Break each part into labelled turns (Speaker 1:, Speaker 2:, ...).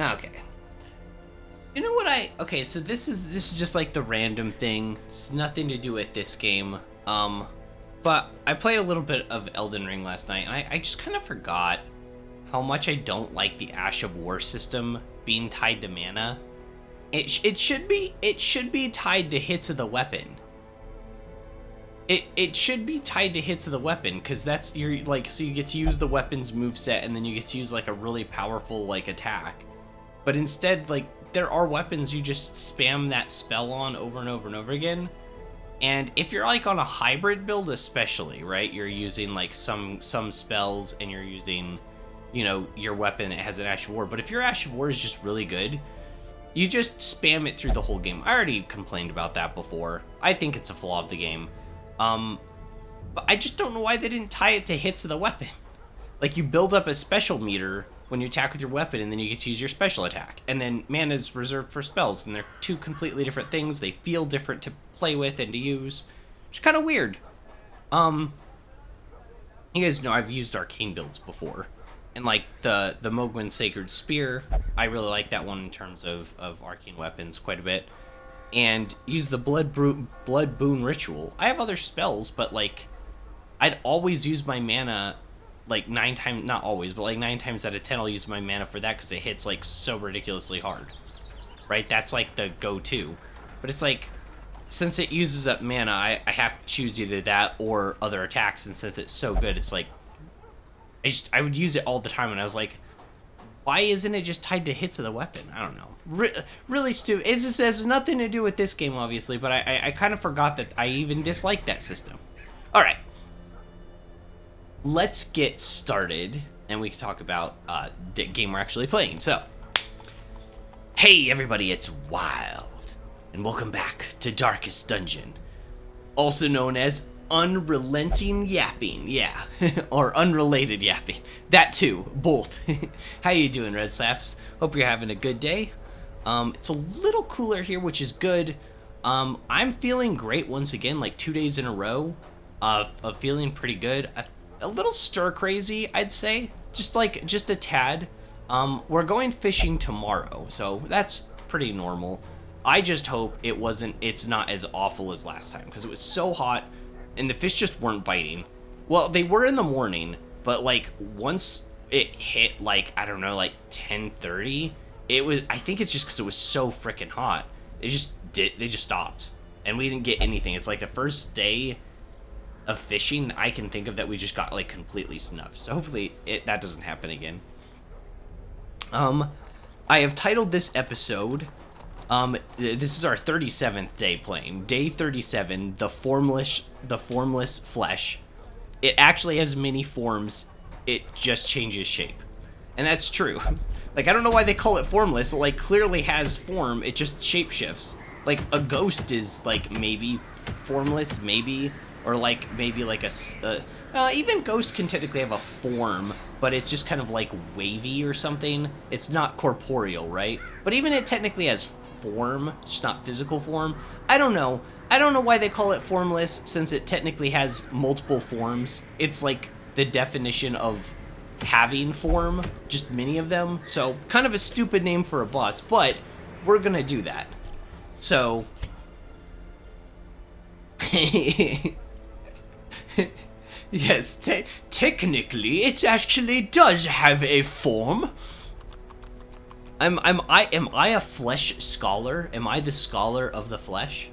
Speaker 1: Okay. You know what okay, so this is just like the random thing. It's nothing to do with this game. But I played a little bit of Elden Ring last night, and I just kind of forgot how much I don't like the Ash of War system being tied to mana. It should be tied to hits of the weapon. It should be tied to hits of the weapon, because that's your, like, so you get to use the weapon's moveset, and then you get to use like a really powerful like attack. But instead, like, there are weapons you just spam that spell on over and over and over again. And if you're like on a hybrid build especially, right? You're using like some spells, and you're using, you know, your weapon, it has an Ash of War. But if your Ash of War is just really good, you just spam it through the whole game. I already complained about that before. I think it's a flaw of the game. But I just don't know why they didn't tie it to hits of the weapon. Like, you build up a special meter when you attack with your weapon, and then you get to use your special attack. And then mana is reserved for spells, and they're two completely different things. They feel different to play with and to use. It's kind of weird. You guys know I've used arcane builds before. And like the Mohgwyn Sacred Spear, I really like that one in terms of arcane weapons quite a bit. And use the Blood Boon Ritual. I have other spells, but like, I'd always use my mana, like 9 times, not always, but like 9 times out of 10 I'll use my mana for that, because it hits like so ridiculously hard. Right? That's like the go-to. But it's like, since it uses up mana, I have to choose either that or other attacks, and since it's so good, it's like, I would use it all the time, and I was like, why isn't it just tied to hits of the weapon? I don't know. Really stupid. It just has nothing to do with this game, obviously, but I kind of forgot that I even disliked that system. Alright. Let's get started, and we can talk about the game we're actually playing. So, hey everybody, it's Wild, and welcome back to Darkest Dungeon, also known as Unrelenting Yapping, yeah, or Unrelated Yapping, that too, both. How you doing, Red Slaps? Hope you're having a good day. It's a little cooler here, which is good. I'm feeling great once again, like 2 days in a row of feeling pretty good. A little stir crazy, I'd say, just a tad. We're going fishing tomorrow, so that's pretty normal. I just hope it's not as awful as last time, because it was so hot and the fish just weren't biting. Well, they were in the morning, but like once it hit like, I don't know, like 10:30, I think it's just because it was so freaking hot. They just stopped, and we didn't get anything. It's like the first day of fishing I can think of that we just got like completely snuffed. So hopefully that doesn't happen again. I have titled this episode, this is our 37th day playing. Day 37, the formless flesh. It actually has many forms, it just changes shape. And that's true. Like, I don't know why they call it formless. It, like, clearly has form, it just shape shifts. Like, a ghost is, like, maybe formless, maybe. Or, like, maybe like even ghosts can technically have a form, but it's just kind of, like, wavy or something. It's not corporeal, right? But even it technically has form, just not physical form. I don't know why they call it formless, since it technically has multiple forms. It's like the definition of having form, just many of them. So kind of a stupid name for a boss, but we're gonna do that. So yes, technically it actually does have a form. Am I a flesh scholar? Am I the scholar of the flesh?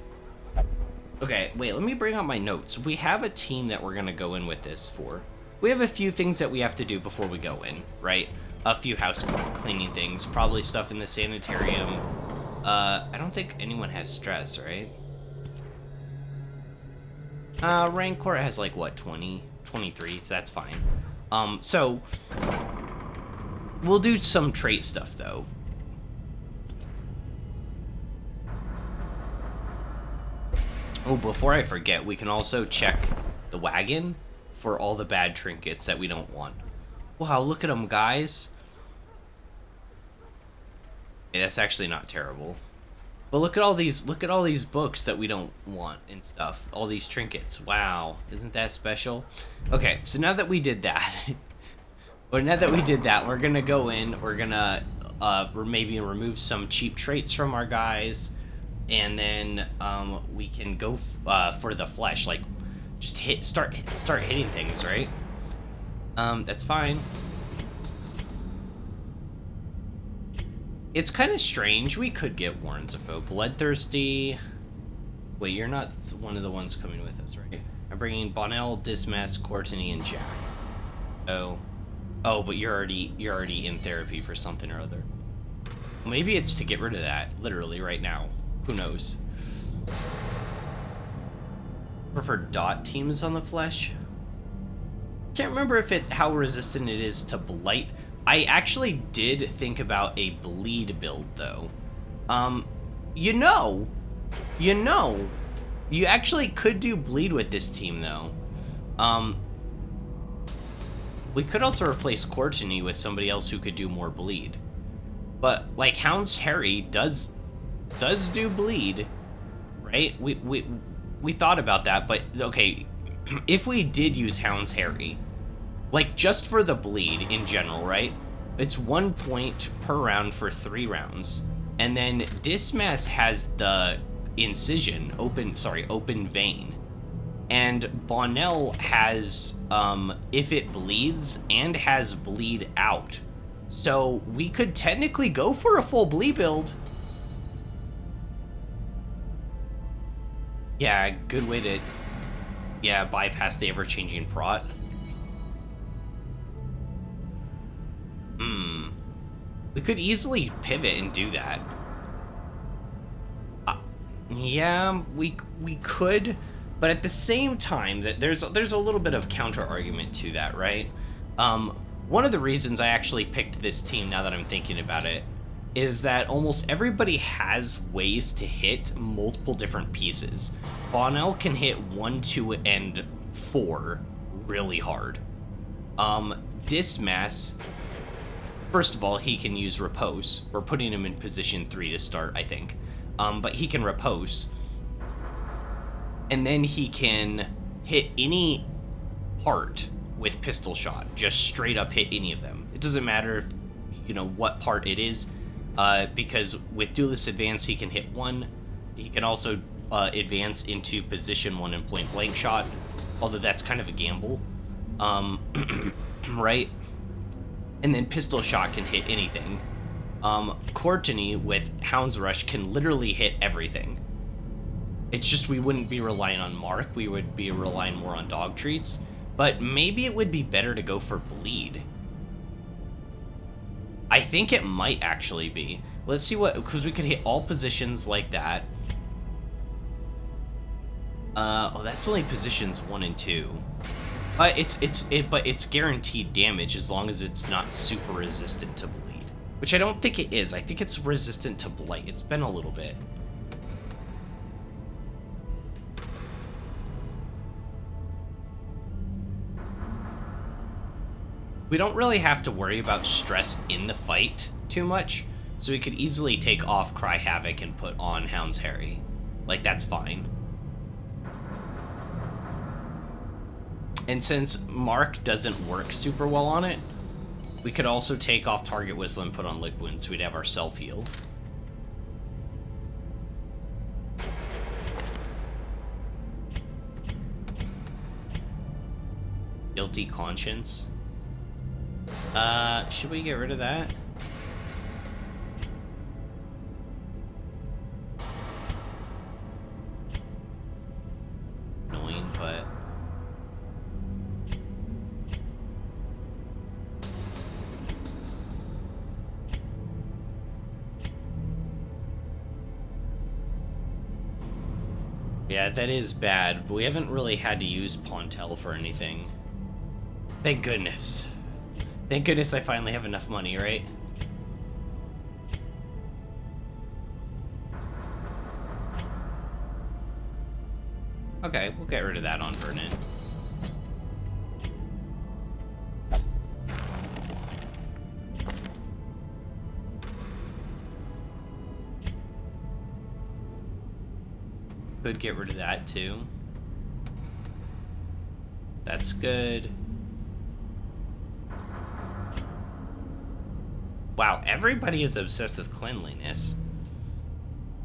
Speaker 1: Okay, wait, let me bring up my notes. We have a team that we're gonna go in with this for. We have a few things that we have to do before we go in, right? A few house cleaning things, probably stuff in the sanitarium. I don't think anyone has stress, right? Rancor has like, what, 20? 23, so that's fine. So, we'll do some trait stuff, though. Oh, before I forget, we can also check the wagon for all the bad trinkets that we don't want. Wow, look at them, guys. Yeah, that's actually not terrible. But look at all these books that we don't want and stuff. All these trinkets. Wow, isn't that special? Okay, so now that we did that, But now that we did that, we're gonna go in, we're gonna maybe remove some cheap traits from our guys, and then we can go for the flesh, like just start hitting things, right? That's fine. It's kind of strange. We could get Warrens of Hope. Bloodthirsty. Wait, you're not one of the ones coming with us, right? I'm bringing Bonnell, Dismas, Courtney, and Jack. Oh, but you're already in therapy for something or other. Maybe it's to get rid of that, literally, right now. Who knows? Prefer dot teams on the flesh? Can't remember if it's how resistant it is to blight. I actually did think about a bleed build, though. You actually could do bleed with this team, though. We could also replace Courtney with somebody else who could do more bleed. But, like, Hound's Harry does do bleed, right? We thought about that, but, okay, if we did use Hound's Harry, like, just for the bleed in general, right? It's 1 point per round for 3 rounds. And then Dismas has the incision, open vein. And Bonnell has, if it bleeds, and has bleed out. So we could technically go for a full bleed build. Yeah, good way to, bypass the ever-changing prot. We could easily pivot and do that. Yeah, we could, but at the same time, that there's a little bit of counter argument to that, right? One of the reasons I actually picked this team, now that I'm thinking about it, is that almost everybody has ways to hit multiple different pieces. Bonnell can hit 1, 2, and 4 really hard. Dismas, first of all, he can use Repose. We're putting him in position 3 to start, I think. But he can Repose. And then he can hit any part with Pistol Shot. Just straight up hit any of them. It doesn't matter, what part it is. Because with Duelist Advance, he can hit 1. He can also advance into position 1 and point blank shot. Although that's kind of a gamble. Right? And then Pistol Shot can hit anything. Courtney with Hound's Rush can literally hit everything. It's just we wouldn't be relying on Mark, we would be relying more on dog treats. But maybe it would be better to go for bleed. I think it might actually be. Let's see because we could hit all positions like that. That's only positions 1 and 2. But it's guaranteed damage as long as it's not super resistant to bleed. Which I don't think it is. I think it's resistant to blight. It's been a little bit. We don't really have to worry about stress in the fight too much, so we could easily take off Cry Havoc and put on Hound's Harry. Like, that's fine. And since Mark doesn't work super well on it, we could also take off Target Whistle and put on Lick Wound, so we'd have our self-heal. Guilty Conscience. Should we get rid of that? Annoying, but... yeah, that is bad, but we haven't really had to use Pontel for anything. Thank goodness. Thank goodness I finally have enough money, right? Okay, we'll get rid of that on Vernon. Could get rid of that too. That's good. Wow, everybody is obsessed with cleanliness.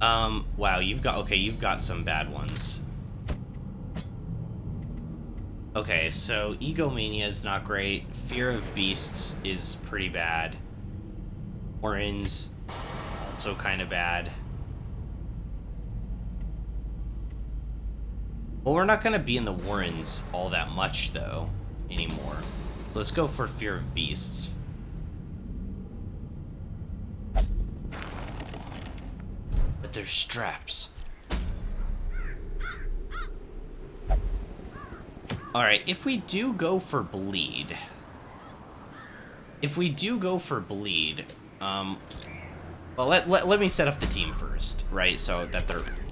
Speaker 1: Wow, you've got some bad ones. Okay, so Egomania is not great. Fear of Beasts is pretty bad. Warrens, also kind of bad. Well, we're not going to be in the Warrens all that much, though, anymore. So let's go for Fear of Beasts. But there's straps. Alright, if we do go for Bleed... well, let me set up the team first, right? So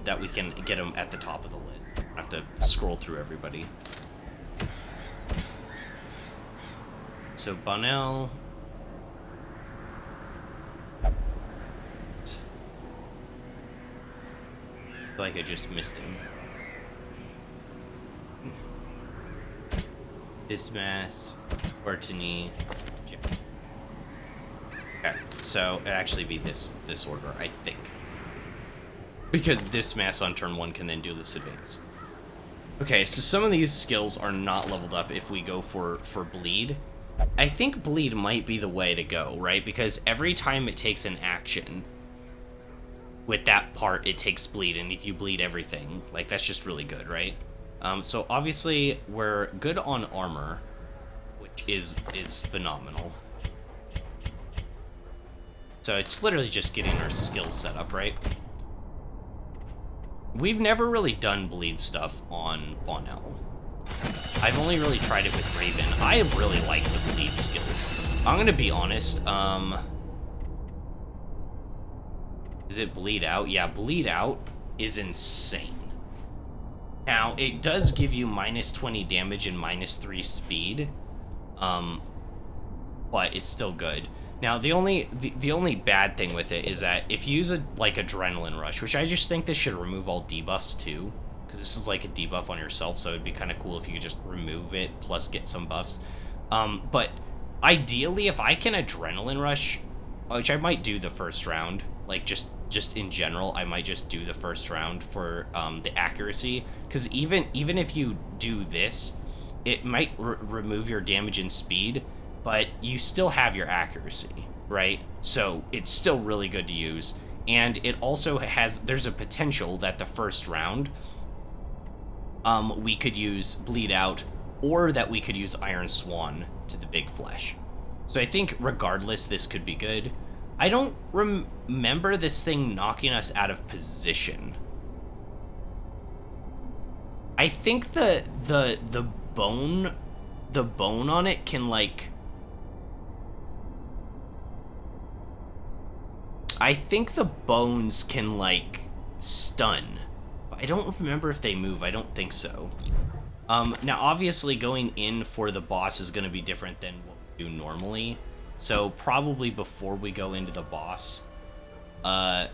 Speaker 1: that we can get them at the top of the list. I have to scroll through everybody. So Bonnell. I feel like I just missed him. Dismas, Courtney, Jeff. Okay, so it'd actually be this order, I think. Because Dismas on turn 1 can then do this advance. Okay, so some of these skills are not leveled up if we go for Bleed. I think Bleed might be the way to go, right? Because every time it takes an action, with that part, it takes Bleed, and if you bleed everything, like, that's just really good, right? So obviously, we're good on armor, which is phenomenal. So it's literally just getting our skills set up, right? We've never really done bleed stuff on Bonnell. I've only really tried it with Raven. I really like the bleed skills. I'm gonna be honest, is it bleed out? Yeah, bleed out is insane. Now, it does give you minus 20 damage and minus 3 speed, but it's still good. Now, the only bad thing with it is that if you use like Adrenaline Rush, which I just think this should remove all debuffs too, because this is like a debuff on yourself, so it'd be kind of cool if you could just remove it plus get some buffs. But ideally, if I can Adrenaline Rush, which I might do the first round, like just in general, I might just do the first round for the accuracy, because even if you do this, it might remove your damage and speed, but you still have your accuracy, right? So it's still really good to use, and it also there's a potential that the first round we could use Bleed Out, or that we could use Iron Swan to the Big Flesh. So I think regardless, this could be good. I don't remember this thing knocking us out of position. I think the bone on it can, like, I think the bones can, like, stun. But I don't remember if they move. I don't think so. Now, obviously, going in for the boss is going to be different than what we do normally. So, probably before we go into the boss, I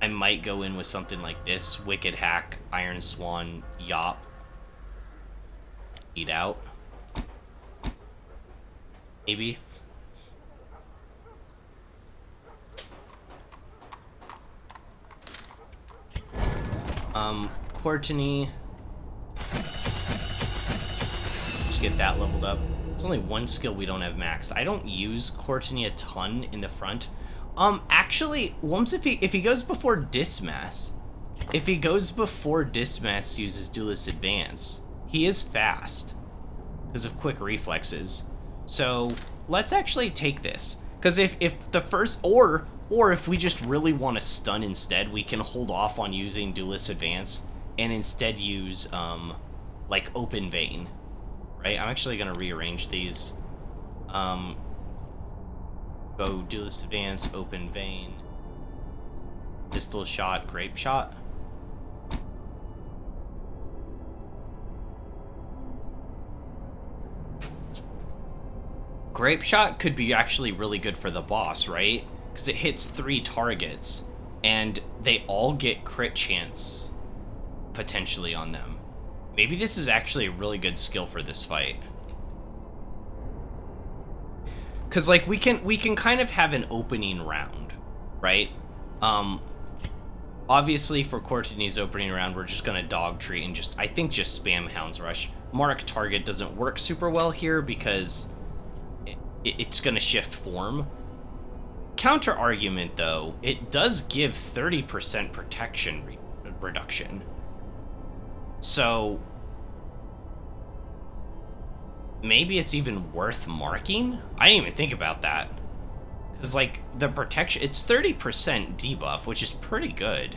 Speaker 1: might go in with something like this. Wicked Hack, Iron Swan, Yop. Eat Out. Maybe. Courtney. Just get that leveled up. There's only one skill we don't have maxed. I don't use Courtney a ton in the front. Actually, Wumps, if he goes before Dismas, uses Duelist Advance, he is fast because of quick reflexes. So let's actually take this, because if the first, or if we just really want to stun instead, we can hold off on using Duelist Advance and instead use like Open Vein. Right, I'm actually gonna rearrange these. Go Duelist Advance, Open Vein, Pistol Shot, Grape Shot. Grape Shot could be actually really good for the boss, right? Because it hits 3 targets, and they all get crit chance, potentially, on them. Maybe this is actually a really good skill for this fight. Because, like, we can kind of have an opening round, right? Obviously, for Courtney's opening round, we're just going to dog treat and just spam Hound's Rush. Mark target doesn't work super well here because it's going to shift form. Counter argument, though, it does give 30% protection reduction. So maybe it's even worth marking? I didn't even think about that. Because, like, the protection, it's 30% debuff, which is pretty good.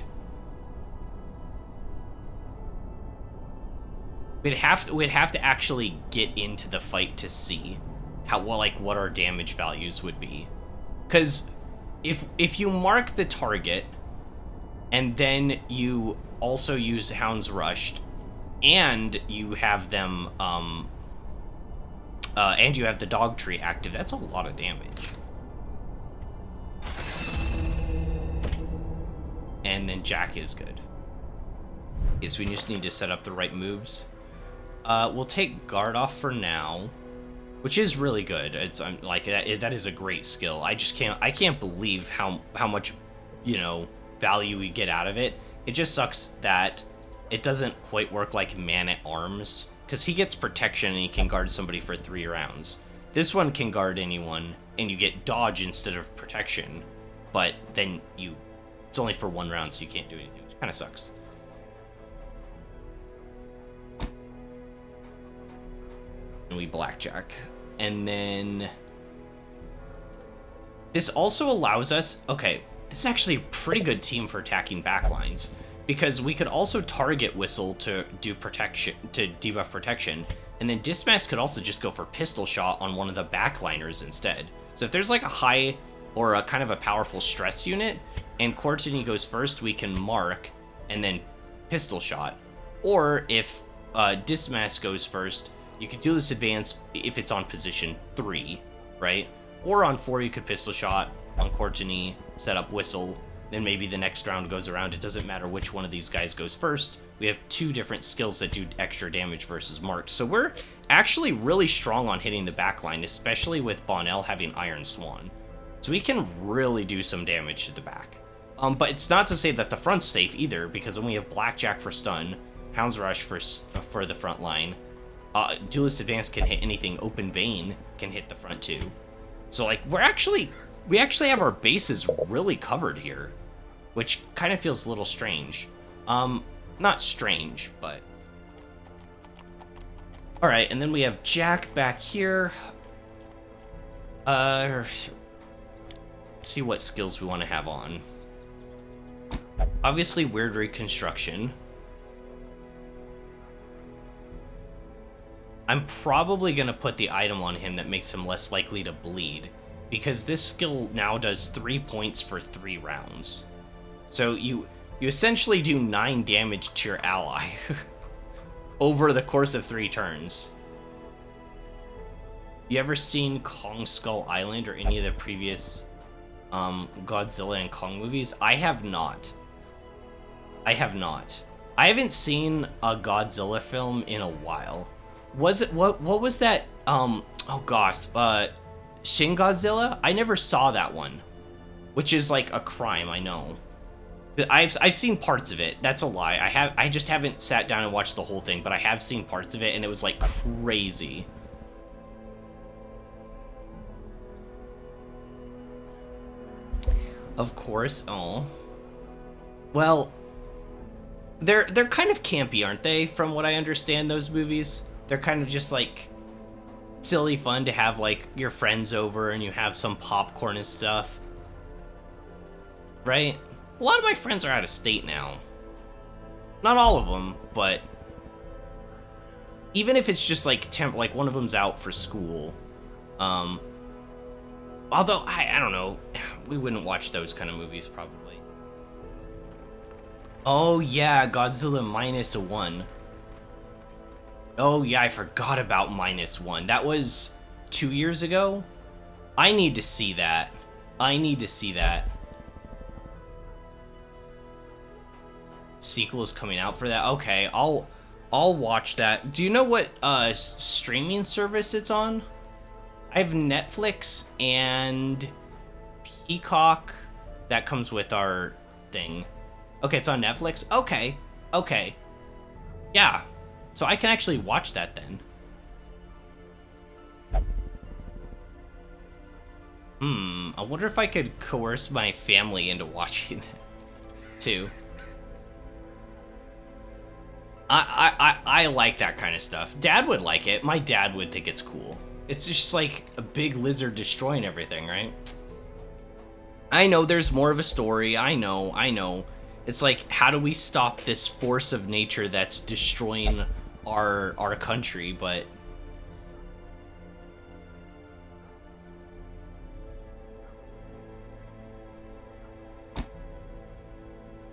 Speaker 1: We'd have to actually get into the fight to see how, well, like, what our damage values would be. Because if you mark the target, and then you also use Hound's Rushed, and you have them, and you have the dog tree active, that's a lot of damage. And then Jack is good. Okay, so we just need to set up the right moves. We'll take guard off for now, which is really good. It's like that is a great skill. I can't believe how much, you know, value we get out of it. It just sucks that it doesn't quite work like Man-at-Arms, because he gets protection and he can guard somebody for 3 rounds. This one can guard anyone, and you get dodge instead of protection, but then it's only for 1 round, so you can't do anything, which kind of sucks. And we blackjack. And then this also allows us, okay, this is actually a pretty good team for attacking backlines, because we could also target Whistle to do protection, to debuff protection, and then Dismas could also just go for pistol shot on one of the backliners instead. So if there's like a high or a kind of a powerful stress unit, and Courtney goes first, we can mark and then pistol shot. Or if Dismas goes first, you could do this advance if it's on position 3, right? Or on 4, you could pistol shot on Courtney, set up Whistle, then maybe the next round goes around. It doesn't matter which one of these guys goes first. We have 2 different skills that do extra damage versus marked. So we're actually really strong on hitting the backline, especially with Bonnell having Iron Swan. So we can really do some damage to the back. But it's not to say that the front's safe either, because then we have Blackjack for stun, Hound's Rush for the front line. Duelist Advance can hit anything. Open Vein can hit the front too. So like we actually have our bases really covered here, which kind of feels a little strange. Not strange, but all right. And then we have Jack back here. Let's see what skills we want to have on. Obviously, Weird Reconstruction. I'm probably going to put the item on him that makes him less likely to bleed, because this skill now does 3 points for 3 rounds. So you essentially do 9 damage to your ally over the course of 3 turns. You ever seen Kong Skull Island or any of the previous Godzilla and Kong movies? I have not. I haven't seen a Godzilla film in a while. Was it what was that? Oh gosh, Shin Godzilla? I never saw that one, which is like a crime, I know. I've seen parts of it. That's a lie. I just haven't sat down and watched the whole thing, but I have seen parts of it, and it was like crazy. Of course. Oh. Well, they're kind of campy, aren't they? From what I understand, those movies. They're kind of just like silly fun to have like your friends over and you have some popcorn and stuff. Right? A lot of my friends are out of state now. Not all of them, but even if it's just like like one of them's out for school. Although I don't know, we wouldn't watch those kind of movies probably. Oh yeah, Godzilla -1. Oh yeah, I forgot about -1. That was 2 years ago? I need to see that. Sequel is coming out for that? Okay, I'll watch that. Do you know what streaming service it's on? I have Netflix and Peacock. That comes with our thing. Okay, it's on Netflix. Okay. Okay. Yeah. So I can actually watch that then. I wonder if I could coerce my family into watching it too. I like that kind of stuff. Dad would like it. My dad would think it's cool. It's just like a big lizard destroying everything, right? I know there's more of a story. I know. It's like, how do we stop this force of nature that's destroying our country? But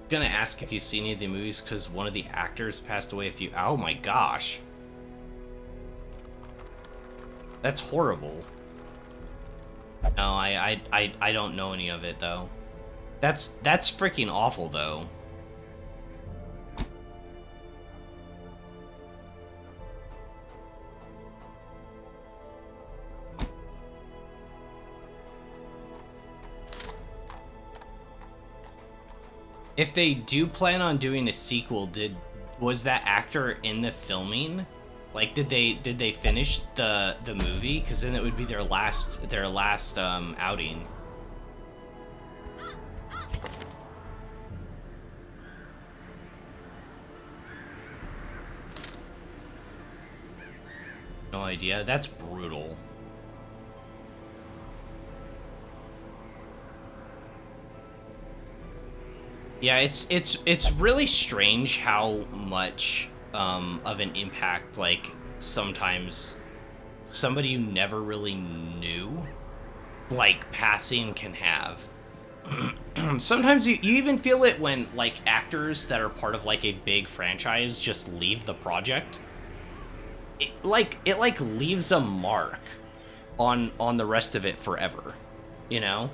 Speaker 1: gonna ask if you've seen any of the movies because one of the actors passed away a few. Oh my gosh, that's horrible. No, I don't know any of it though. That's freaking awful though. If they do plan on doing a sequel, was that actor in the filming? Like, did they finish the movie? Because then it would be their last outing. No idea. That's brutal. Yeah, it's really strange how much of an impact, like, sometimes somebody you never really knew, like, passing can have. Sometimes you even feel it when, like, actors that are part of, like, a big franchise just leave the project. It leaves a mark on the rest of it forever, you know?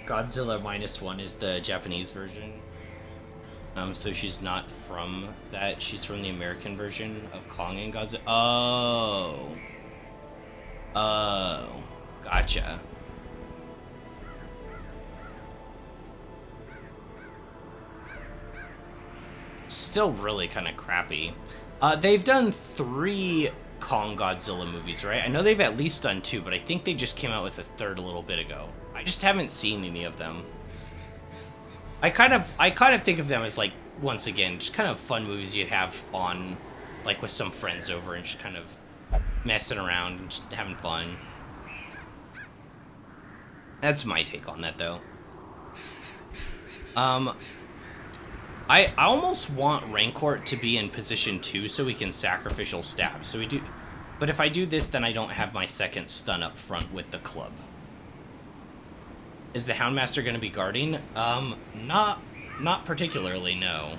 Speaker 1: Godzilla -1 is the Japanese version. So she's not from that. She's from the American version of Kong and Godzilla. Oh. Oh. Gotcha. Still really kind of crappy. They've done 3 Kong Godzilla movies, right? I know they've at least done 2, but I think they just came out with a 3rd a little bit ago. I just haven't seen any of them. I kind of think of them as, like, once again, just kind of fun movies you'd have on, like, with some friends over and just kind of messing around and just having fun. That's my take on that, though. I almost want Rancourt to be in position 2 so we can sacrificial stab. So we do, but if I do this, then I don't have my second stun up front with the club. Is the Houndmaster going to be guarding? Not particularly, no.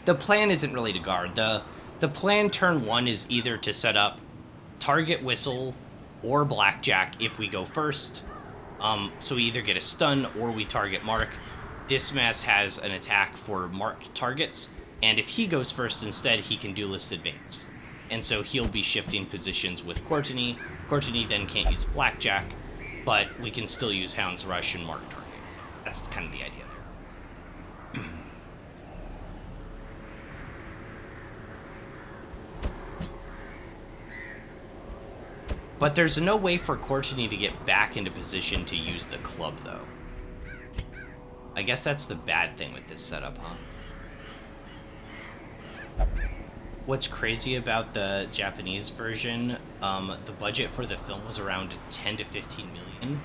Speaker 1: The plan isn't really to guard. The plan turn 1 is either to set up target Whistle or Blackjack if we go first. So we either get a stun or we target Mark. Dismas has an attack for marked targets, and if he goes first instead, he can duelist advance. And so he'll be shifting positions with Courtney. Courtney then can't use Blackjack, but we can still use Hound's Rush and mark targets. So that's kind of the idea there. But there's no way for Courtney to get back into position to use the club, though. I guess that's the bad thing with this setup, huh? What's crazy about the Japanese version, the budget for the film was around 10 to 15 million.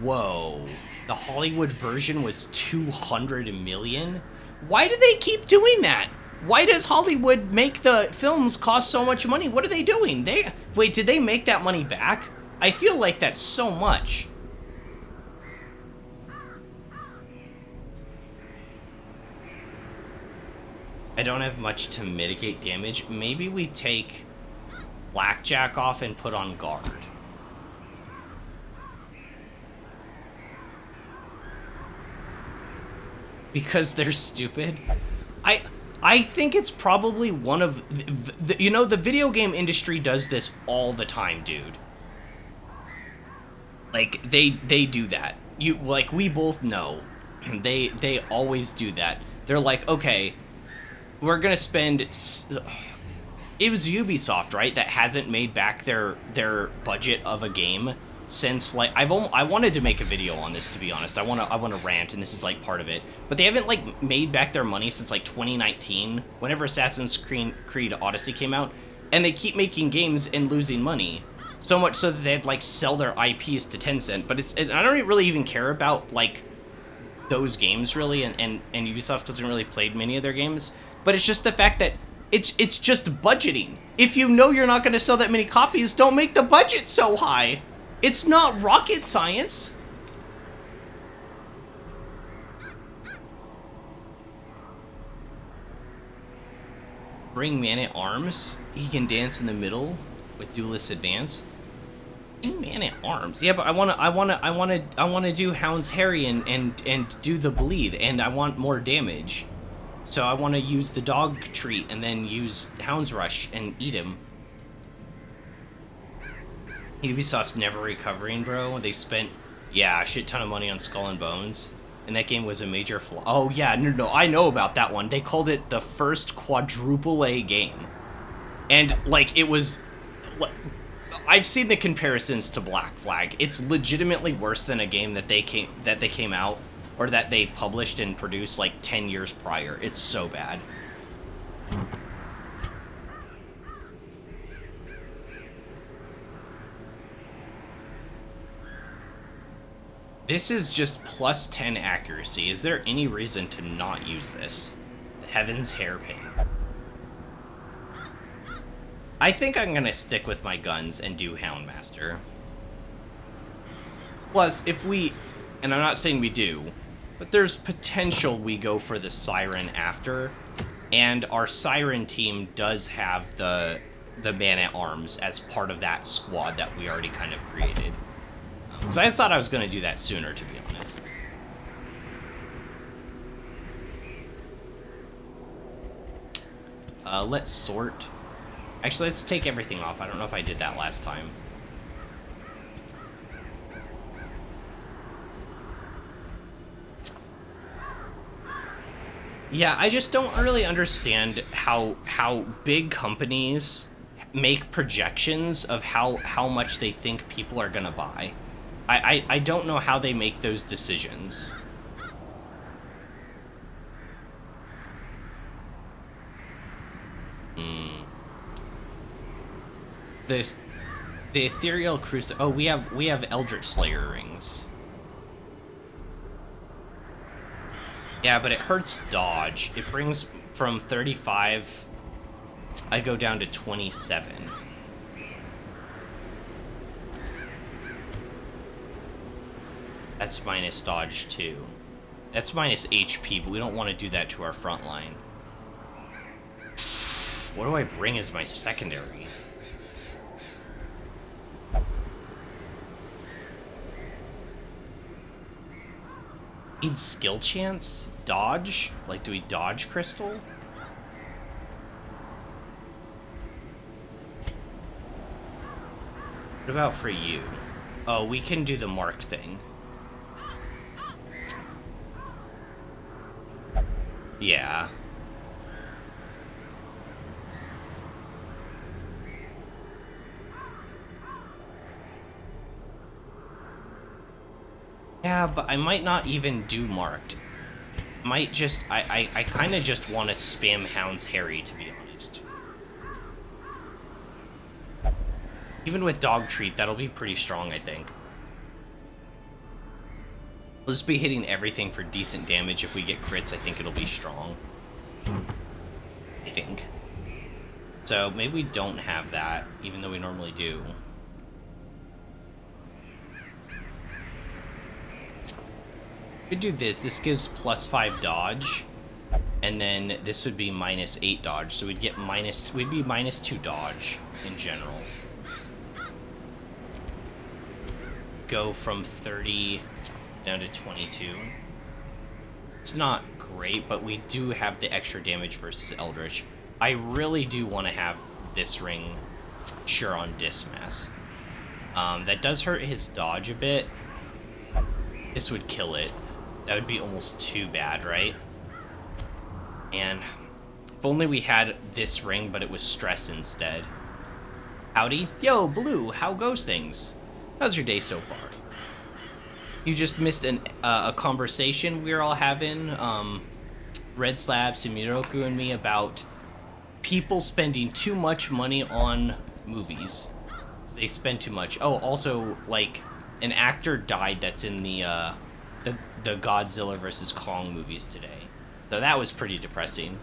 Speaker 1: Whoa. The Hollywood version was 200 million? Why do they keep doing that? Why does Hollywood make the films cost so much money? What are they doing? Wait, did they make that money back? I feel like that's so much. I don't have much to mitigate damage. Maybe we take Blackjack off and put on guard. because they're stupid. I think it's probably one of you know, the video game industry does this all the time, dude. Like they do that. You like we both know. They always do that. They're like, "Okay, we're going to spend it was Ubisoft, right, that hasn't made back their budget of a game since, like, I wanted to make a video on this, to be honest. I want to rant, and this is like part of it. But they haven't like made back their money since like 2019, whenever Assassin's Creed Odyssey came out, and they keep making games and losing money. So much so that they'd like sell their IPs to Tencent. But I don't really even care about like those games really, and Ubisoft doesn't really play many of their games. But it's just the fact that it's just budgeting. If you know you're not going to sell that many copies, don't make the budget so high. It's not rocket science. Bring Man-at-Arms. He can dance in the middle with Duelist Advance. Man-at-Arms. Yeah, but I want to do Hound's Harry and do the bleed, and I want more damage. So I want to use the dog treat and then use Hound's Rush and eat him. Ubisoft's never recovering, bro. They spent, yeah, a shit ton of money on Skull and Bones, and that game was a major flaw. Oh yeah, no, I know about that one. They called it the first quadruple A game, and like it was. I've seen the comparisons to Black Flag. It's legitimately worse than a game that they came out or that they published and produced like 10 years prior. It's so bad. This is just plus 10 accuracy. Is there any reason to not use this? The Heaven's Hairpin. I think I'm gonna stick with my guns and do Houndmaster. Plus, if we, and I'm not saying we do, but there's potential we go for the Siren after, and our Siren team does have the Man-at-Arms as part of that squad that we already kind of created. Because I thought I was going to do that sooner, to be honest. Let's sort. Actually, let's take everything off. I don't know if I did that last time. Yeah, I just don't really understand how big companies make projections of how much they think people are going to buy. I don't know how they make those decisions. The Ethereal Crucible. Oh, we have Eldritch Slayer rings. Yeah, but it hurts dodge. It brings from 35. I go down to 27. That's minus dodge too. That's minus HP, but we don't want to do that to our front line. What do I bring as my secondary? Need skill chance? Dodge? Like, do we dodge crystal? What about for you? Oh, we can do the mark thing. Yeah. Yeah, but I might not even do marked. Might just, I kind of just want to spam Hound's Harry, to be honest. Even with dog treat, that'll be pretty strong, I think. We'll just be hitting everything for decent damage. If we get crits, I think it'll be strong. I think. So maybe we don't have that, even though we normally do. We could do this. This gives +5 dodge, and then this would be -8 dodge. So we'd get we'd be -2 dodge in general. Go from 30 down to 22. It's not great, but we do have the extra damage versus Eldritch. I really do want to have this ring sure on Dismas. That does hurt his dodge a bit. This would kill it. That would be almost too bad, right? And if only we had this ring, but it was stress instead. Howdy. Yo, Blue, how goes things? How's your day so far? You just missed a conversation we were all having, Red Slab, Sumiroku, and me, about people spending too much money on movies. They spend too much. Oh, also, like, an actor died that's in the Godzilla vs. Kong movies today. So that was pretty depressing.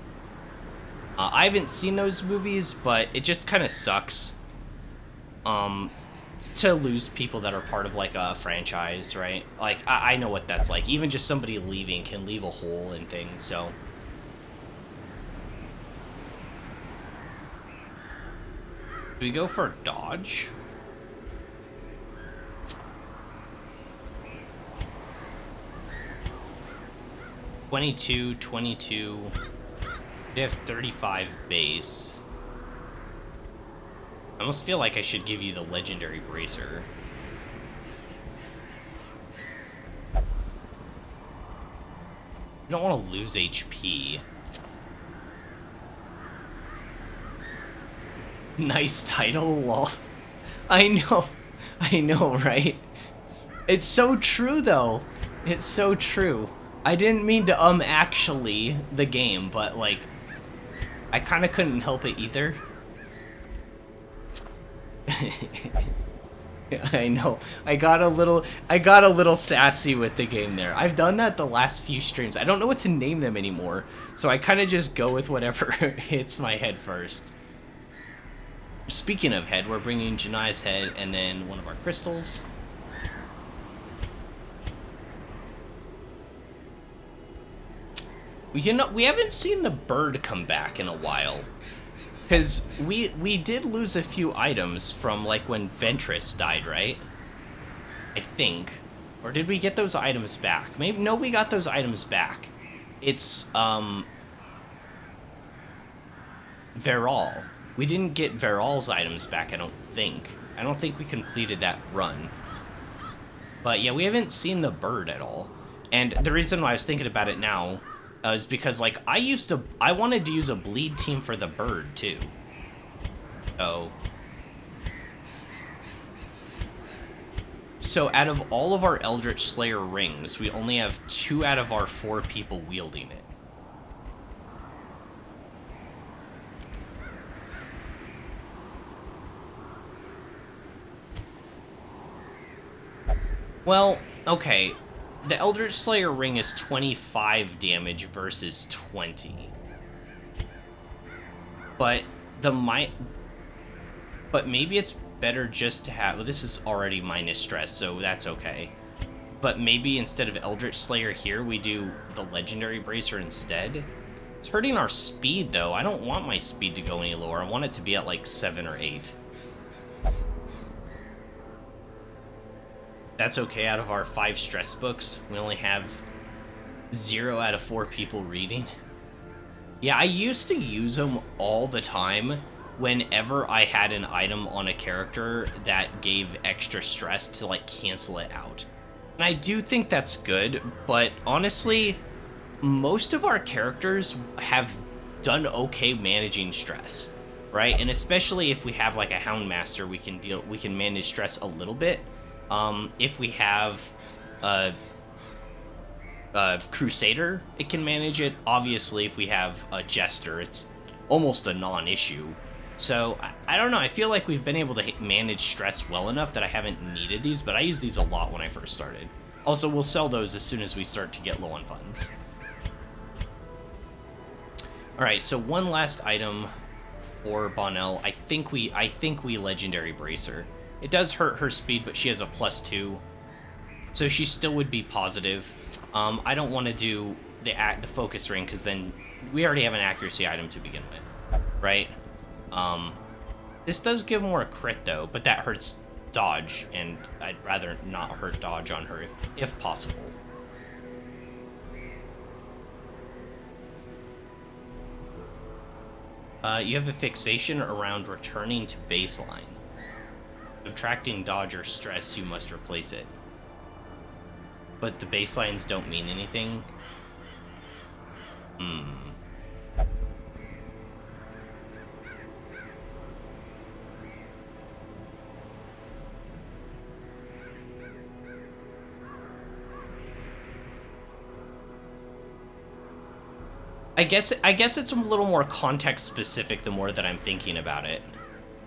Speaker 1: I haven't seen those movies, but it just kind of sucks. To lose people that are part of, like, a franchise, right? Like, I know what that's like. Even just somebody leaving can leave a hole in things, so... Do we go for dodge? $22. We have 35 base. I almost feel like I should give you the legendary bracer. You don't want to lose HP. Nice title, lol. I know, right? It's so true, though. It's so true. I didn't mean to actually the game, but, like, I kind of couldn't help it either. I know. I got a little sassy with the game there. I've done that the last few streams. I don't know what to name them anymore, so I kind of just go with whatever hits my head first. Speaking of head, we're bringing Janai's head and then one of our crystals. You know, we haven't seen the bird come back in a while. Because we did lose a few items from, like, when Ventress died, right? I think. Or did we get those items back? Maybe, no, we got those items back. It's, Veral. We didn't get Veral's items back, I don't think. I don't think we completed that run. But, yeah, we haven't seen the bird at all. And the reason why I was thinking about it now is because, like, I wanted to use a bleed team for the bird, too. So out of all of our Eldritch Slayer rings, we only have 2 out of our 4 people wielding it. Well, okay. The Eldritch Slayer ring is 25 damage versus 20. But but maybe it's better just to have... Well, this is already minus stress, so that's okay. But maybe instead of Eldritch Slayer here, we do the Legendary Bracer instead. It's hurting our speed, though. I don't want my speed to go any lower. I want it to be at, like, 7 or 8. That's okay. Out of our 5 stress books, we only have 0 out of 4 people reading. Yeah, I used to use them all the time whenever I had an item on a character that gave extra stress to, like, cancel it out. And I do think that's good, but honestly, most of our characters have done okay managing stress, right? And especially if we have, like, a Houndmaster, we can manage stress a little bit. If we have a Crusader, it can manage it. Obviously, if we have a Jester, it's almost a non-issue. So, I don't know, I feel like we've been able to manage stress well enough that I haven't needed these, but I used these a lot when I first started. Also, we'll sell those as soon as we start to get low on funds. Alright, so one last item for Bonnell. I think we Legendary Bracer. It does hurt her speed, but she has a +2, so she still would be positive. I don't want to do the focus ring, because then we already have an accuracy item to begin with, right? This does give more a crit, though, but that hurts dodge, and I'd rather not hurt dodge on her if possible. You have a fixation around returning to baseline. Subtracting dodge or stress, you must replace it. But the baselines don't mean anything. I guess it's a little more context specific the more that I'm thinking about it.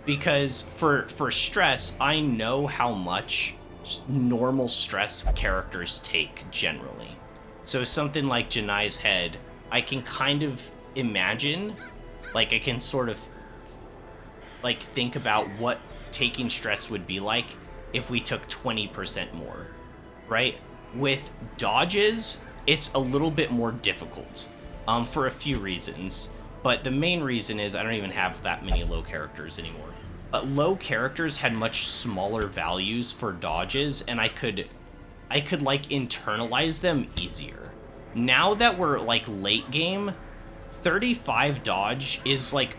Speaker 1: Because for stress, I know how much normal stress characters take generally. So something like Janai's head, I can kind of imagine, like I can sort of like think about what taking stress would be like if we took 20% more, right? With dodges, it's a little bit more difficult. For a few reasons, but the main reason is I don't even have that many low characters anymore. But low characters had much smaller values for dodges, and I could like internalize them easier. Now that we're like late game, 35 dodge is like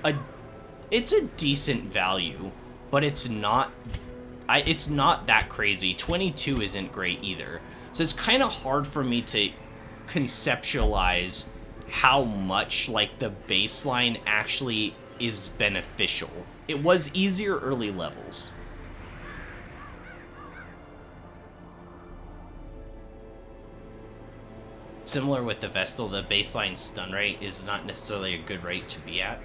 Speaker 1: it's a decent value, but it's not that crazy. 22 isn't great either, so it's kind of hard for me to conceptualize how much like the baseline actually is beneficial. It was easier early levels. Similar with the Vestal, the baseline stun rate is not necessarily a good rate to be at.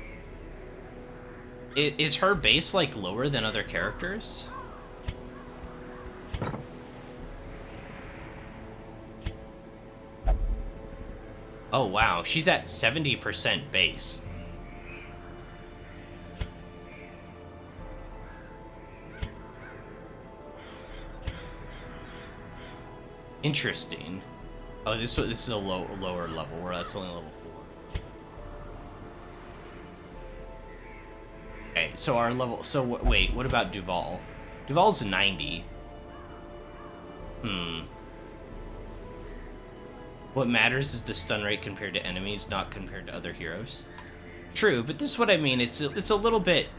Speaker 1: Is her base like lower than other characters? Oh wow, she's at 70% base. Interesting. Oh, this is a lower level, where that's only level 4. Okay, so our level. So wait, what about Duval? Duval's 90. What matters is the stun rate compared to enemies, not compared to other heroes. True, but this is what I mean. It's a little bit.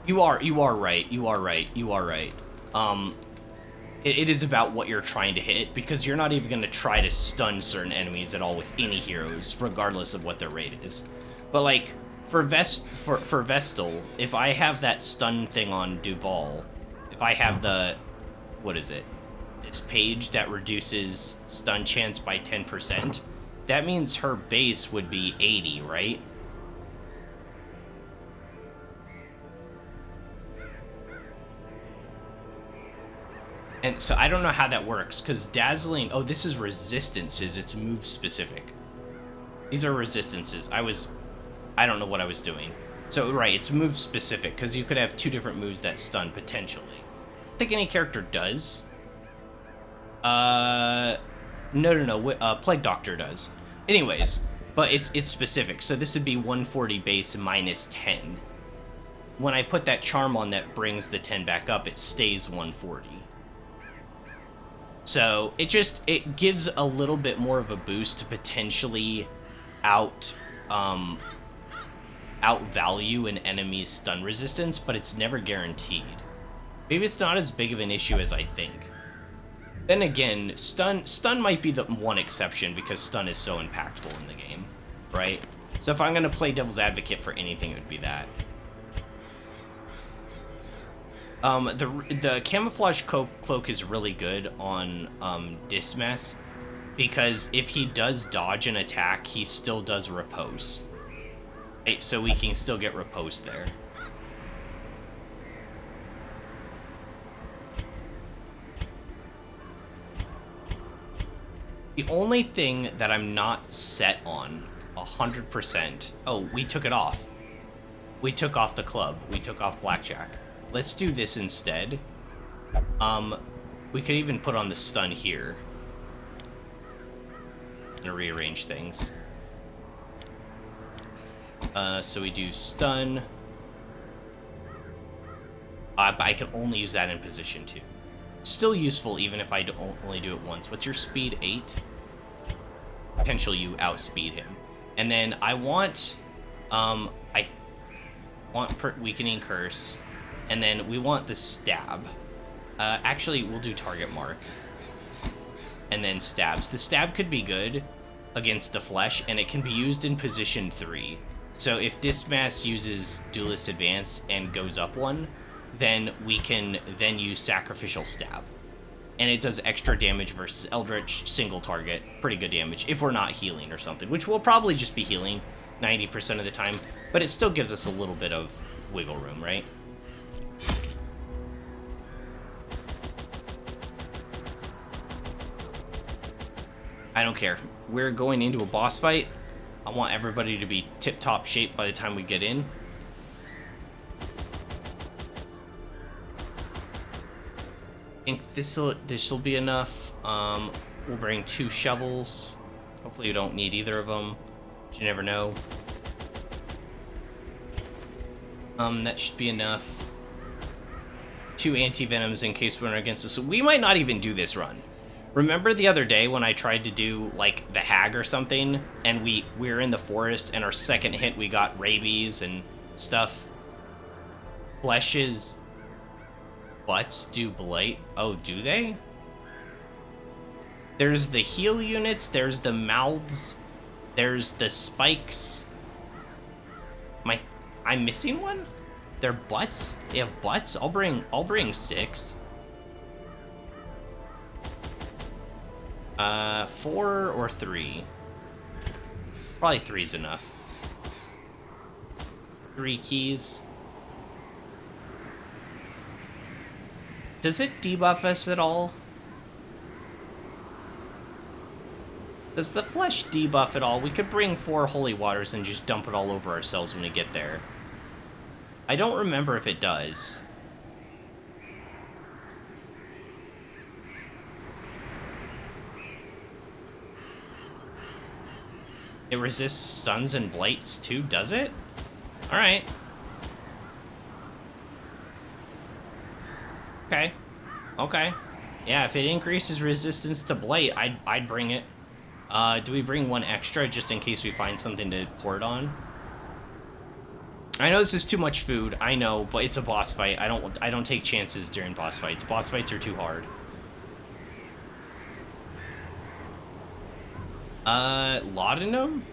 Speaker 1: You are right. It is about what you're trying to hit, because you're not even going to try to stun certain enemies at all with any heroes, regardless of what their rate is. But like for Vestal, if I have that stun thing on Duval, if I have the this page that reduces stun chance by 10%, that means her base would be 80, right? And so I don't know how that works, because Dazzling... Oh, this is resistances. It's move specific. These are resistances. I don't know what I was doing. So, right, it's move specific, because you could have 2 different moves that stun, potentially. I don't think any character does. No. Plague Doctor does. Anyways, but it's specific. So this would be 140 base minus 10. When I put that charm on that brings the 10 back up, it stays 140. So it gives a little bit more of a boost to potentially outvalue an enemy's stun resistance, but it's never guaranteed. Maybe it's not as big of an issue as I think. Then again, stun might be the one exception, because stun is so impactful in the game, right? So if I'm going to play devil's advocate for anything, it would be that. The camouflage cloak is really good on Dismas, because if he does dodge an attack, he still does repose. Right? So we can still get repose there. The only thing that I'm not set on 100%... Oh, we took it off. We took off the club. We took off Blackjack. Let's do this instead. We could even put on the stun here. And rearrange things. So we do stun. But I can only use that in position 2. Still useful even if I only do it once. What's your speed? 8? Potential you outspeed him. And then I want... Want weakening curse, and then we want the stab. Actually, we'll do target mark, and then stabs. The stab could be good against the flesh, and it can be used in position 3. So if this mass uses Duelist Advance and goes up 1, then we can then use Sacrificial Stab. And it does extra damage versus Eldritch, single target. Pretty good damage, if we're not healing or something, which we'll probably just be healing 90% of the time, but it still gives us a little bit of wiggle room, right? I don't care. We're going into a boss fight. I want everybody to be tip-top shape by the time we get in. I think this'll be enough. We'll bring 2 shovels. Hopefully we don't need either of them. You never know. That should be enough. 2 anti-venoms in case we're against this. So we might not even do this run. Remember the other day when I tried to do, like, the hag or something, and we were in the forest, and our second hit we got rabies and stuff? Flesh's butts do blight. Oh, do they? There's the heal units, there's the mouths, there's the spikes. I'm missing one? They're butts? They have butts? I'll bring 6. 4 or 3? Probably 3's enough. 3 keys. Does it debuff us at all? Does the flesh debuff at all? We could bring 4 holy waters and just dump it all over ourselves when we get there. I don't remember if it does. It resists stuns and blights too, does it? Alright. Okay. Okay. Yeah, if it increases resistance to blight, I'd bring it. Do we bring 1 extra just in case we find something to pour it on? I know this is too much food, I know, but it's a boss fight. I don't take chances during boss fights. Boss fights are too hard. Laudanum?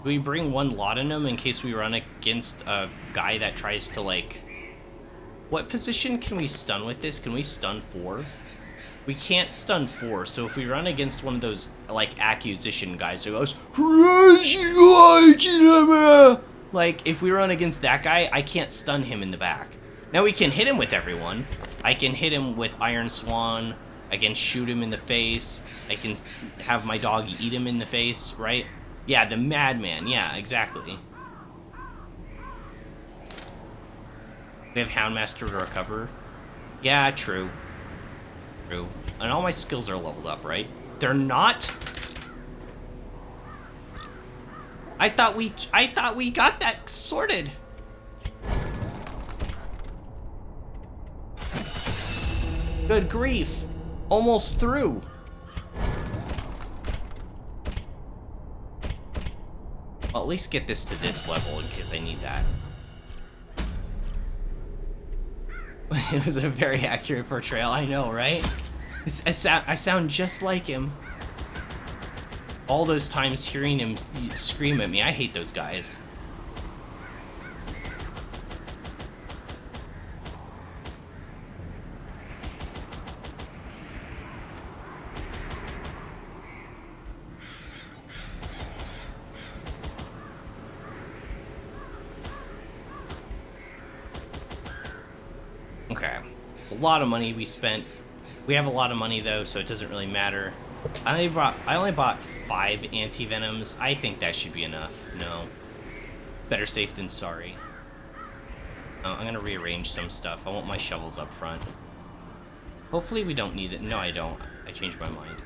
Speaker 1: Do we bring 1 laudanum in case we run against a guy that tries to, like... What position can we stun with this? Can we stun 4? We can't stun 4, so if we run against one of those, like, acquisition guys who goes... Like, if we run against that guy, I can't stun him in the back. Now we can hit him with everyone. I can hit him with Iron Swan. I can shoot him in the face. I can have my dog eat him in the face, right? Yeah, the madman. Yeah, exactly. We have Houndmaster to recover. Yeah, true. True. And all my skills are leveled up, right? They're not? I thought we got that sorted. Good grief. Almost through. Well, at least get this to this level in case I need that. It was a very accurate portrayal, I know, right? I sound just like him. All those times hearing him scream at me, I hate those guys. Okay, it's a lot of money we spent. We have a lot of money though, so it doesn't really matter. I only bought 5 anti-venoms. I think that should be enough. No. Better safe than sorry. I'm gonna rearrange some stuff. I want my shovels up front. Hopefully we don't need it. No, I don't. I changed my mind.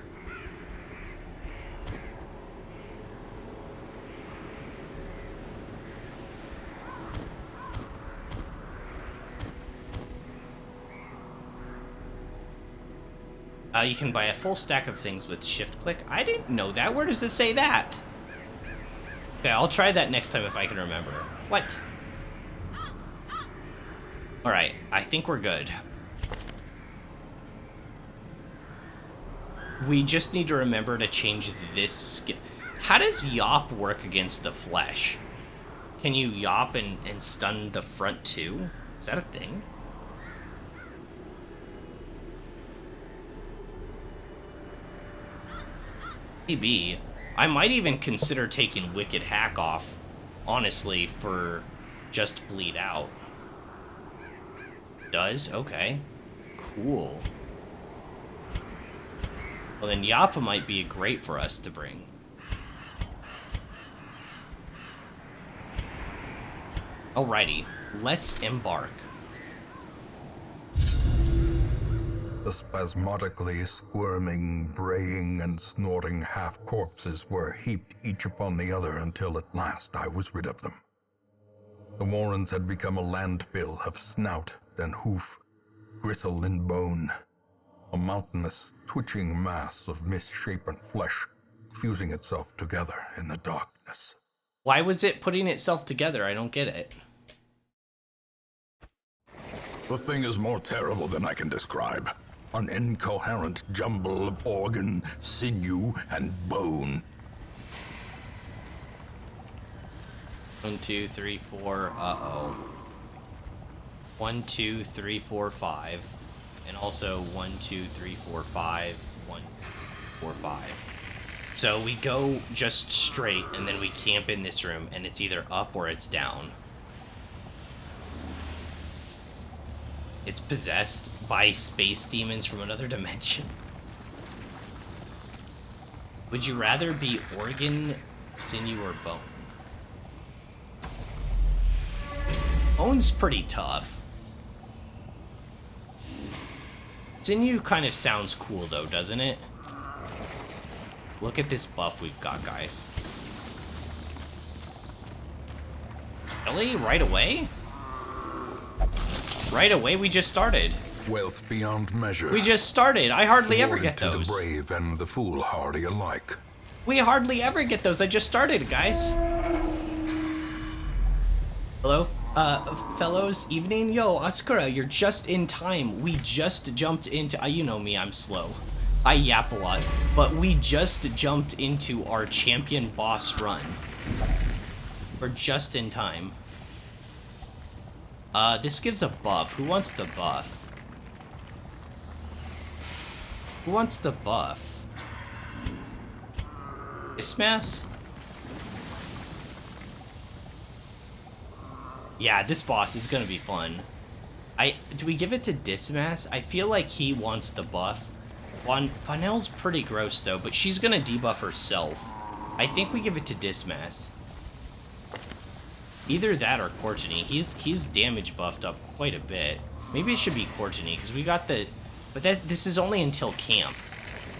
Speaker 1: You can buy a full stack of things with shift-click. I didn't know that. Where does it say that? Okay, I'll try that next time if I can remember. What? Alright, I think we're good. We just need to remember to change this skill. How does Yop work against the flesh? Can you Yop and stun the front too? Is that a thing? Maybe. I might even consider taking Wicked Hack off, honestly, for just bleed out. Does? Okay. Cool. Well, then Yappa might be great for us to bring. Alrighty, let's embark.
Speaker 2: The spasmodically squirming, braying, and snorting half-corpses were heaped each upon the other until at last I was rid of them. The warrens had become a landfill of snout and hoof, gristle and bone, a mountainous, twitching mass of misshapen flesh fusing itself together in the darkness.
Speaker 1: Why was it putting itself together? I don't get it.
Speaker 2: The thing is more terrible than I can describe. An incoherent jumble of organ, sinew, and bone.
Speaker 1: 1, 2, 3, 4. Uh-oh. 1, 2, 3, 4, 5. And also 1, 2, 3, 4, 5. 1, 4, 5. So we go just straight, and then we camp in this room, and it's either up or it's down. It's possessed by space demons from another dimension. Would you rather be organ, sinew, or bone? Bone's pretty tough. Sinew kind of sounds cool though, doesn't it? Look at this buff we've got, guys. Really? Right away? Right away? We just started.
Speaker 2: Wealth beyond measure.
Speaker 1: We just started. I hardly ever
Speaker 2: Awarded
Speaker 1: get those.
Speaker 2: to the brave and the foolhardy alike.
Speaker 1: We hardly ever get those. I just started, guys. Hello, fellows. Evening. Yo, Asukara, you're just in time. We just jumped into... you know me, I'm slow. I yap a lot. But we just jumped into our champion boss run. We're just in time. This gives a buff. Who wants the buff? Who wants the buff? Dismas? Yeah, this boss is gonna be fun. Do we give it to Dismas? I feel like he wants the buff. Bonel's pretty gross though, but she's gonna debuff herself. I think we give it to Dismas. Either that or Courtney. He's damage buffed up quite a bit. Maybe it should be Courtney, because we got the... But this is only until camp.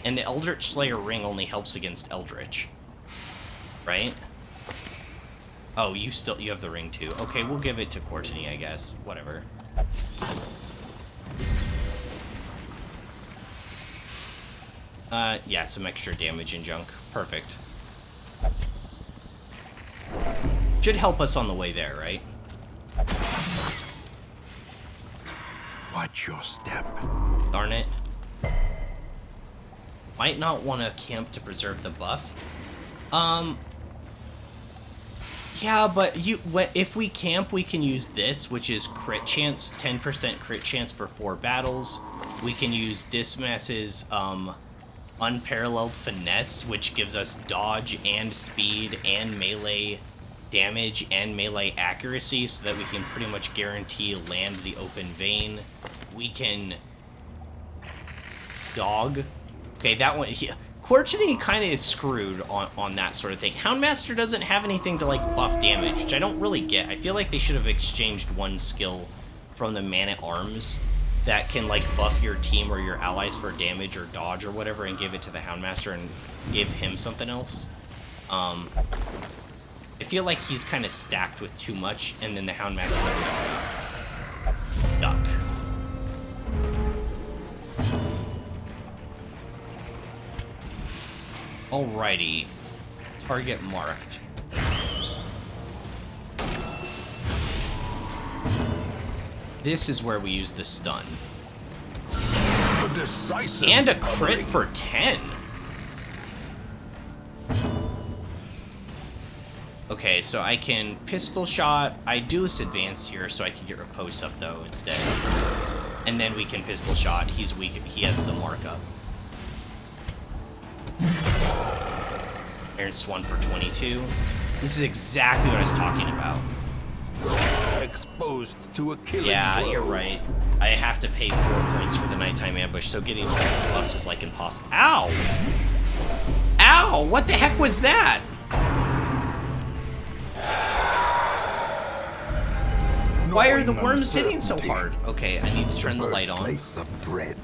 Speaker 1: And the Eldritch Slayer ring only helps against Eldritch. Right? Oh, you have the ring too. Okay, we'll give it to Courtney, I guess. Whatever. Yeah, some extra damage and junk. Perfect. Should help us on the way there, right?
Speaker 2: Watch your step.
Speaker 1: Darn it. Might not want to camp to preserve the buff. Yeah, but if we camp, we can use this, which is crit chance, 10% crit chance for 4 battles. We can use Dismas's unparalleled finesse, which gives us dodge and speed and melee damage and melee accuracy, so that we can pretty much guarantee land the open vein. We can dog. Okay, that one. Courtney kind of is screwed on that sort of thing. Houndmaster doesn't have anything to like buff damage, which I don't really get. I feel like they should have exchanged one skill from the Man-at-Arms that can like buff your team or your allies for damage or dodge or whatever, and give it to the Houndmaster and give him something else. I feel like he's kind of stacked with too much, and then the Houndmaster doesn't have enough. Duck. Alrighty. Target marked. This is where we use the stun.
Speaker 2: The decisive
Speaker 1: And a crit for 10. Okay, so I can pistol shot. I do this advanced here so I can get riposte up though instead. And then we can pistol shot. He's weak. He has the markup. Iron Swan for 22. This is exactly what I was talking about.
Speaker 2: exposed to a killing
Speaker 1: Yeah,
Speaker 2: blow.
Speaker 1: you're right. I have to pay 4 points for the nighttime ambush, so getting all the buffs is like impossible. Ow! Ow! What the heck was that? Why are the worms hitting so hard? Okay, I need to turn the light on.
Speaker 2: Birthplace of dread.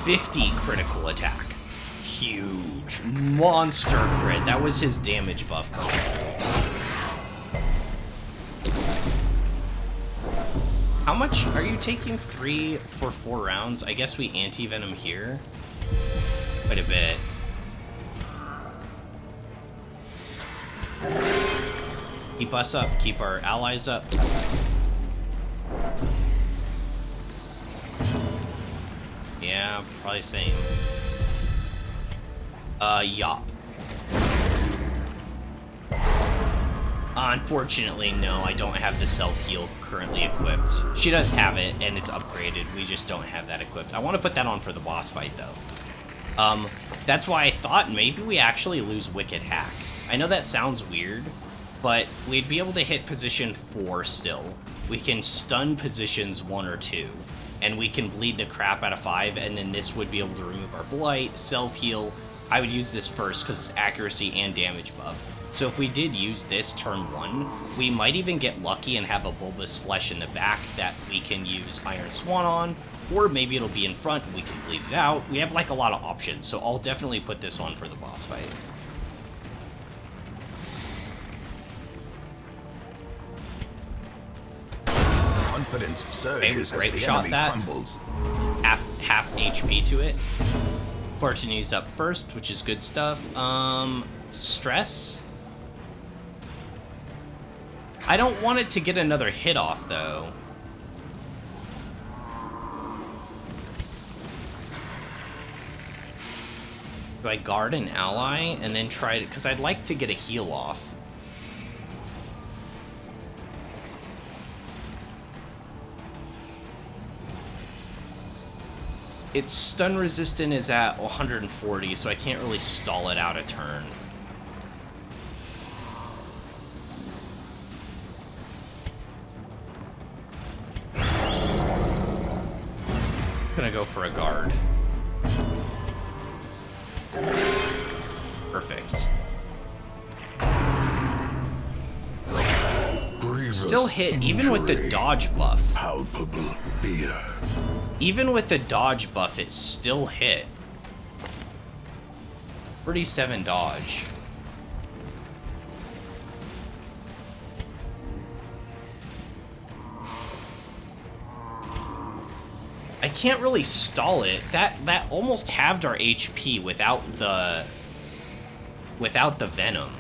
Speaker 1: 50 critical attack. Huge. Monster crit. That was his damage buff coming through. How much are you taking? 3 for 4 rounds? I guess we anti-venom here. Quite a bit. Keep us up. Keep our allies up. Yeah, probably same. Yop. Unfortunately, no, I don't have the self-heal currently equipped. She does have it, and it's upgraded. We just don't have that equipped. I want to put that on for the boss fight, though. That's why I thought maybe we actually lose Wicked Hack. I know that sounds weird, but we'd be able to hit position 4 still. We can stun positions 1 or 2, and we can bleed the crap out of 5, and then this would be able to remove our blight, self-heal. I would use this first because it's accuracy and damage buff. So if we did use this turn 1, we might even get lucky and have a bulbous flesh in the back that we can use Iron Swan on, or maybe it'll be in front and we can bleed it out. We have like a lot of options, so I'll definitely put this on for the boss fight.
Speaker 2: Confidence surges
Speaker 1: Great
Speaker 2: as the
Speaker 1: shot
Speaker 2: enemy
Speaker 1: that.
Speaker 2: crumbles.
Speaker 1: Half HP to it. Fortuny's up first, which is good stuff. Stress. I don't want it to get another hit off, though. Do I guard an ally and then try to... Because I'd like to get a heal off. Its stun resistant is at 140, so I can't really stall it out a turn. Gonna go for a guard. Perfect.
Speaker 2: Grievous
Speaker 1: Still hit even with the
Speaker 2: injury.
Speaker 1: dodge buff.
Speaker 2: Palpable fear.
Speaker 1: Even with the dodge buff, it still hit. 37 dodge. I can't really stall it. That almost halved our HP without the venom.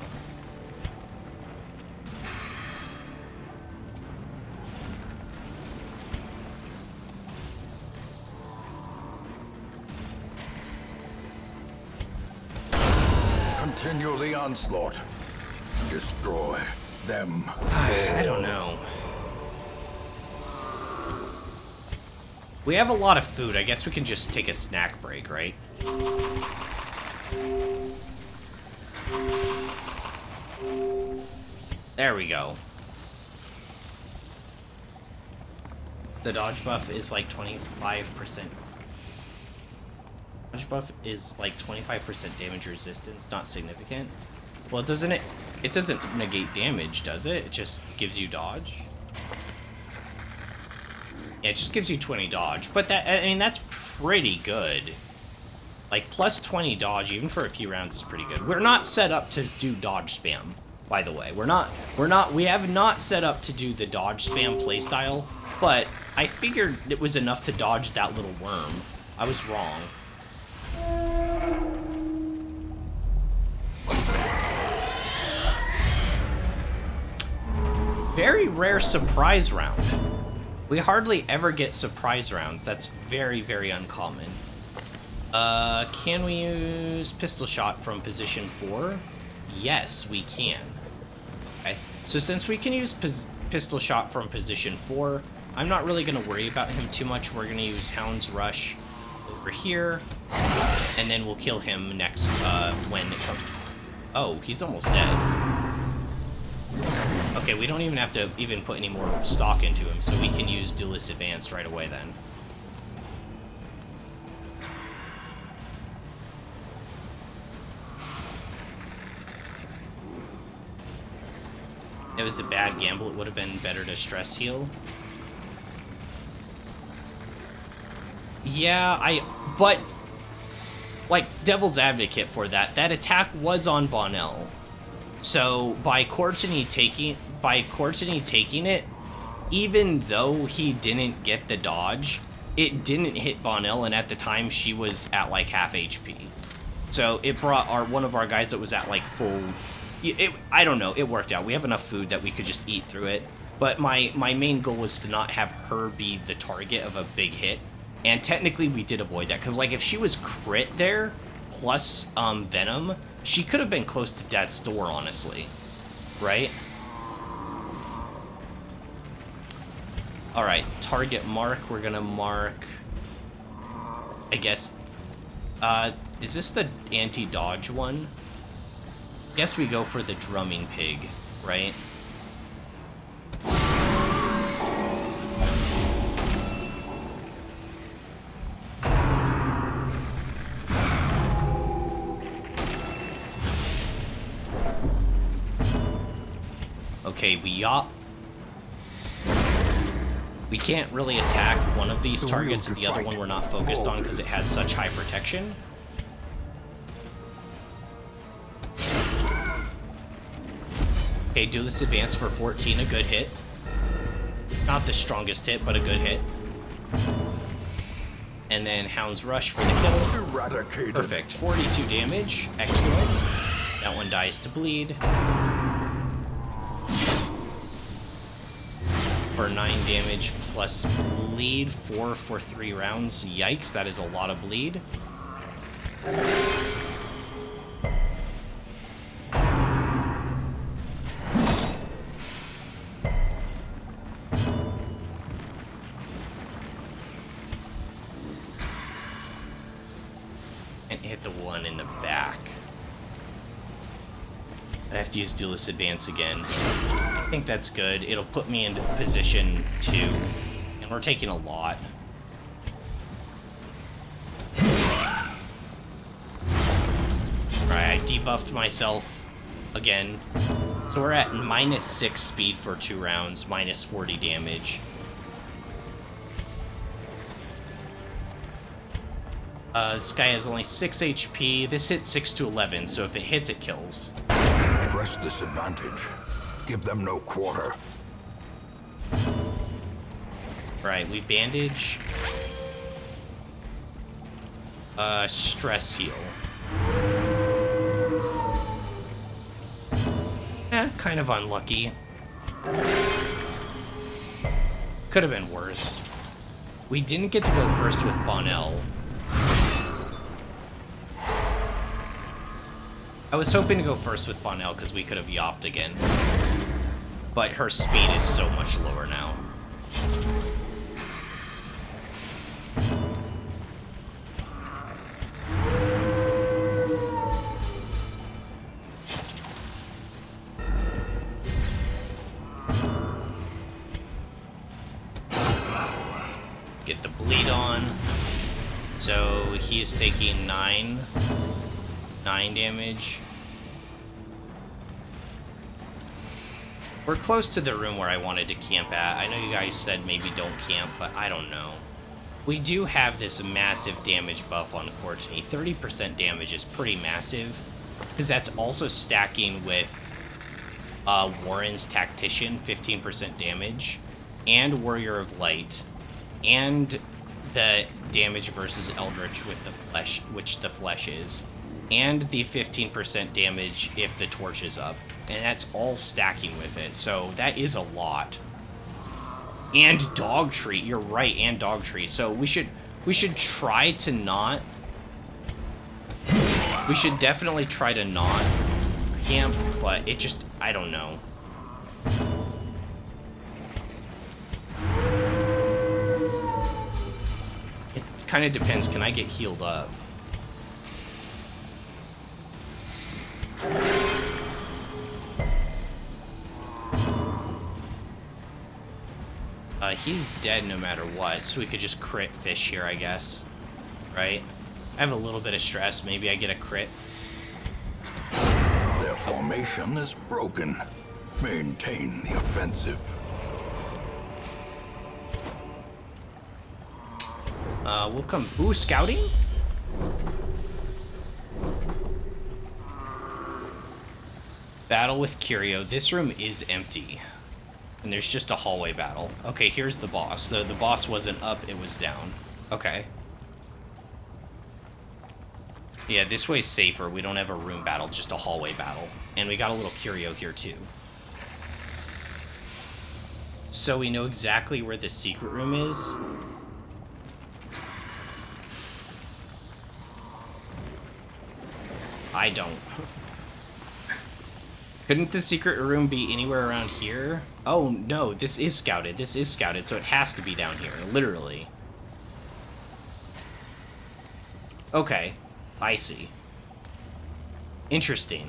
Speaker 2: Continue the onslaught. Destroy them.
Speaker 1: I don't know. We have a lot of food. I guess we can just take a snack break, right? There we go. The dodge buff is like 25%. Dodge buff is like 25% damage resistance, not significant. Well, it doesn't negate damage, does it? It just gives you dodge. Yeah, it just gives you 20 dodge, but I mean, that's pretty good. Like, plus 20 dodge, even for a few rounds, is pretty good. We're not set up to do dodge spam, by the way. We have not set up to do the dodge spam playstyle, but I figured it was enough to dodge that little worm. I was wrong. very rare surprise round. We hardly ever get surprise rounds. That's very, very uncommon. Can we use pistol shot from position 4? Yes, we can. Okay, so since we can use pistol shot from position 4, I'm not really going to worry about him too much. We're going to use Hound's Rush over here, and then we'll kill him next when it comes. Oh, he's almost dead. Okay, we don't even have to even put any more stock into him, so we can use Duelist Advanced right away then. It was a bad gamble. It would have been better to stress heal. Yeah, but like devil's advocate for that attack was on Bonnell. So by Courtenay taking it, even though he didn't get the dodge, it didn't hit Bonnell, and at the time she was at like half HP. So it brought one of our guys that was at like full. I don't know. It worked out. We have enough food that we could just eat through it. But my main goal was to not have her be the target of a big hit. And technically we did avoid that. Because like if she was crit there, plus Venom, she could have been close to death's door, honestly. Right? Alright, target mark. We're going to mark... I guess... is this the anti-dodge one? Guess we go for the drumming pig, right? Okay, we yop. We can't really attack one of these targets, the other one we're not focused on because it has such high protection. Okay, Duelist Advance for 14, a good hit. Not the strongest hit, but a good hit. And then Hound's Rush for the kill.
Speaker 2: Eradicated.
Speaker 1: Perfect. 42 damage. Excellent. That one dies to bleed. For 9 damage plus bleed. 4 for 3 rounds. Yikes, that is a lot of bleed. And hit the one in the back. I have to use Duelist Advance again. I think that's good. It'll put me into position 2. And we're taking a lot. Alright, I debuffed myself again. So we're at -6 speed for 2 rounds, minus 40 damage. This guy has only 6 HP. This hits 6 to 11, so if it hits, it kills.
Speaker 2: Press this advantage. Give them no quarter.
Speaker 1: Right, we bandage. Stress heal. Kind of unlucky. Could have been worse. We didn't get to go first with Bonnell. I was hoping to go first with Bonnell because we could have yopped again. But her speed is so much lower now. Get the bleed on. So he is taking 9 damage. We're close to the room where I wanted to camp at. I know you guys said maybe don't camp, but I don't know. We do have this massive damage buff on Courtenay. 30% damage is pretty massive, because that's also stacking with Warren's Tactician, 15% damage, and Warrior of Light, and the damage versus Eldritch with the flesh, which the flesh is, and the 15% damage if the torch is up. And that's all stacking with it, so that is a lot. And dog tree, you're right, and dog tree. So we should try to not... We should definitely try to not camp, but it just, I don't know. It kind of depends. Can I get healed up? He's dead no matter what, so we could just crit fish here, I guess. Right? I have a little bit of stress. Maybe I get a crit.
Speaker 2: Their formation is broken. Maintain the offensive.
Speaker 1: We'll come... Ooh, scouting? Battle with Curio. This room is empty. And there's just a hallway battle. Okay, here's the boss. So the boss wasn't up, it was down. Okay. Yeah, this way's safer. We don't have a room battle, just a hallway battle. And we got a little Curio here, too. So we know exactly where the secret room is. I don't. Couldn't the secret room be anywhere around here? Oh, no, this is scouted. This is scouted, so it has to be down here, literally. Okay, I see. Interesting.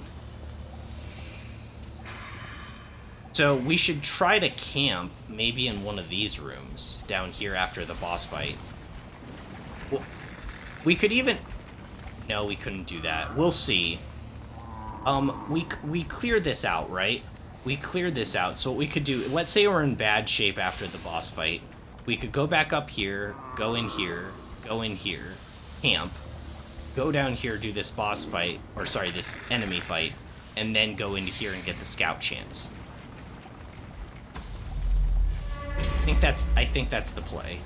Speaker 1: So we should try to camp maybe in one of these rooms down here after the boss fight. Well, we could even... No, we couldn't do that. We'll see. We cleared this out, right? We cleared this out, so what we could do... Let's say we're in bad shape after the boss fight. We could go back up here, go in here, camp, go down here, do this boss fight, or sorry, this enemy fight, and then go into here and get the scout chance. I think that's the play.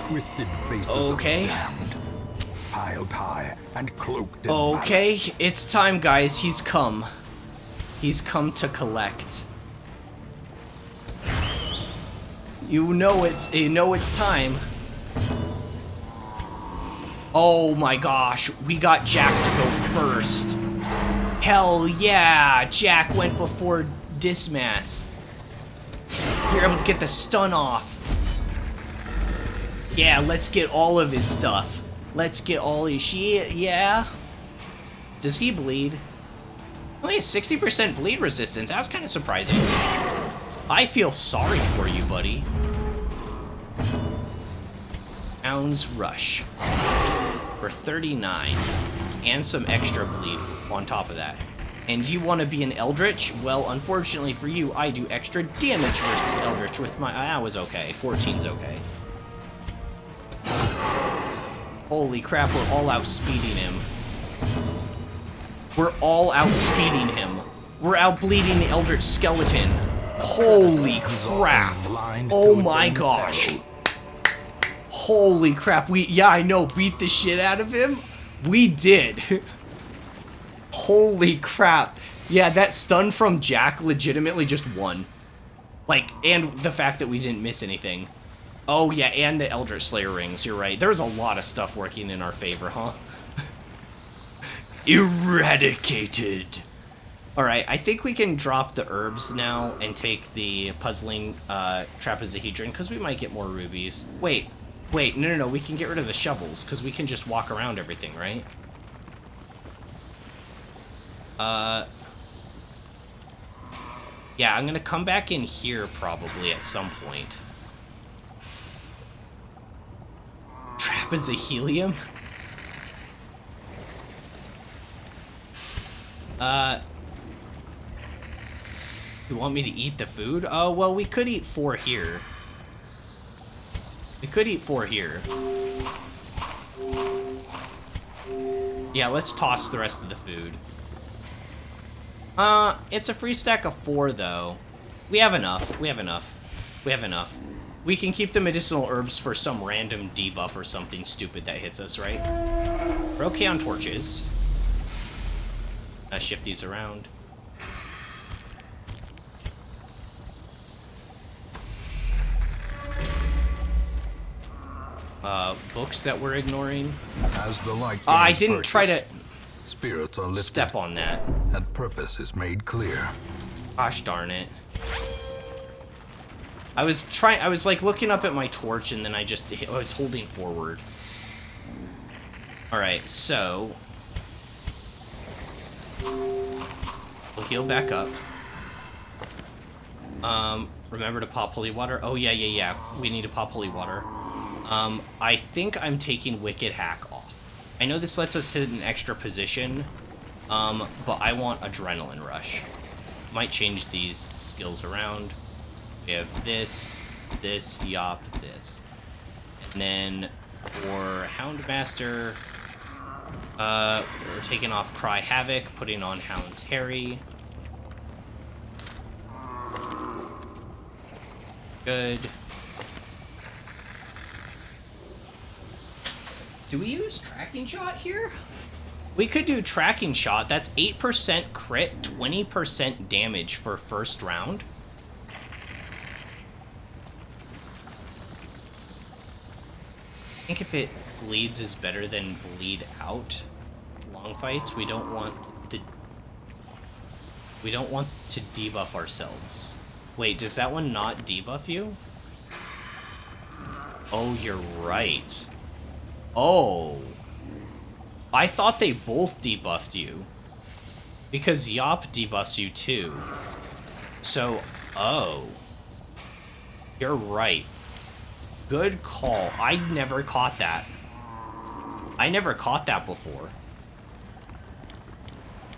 Speaker 2: Twisted faces
Speaker 1: okay.
Speaker 2: Of the damned, piled high and cloaked in
Speaker 1: okay, it's time, guys. He's come. He's come to collect. You know it's time. Oh my gosh, we got Jack to go first. Hell yeah, Jack went before Dismas. We're able to get the stun off. Yeah, let's get all of his stuff. Let's get all his shit, yeah. Does he bleed? Only has 60% bleed resistance. That's kind of surprising. I feel sorry for you, buddy. Ounds Rush. For 39. And some extra bleed on top of that. And you want to be an Eldritch? Well, unfortunately for you, I do extra damage versus Eldritch with my... That was okay. 14's okay. Holy crap, we're all outspeeding him. We're all outspeeding him. We're outbleeding the Eldritch Skeleton. Holy crap. Oh my gosh. Holy crap. Yeah, I know, beat the shit out of him. We did. Holy crap. Yeah, that stun from Jack legitimately just won. Like, and the fact that we didn't miss anything. Oh, yeah, and the Eldritch Slayer rings, you're right. There's a lot of stuff working in our favor, huh? Eradicated. Alright, I think we can drop the herbs now and take the puzzling trapezohedron, because we might get more rubies. Wait, no, we can get rid of the shovels, because we can just walk around everything, right? Yeah, I'm gonna come back in here, probably, at some point. Trapezohelium? You want me to eat the food? Oh, well, we could eat 4 here. We could eat 4 here. Yeah, let's toss the rest of the food. It's a free stack of 4, though. We have enough. We have enough. We have enough. We can keep the medicinal herbs for some random debuff or something stupid that hits us, right? We're okay on torches. Shift these around. Books that we're ignoring.
Speaker 2: As the light
Speaker 1: I didn't try to
Speaker 2: spirits are lifted,
Speaker 1: step on that.
Speaker 2: and purpose is made clear.
Speaker 1: Gosh darn it. I was like looking up at my torch and then I was holding forward. Alright, so we'll heal back up. Remember to pop holy water? Oh yeah. We need to pop holy water. I think I'm taking Wicked Hack off. I know this lets us hit an extra position, but I want Adrenaline Rush. Might change these skills around. We have this, Yop, this. And then for Houndmaster, we're taking off Cry Havoc, putting on Hound's Harry. Good. Do we use Tracking Shot here? We could do Tracking Shot. That's 8% crit, 20% damage for first round. I think if it bleeds is better than bleed out long fights. We don't want to debuff ourselves. Wait, does that one not debuff you? Oh, you're right. Oh. I thought they both debuffed you. Because Yop debuffs you too. So, oh. You're right. Good call. I never caught that. I never caught that before.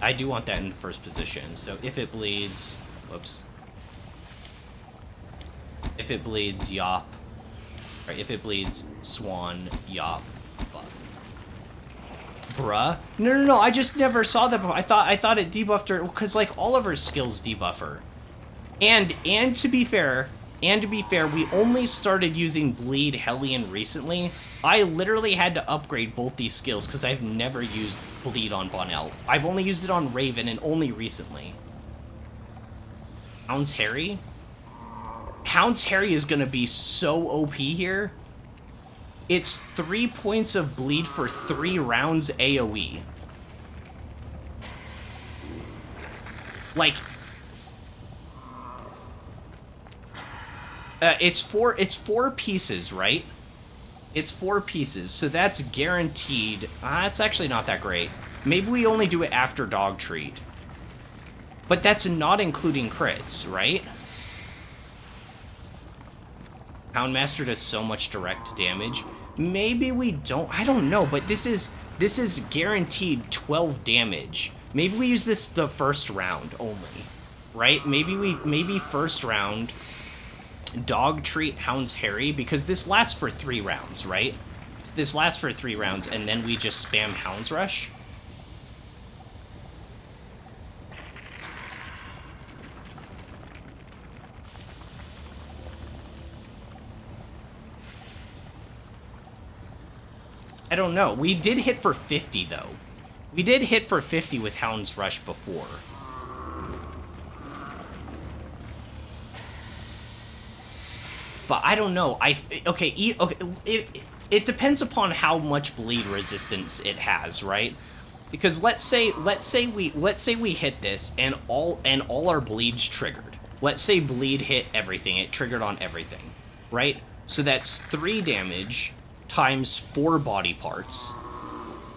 Speaker 1: I do want that in first position. So if it bleeds... Whoops. If it bleeds, Yop. Right, if it bleeds, Swan, Yop, buff. Bruh? No, I just never saw that before. I thought it debuffed her, because, like, all of her skills debuff her. And to be fair, we only started using Bleed Hellion recently. I literally had to upgrade both these skills, because I've never used Bleed on Bonnell. I've only used it on Raven, and only recently. Hound's Harry? Hound's Harry is gonna be so OP here. It's 3 points of bleed for 3 rounds AoE. Like, it's four pieces, right? It's 4 pieces, so that's guaranteed. That's actually not that great. Maybe we only do it after Dog Treat. But that's not including crits, right? Houndmaster does so much direct damage. Maybe we don't. I don't know, but this is guaranteed 12 damage. Maybe we use this the first round only, right? Maybe first round Dog Treat Hound's Harry, because this lasts for 3 rounds, right? This lasts for 3 rounds, and then we just spam Hound's Rush. I don't know. We did hit for 50, though. We did hit for 50 with Hound's Rush before. But I don't know. Okay. It depends upon how much bleed resistance it has, right? Because let's say we hit this and all our bleeds triggered. Let's say bleed hit everything. It triggered on everything, right? So that's 3 damage times 4 body parts.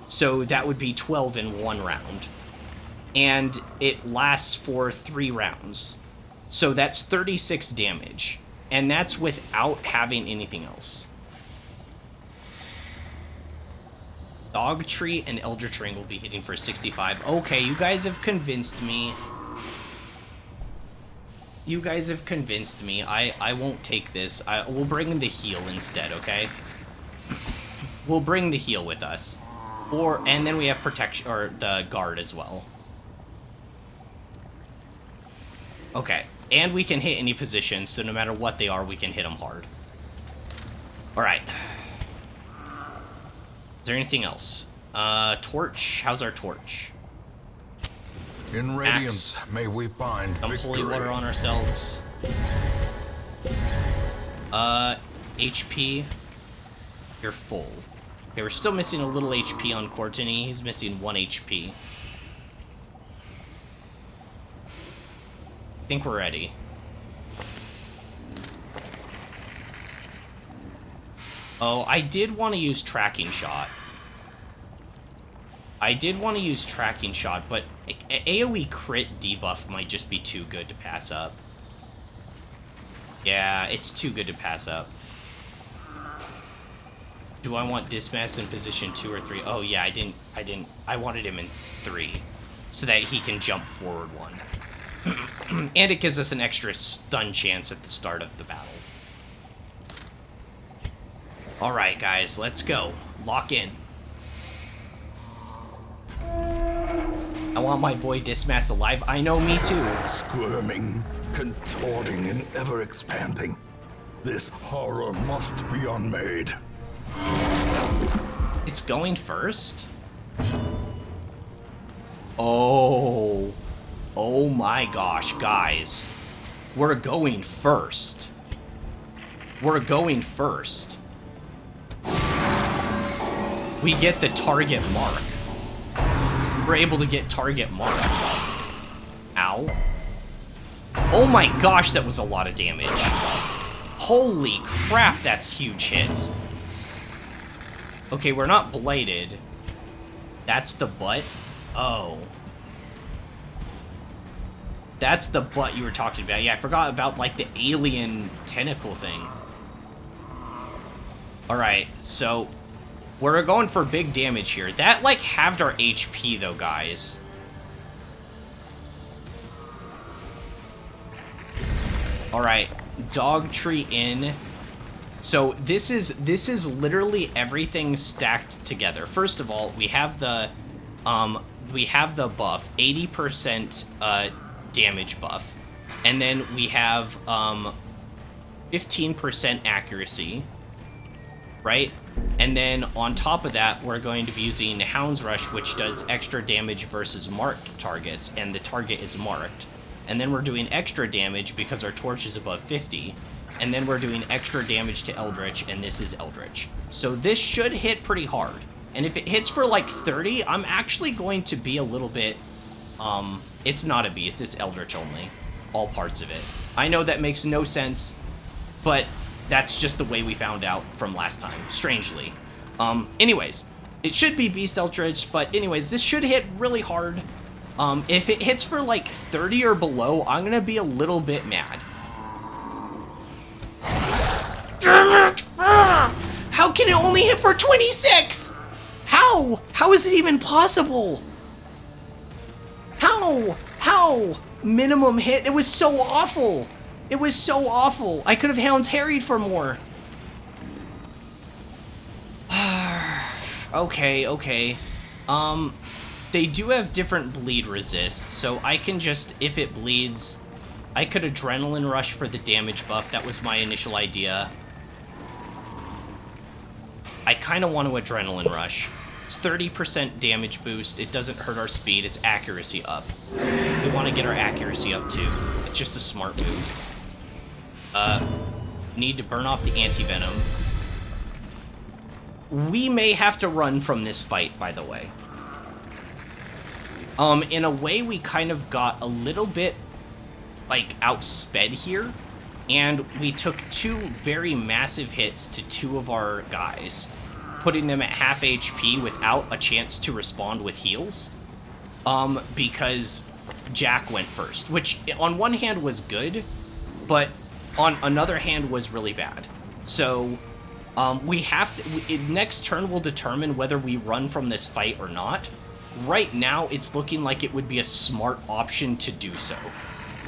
Speaker 1: So that would be 12 in 1 round. And it lasts for 3 rounds. So that's 36 damage. And that's without having anything else. Dog Treat and Eldritch Ring will be hitting for 65. Okay, you guys have convinced me. You guys have convinced me. I won't take this. We'll bring in the heal instead, okay? We'll bring the heal with us. And then we have protection, or the guard as well. Okay, and we can hit any position, so no matter what they are, we can hit them hard. Alright. Is there anything else? Torch? How's our torch?
Speaker 2: In radiance, may we find
Speaker 1: Some
Speaker 2: victory.
Speaker 1: holy water on ourselves. HP. You're full. Okay, we're still missing a little HP on Courtney. He's missing 1 HP. I think we're ready. Oh, I did want to use Tracking Shot. But AoE crit debuff might just be too good to pass up. Yeah, it's too good to pass up. Do I want Dismas in position 2 or 3? Oh yeah, I wanted him in 3, so that he can jump forward 1. And it gives us an extra stun chance at the start of the battle. Alright guys, let's go. Lock in. I want my boy Dismas alive. I know, me too.
Speaker 2: Squirming, contorting, and ever expanding. This horror must be unmade.
Speaker 1: It's going first? Oh. Oh my gosh, guys. We're going first. We're going first. We get the target mark. We're able to get target mark. Ow. Oh my gosh, that was a lot of damage. Holy crap, that's huge hits. Okay, we're not blighted. That's the butt? Oh. That's the butt you were talking about. Yeah, I forgot about, like, the alien tentacle thing. Alright, so we're going for big damage here. That, like, halved our HP, though, guys. Alright, Dogtree in. So this is literally everything stacked together. First of all, we have the buff, 80% damage buff, and then we have 15% accuracy, right? And then on top of that, we're going to be using Hound's Rush, which does extra damage versus marked targets, and the target is marked. And then we're doing extra damage because our torch is above 50. And then we're doing extra damage to Eldritch, and this is Eldritch. So this should hit pretty hard. And if it hits for like 30, I'm actually going to be a little bit... it's not a beast, it's Eldritch only. All parts of it. I know that makes no sense, but that's just the way we found out from last time, strangely. Anyways, it should be Beast Eldritch, but anyways, this should hit really hard. If it hits for like 30 or below, I'm gonna be a little bit mad. Damn it! How can it only hit for 26? How? How is it even possible? How? Minimum hit? It was so awful. It was so awful. I could have Hound's Harried for more. Okay. They do have different bleed resists, so I can just, if it bleeds, I could Adrenaline Rush for the damage buff. That was my initial idea. I kind of want to Adrenaline Rush. It's 30% damage boost. It doesn't hurt our speed. It's accuracy up. We want to get our accuracy up too. It's just a smart move. Need to burn off the anti-venom. We may have to run from this fight, by the way. In a way, we kind of got a little bit, like, outsped here. And we took 2 very massive hits to 2 of our guys, putting them at half HP without a chance to respond with heals. Because Jack went first, which on one hand was good, but on another hand was really bad. So, we have to... next turn will determine whether we run from this fight or not. Right now, it's looking like it would be a smart option to do so.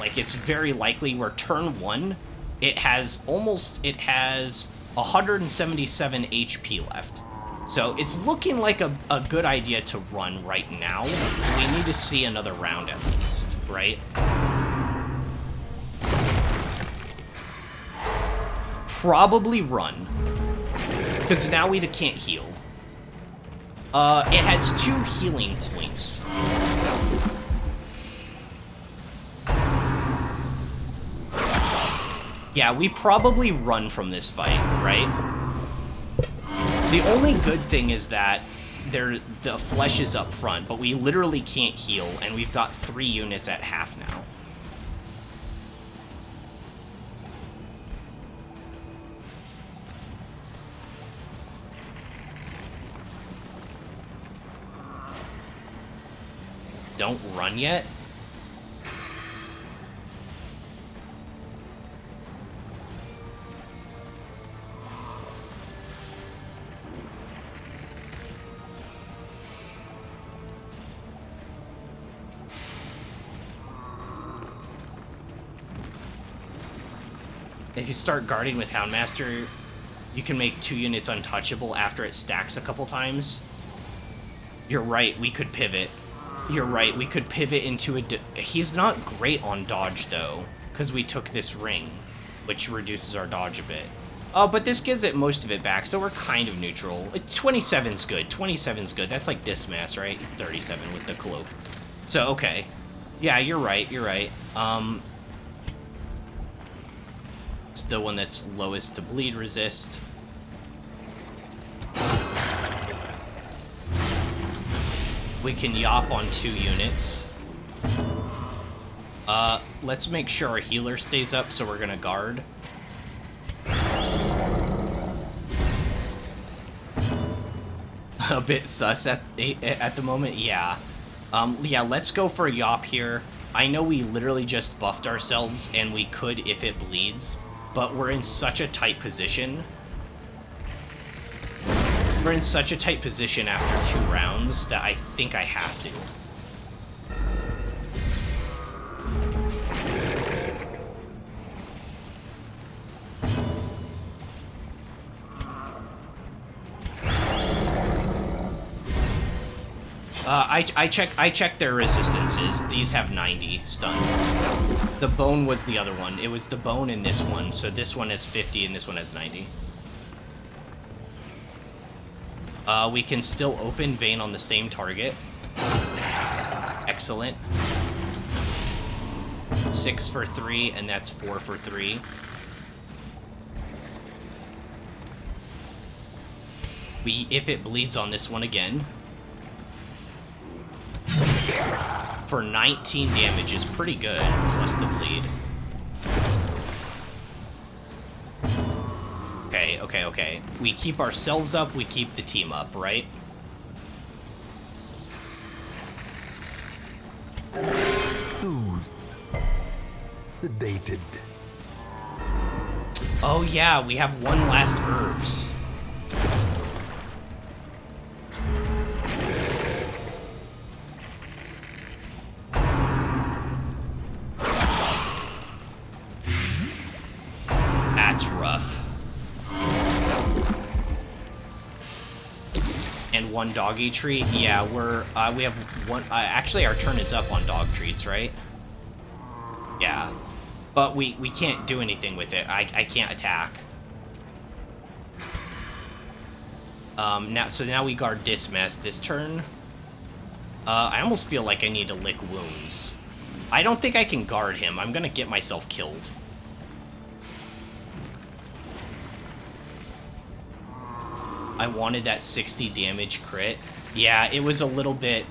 Speaker 1: Like, it's very likely where turn 1, it has 177 HP left. So it's looking like a good idea to run right now. We need to see another round at least, right? probably run. Because now we can't heal. It has 2 healing points. Yeah, we probably run from this fight, right? The only good thing is that the flesh is up front, but we literally can't heal, and we've got 3 units at half now. Don't run yet? If you start guarding with Houndmaster, you can make 2 units untouchable after it stacks a couple times. You're right, we could pivot. You're right, we could pivot into a... He's not great on dodge, though, because we took this ring, which reduces our dodge a bit. Oh, but this gives it most of it back, so we're kind of neutral. 27's good. 27's good. That's like Dismas, right? It's 37 with the cloak. So, okay. Yeah, you're right, you're right. It's the one that's lowest to bleed resist. We can yop on 2 units. Let's make sure our healer stays up, so we're gonna guard. A bit sus at the moment, yeah. Yeah, let's go for a yop here. I know we literally just buffed ourselves, and we could if it bleeds, but we're in such a tight position. We're in such a tight position after 2 rounds that I think I have to. I checked their resistances. These have 90 stun. The bone was the other one. It was the bone in this one, so this one has 50 and this one has 90. We can still open Vein on the same target. Excellent. 6 for 3, and that's 4 for 3. If it bleeds on this one again. For 19 damage is pretty good, plus the bleed. Okay. We keep ourselves up, we keep the team up, right?
Speaker 2: Soothed. Sedated.
Speaker 1: Oh yeah, we have 1 last herbs. That's rough. And 1 doggy treat. Yeah, we have 1. Actually, our turn is up on dog treats, right? Yeah, but we can't do anything with it. I can't attack. Now we guard Dismas this turn. I almost feel like I need to lick wounds. I don't think I can guard him. I'm gonna get myself killed. I wanted that 60 damage crit. Yeah, it was a little bit...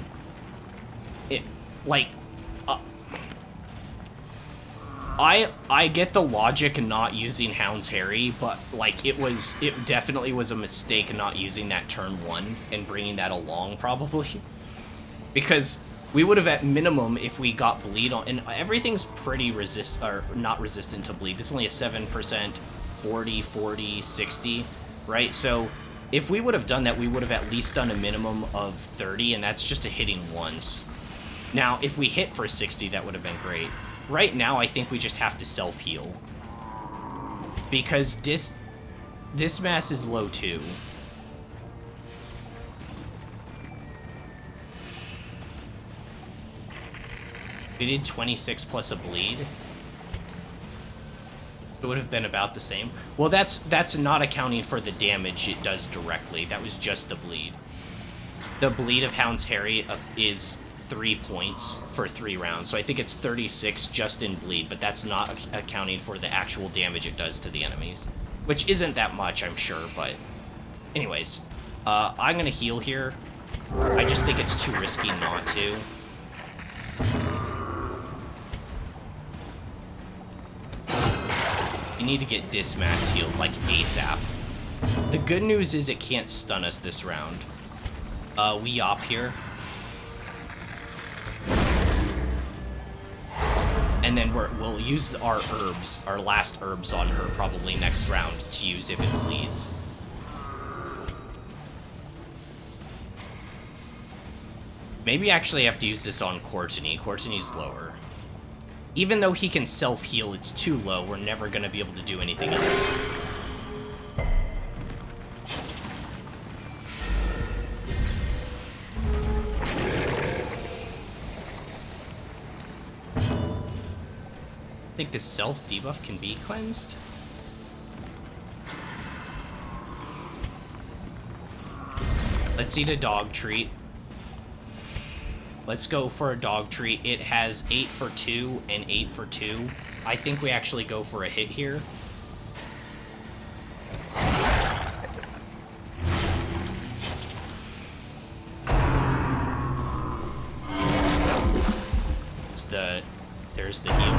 Speaker 1: I get the logic in not using Hound's Harry, but, like, it definitely was a mistake not using that turn 1 and bringing that along, probably. Because we would have, at minimum, if we got bleed on... And everything's pretty not resistant to bleed. This is only a 7%, 40, 40, 60, right? So... If we would have done that, we would have at least done a minimum of 30, and that's just a hitting once. Now, if we hit for 60, that would have been great. Right now, I think we just have to self-heal. Because Dismas is low too. We did 26 plus a bleed. It would have been about the same. Well, that's not accounting for the damage it does directly. That was just the bleed. The bleed of Hound's Harry is 3 points for 3 rounds. So I think it's 36 just in bleed, but that's not accounting for the actual damage it does to the enemies. Which isn't that much, I'm sure, but... Anyways, I'm gonna heal here. I just think it's too risky not to. You need to get Dismas healed, like, ASAP. The good news is it can't stun us this round. We op here. And then we'll use our herbs, our last herbs on her probably next round to use if it bleeds. Maybe actually I have to use this on Courtney. Courtney's lower. Even though he can self-heal, it's too low. We're never going to be able to do anything else. I think this self-debuff can be cleansed. Let's eat a dog treat. Let's go for a dog treat. It has 8 for 2 and 8 for 2. I think we actually go for a hit here. There's the heal.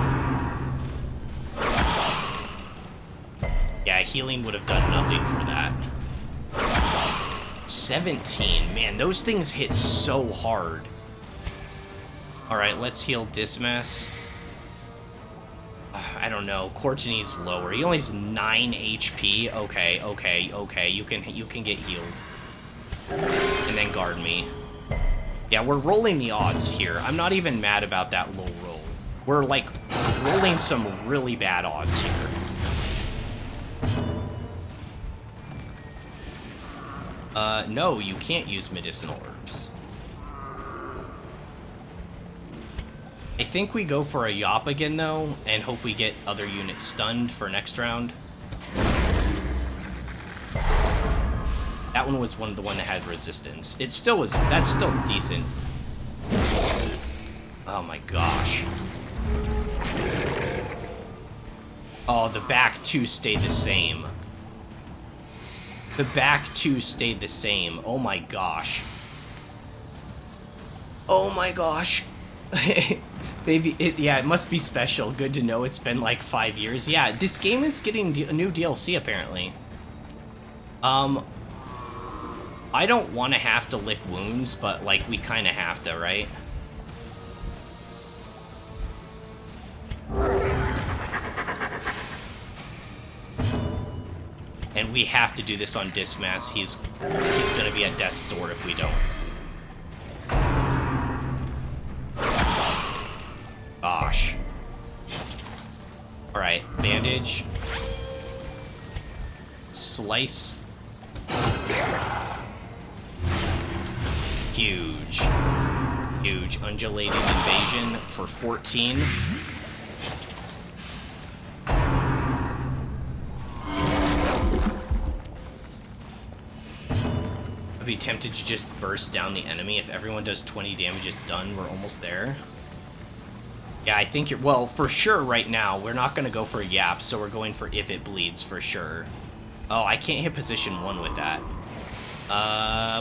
Speaker 1: Yeah, healing would have done nothing for that. 17. Man, those things hit so hard. Alright, let's heal Dismas. I don't know. Courtney's lower. He only has 9 HP. Okay. You can get healed. And then guard me. Yeah, we're rolling the odds here. I'm not even mad about that low roll. We're, like, rolling some really bad odds here. No, you can't use medicinal herbs. I think we go for a Yop again, though, and hope we get other units stunned for next round. That one was the one that had resistance. It still was, that's still decent. Oh my gosh. Oh, the back two stayed the same. The back two stayed the same. Oh my gosh. Oh my gosh. Baby, yeah, it must be special. Good to know it's been like 5 years. Yeah, this game is getting a new DLC apparently. I don't want to have to lick wounds, but like we kind of have to, right? And we have to do this on Dismas. He's gonna be at death's door if we don't. Gosh. Alright, bandage. Slice. Huge. Huge. Undulating invasion for 14. I'd be tempted to just burst down the enemy. If everyone does 20 damage, it's done. We're almost there. Yeah, I think you're... Well, for sure right now, we're not going to go for a Yap, so we're going for if it bleeds for sure. Oh, I can't hit position 1 with that.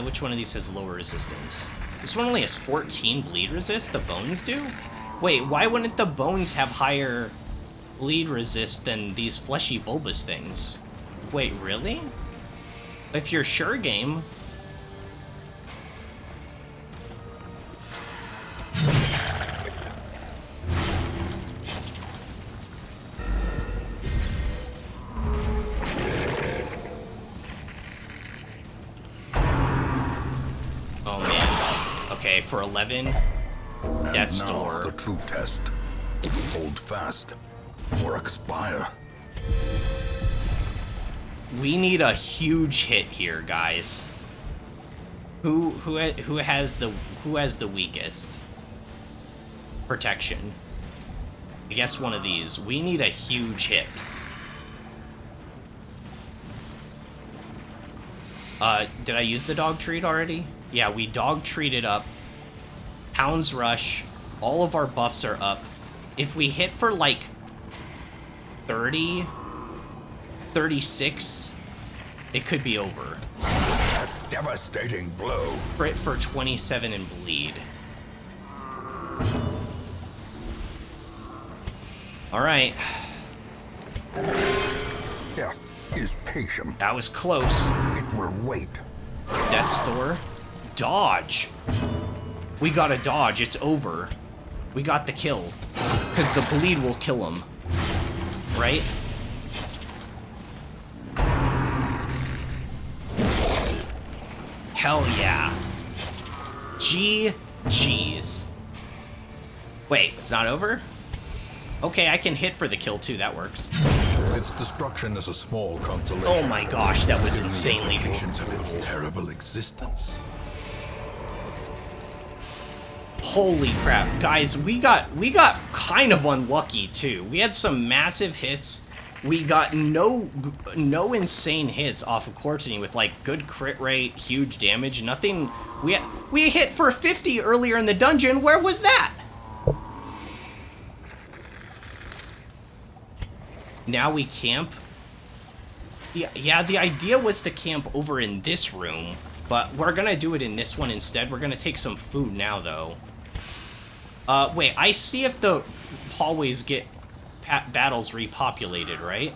Speaker 1: Which one of these has lower resistance? This one only has 14 bleed resist? The bones do? Wait, why wouldn't the bones have higher bleed resist than these fleshy bulbous things? Wait, really? If you're sure, game... Okay, for 11, death's door.
Speaker 2: The true test. Hold fast, or expire.
Speaker 1: We need a huge hit here, guys. Who has the weakest protection? I guess one of these. We need a huge hit. Did I use the dog treat already? Yeah, we dog treated up. Hound's Rush. All of our buffs are up. If we hit for like 30, 36, it could be over.
Speaker 2: A devastating blow.
Speaker 1: Crit for 27 and bleed. Alright.
Speaker 2: Death is patient.
Speaker 1: That was close.
Speaker 2: It will wait.
Speaker 1: Death's Door. Dodge. We got a dodge. It's over. We got the kill. Because the bleed will kill him. Right? Hell yeah. GG's. Wait, it's not over? Okay, I can hit for the kill too. That works.
Speaker 2: Its destruction is a small consolation.
Speaker 1: Oh my gosh, that was insanely cool.
Speaker 2: Implications of its terrible existence.
Speaker 1: Holy crap, guys, we got kind of unlucky too. We had some massive hits. We got no insane hits off of Courtney with like good crit rate, huge damage, nothing. We hit for 50 earlier in the dungeon. Where was that? Now we camp. Yeah, the idea was to camp over in this room, but we're gonna do it in this one instead. We're gonna take some food now, though. Wait, I see if the hallways get battles repopulated, right?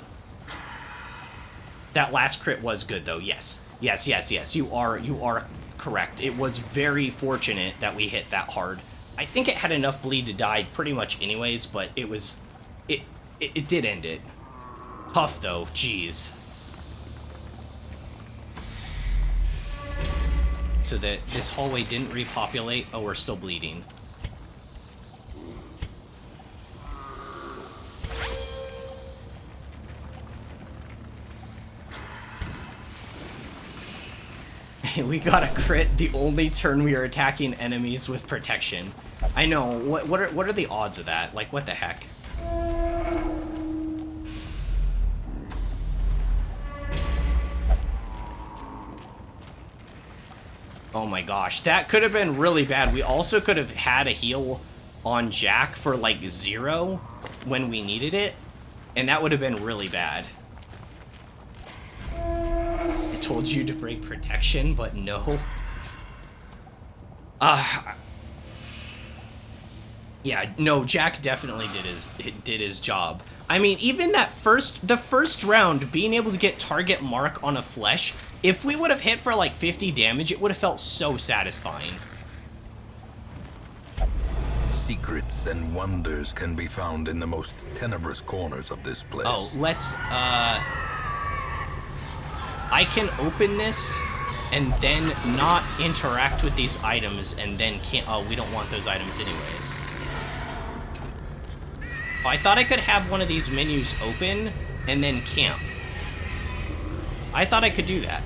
Speaker 1: That last crit was good, though. Yes. Yes. You are correct. It was very fortunate that we hit that hard. I think it had enough bleed to die pretty much anyways, but it was... It did end it. Tough, though. Jeez. So that this hallway didn't repopulate. Oh, we're still bleeding. We got a crit the only turn we are attacking enemies with protection. I know. What are the odds of that? Like, what the heck? Oh my gosh, that could have been really bad. We also could have had a heal on Jack for like 0 when we needed it, and that would have been really bad. I told you to break protection, but no. Yeah, no, Jack definitely did his job. I mean, even the first round, being able to get target mark on a flesh, if we would have hit for like 50 damage, it would have felt so satisfying.
Speaker 2: Secrets and wonders can be found in the most tenebrous corners of this place.
Speaker 1: Oh, let's, I can open this and then not interact with these items and then can't... Oh, we don't want those items anyways. Oh, I thought I could have one of these menus open and then camp. I thought I could do that.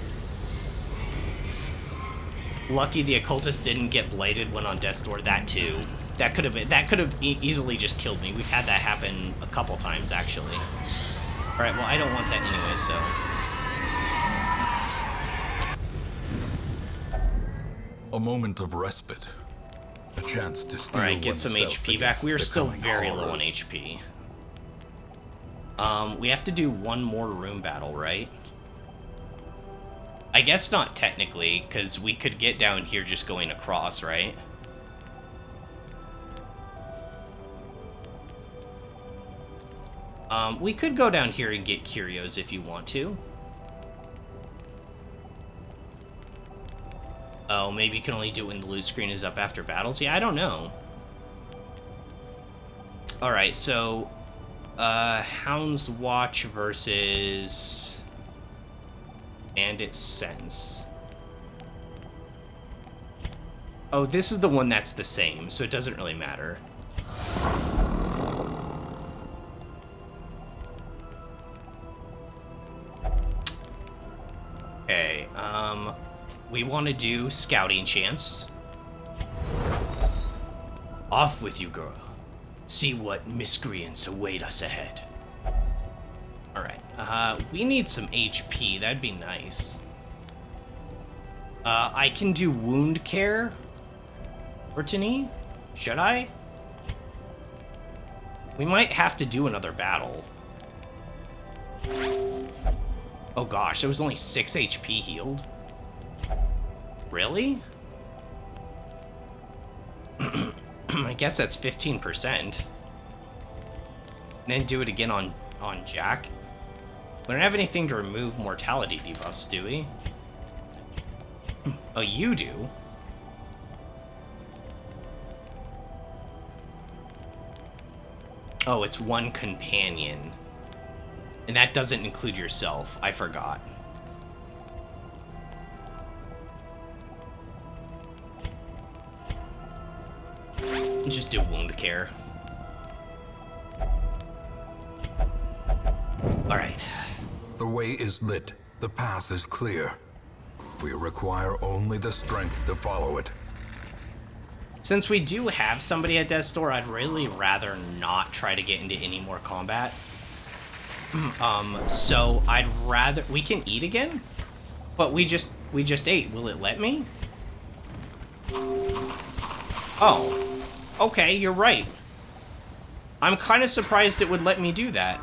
Speaker 1: Lucky the occultist didn't get bladed when on death's door. That too. That could have easily just killed me. We've had that happen a couple times actually. All right, well I don't want that anyway, so.
Speaker 2: A moment of respite. A chance to steel
Speaker 1: Alright, get some HP back. We are still very low on HP. We have to do one more room battle, right? I guess not technically, because we could get down here just going across, right? We could go down here and get curios if you want to. Oh, maybe you can only do it when the loot screen is up after battles? Yeah, I don't know. Alright, so... Hound's Watch versus... Bandit's Sense. Oh, this is the one that's the same, so it doesn't really matter. Okay, we want to do Scouting Chance. Off with you, girl. See what miscreants await us ahead. Alright, we need some HP. That'd be nice. I can do wound care. Brittany? Should I? We might have to do another battle. Oh gosh, it was only 6 HP healed. Really? I guess that's 15%. And then do it again on Jack. We don't have anything to remove mortality debuffs, do we? Oh, you do? Oh, it's one companion. And that doesn't include yourself. I forgot. Just do wound care. Alright.
Speaker 2: The way is lit. The path is clear. We require only the strength to follow it.
Speaker 1: Since we do have somebody at Death's Door, I'd really rather not try to get into any more combat. So I'd rather... We can eat again? But we just ate. Will it let me? Oh. Okay, you're right. I'm kind of surprised it would let me do that.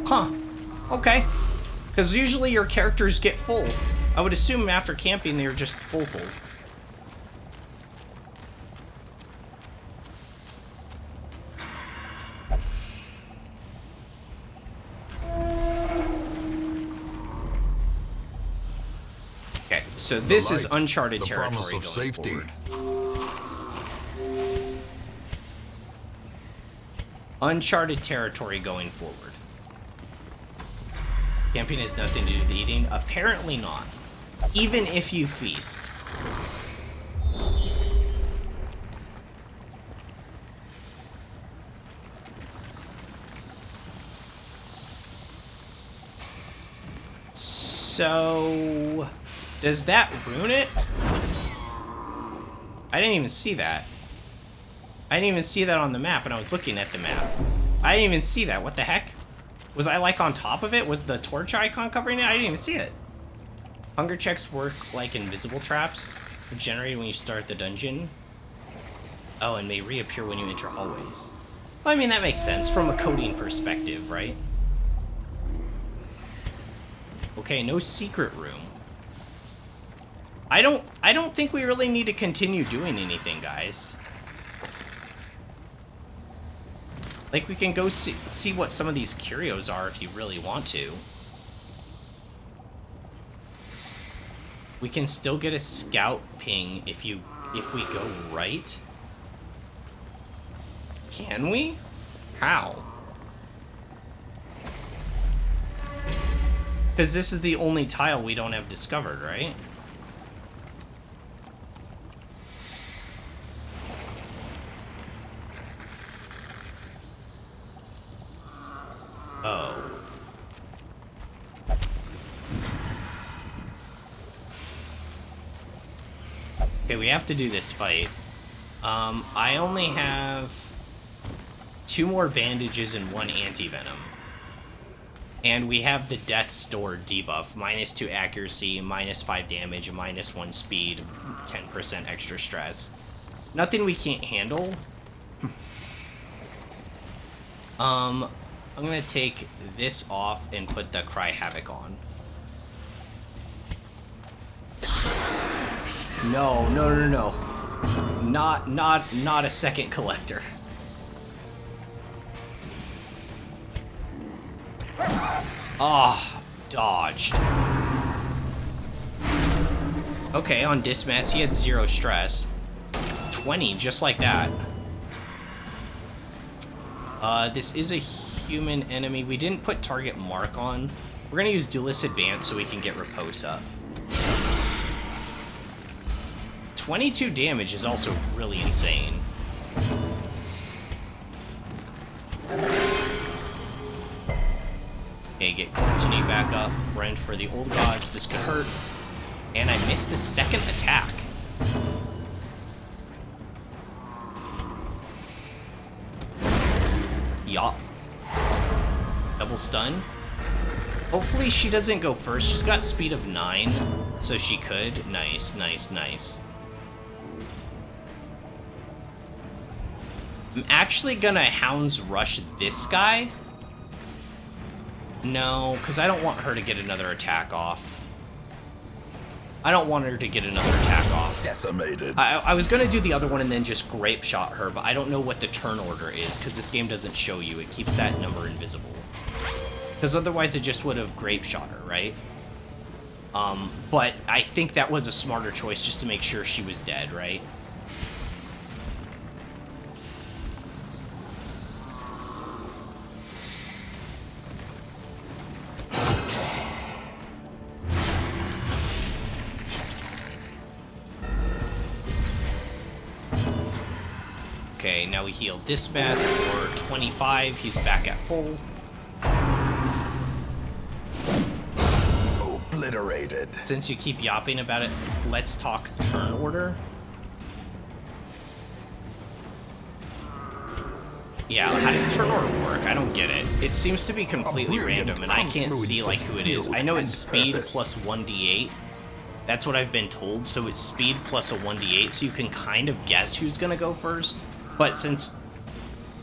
Speaker 1: Huh. Okay. Because usually your characters get full. I would assume after camping they're just full. Okay, so this is uncharted territory going
Speaker 2: safety.
Speaker 1: Forward. Uncharted territory going forward. Camping has nothing to do with eating? Apparently not. Even if you feast. So... Does that ruin it? I didn't even see that. I didn't even see that on the map when I was looking at the map. I didn't even see that. What the heck? Was I like on top of it? Was the torch icon covering it? I didn't even see it. Hunger checks work like invisible traps, generated when you start the dungeon. Oh, and may reappear when you enter hallways. Well, I mean, that makes sense from a coding perspective, right? Okay, no secret room. I don't think we really need to continue doing anything, guys. Like, we can go see what some of these curios are if you really want to. We can still get a scout ping if we go right. Can we? How? Because this is the only tile we don't have discovered, right? Oh. Okay, we have to do this fight. I only have 2 more bandages and 1 anti-venom. And we have the Death's Door debuff. -2 accuracy, -5 damage, -1 speed, 10% extra stress. Nothing we can't handle. I'm gonna take this off and put the Cry Havoc on. No. Not a second collector. Ah, dodged. Okay, on Dismas, he had 0 stress. 20, just like that. This is a human enemy. We didn't put target mark on. We're gonna use Duelist Advance so we can get Repose up. 22 damage is also really insane. Okay, get Courtenay back up. Run for the old gods. This could hurt. And I missed the second attack. Yup. Double stun. Hopefully she doesn't go first. She's got speed of 9, so she could. Nice, nice, nice. I'm actually gonna Hound's Rush this guy. No, because I don't want her to get another attack off. I don't want her to get another attack off.
Speaker 2: Decimated.
Speaker 1: I was going to do the other one and then just grape shot her, but I don't know what the turn order is, because this game doesn't show you. It keeps that number invisible. Because otherwise it just would have grape shot her, right? But I think that was a smarter choice just to make sure she was dead, right? Okay, now we heal Dismas for 25. He's back at full.
Speaker 2: Obliterated.
Speaker 1: Since you keep yapping about it, let's talk turn order. Yeah, how does turn order work? I don't get it. It seems to be completely random, and I can't see like who it is. I know it's speed plus 1d8. That's what I've been told. So it's speed plus a 1d8, so you can kind of guess who's gonna go first. But since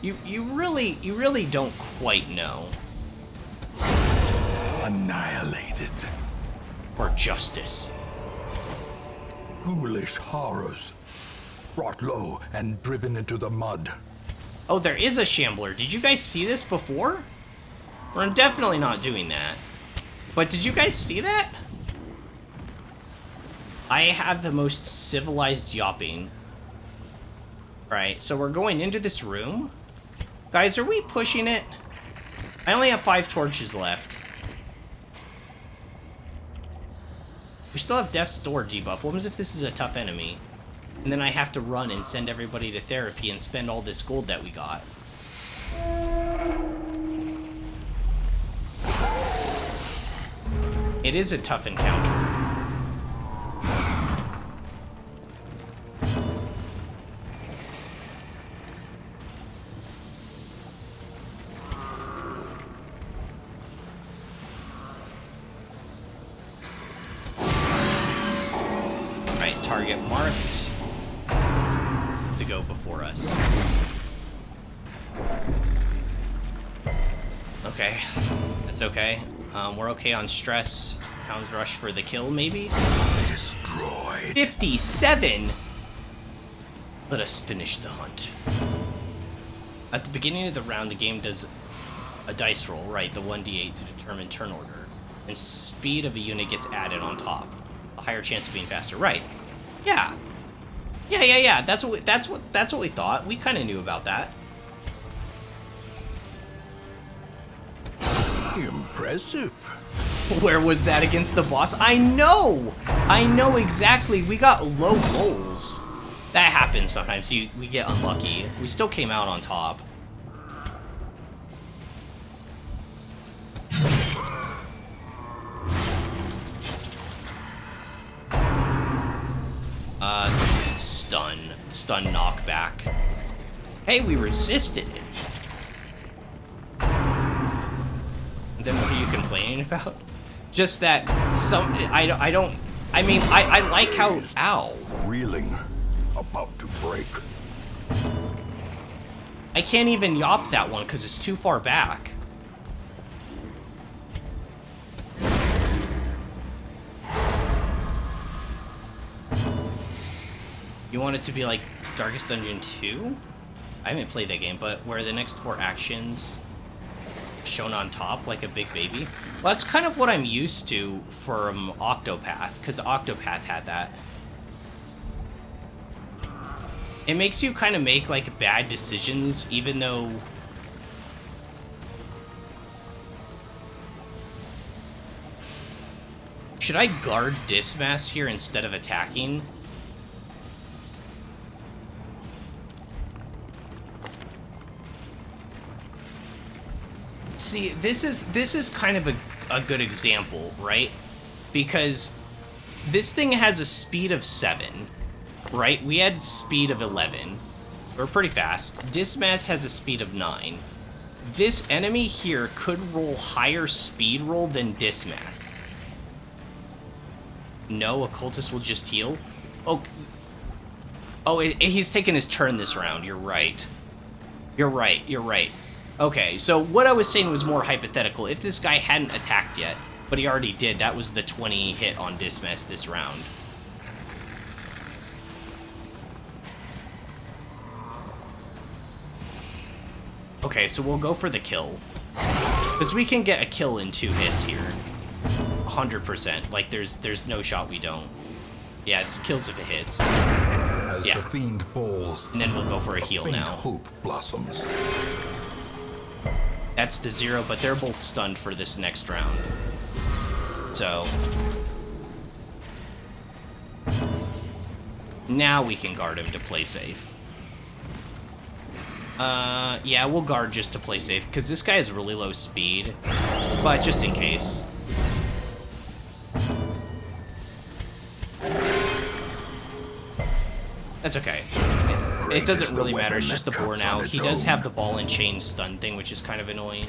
Speaker 1: you really don't quite know.
Speaker 2: Annihilated.
Speaker 1: For justice.
Speaker 2: Ghoulish horrors. Brought low and driven into the mud.
Speaker 1: Oh, there is a Shambler. Did you guys see this before? We're definitely not doing that. But did you guys see that? I have the most civilized yapping. Right, so we're going into this room. Guys, are we pushing it? I only have 5 torches left. We still have Death's Door debuff. What happens if this is a tough enemy? And then I have to run and send everybody to therapy and spend all this gold that we got. It is a tough encounter. Target marked to go before us. Okay, that's okay. We're okay on stress. Hound's Rush for the kill, maybe?
Speaker 2: Destroyed.
Speaker 1: 57! Let us finish the hunt. At the beginning of the round, the game does a dice roll, right? The 1d8 to determine turn order. And speed of a unit gets added on top. A higher chance of being faster, right? Yeah. Yeah. That's what we thought. We kind of knew about that.
Speaker 2: Impressive.
Speaker 1: Where was that against the boss? I know exactly. We got low rolls. That happens sometimes. We get unlucky. We still came out on top. Stun knockback. Hey, we resisted it. And then what are you complaining about? Just that I like how, ow.
Speaker 2: Reeling, about to break.
Speaker 1: I can't even yop that one because it's too far back. You want it to be like Darkest Dungeon 2? I haven't played that game, but where the next 4 actions shown on top like a big baby. Well, that's kind of what I'm used to from Octopath, because Octopath had that. It makes you kind of make like bad decisions, even though... Should I guard Dismas here instead of attacking? See, this is kind of a good example, right? Because this thing has a speed of 7, right? We had speed of 11. We're pretty fast. Dismas has a speed of 9. This enemy here could roll higher speed roll than Dismas. No, Occultist will just heal. Oh, he's taking his turn this round. You're right. You're right. Okay, so what I was saying was more hypothetical. If this guy hadn't attacked yet, but he already did, that was the 20 hit on Dismas this round. Okay, so we'll go for the kill. Because we can get a kill in 2 hits here. 100%. Like, there's no shot we don't. Yeah, it's kills if it hits.
Speaker 2: As the fiend falls,
Speaker 1: and then we'll go for a heal now.
Speaker 2: Hope blossoms.
Speaker 1: That's the 0, but they're both stunned for this next round. So... now we can guard him to play safe. Yeah, we'll guard just to play safe, because this guy has really low speed, but just in case. That's okay. It doesn't really matter, it's just the boar now. He does have the ball and chain stun thing, which is kind of annoying.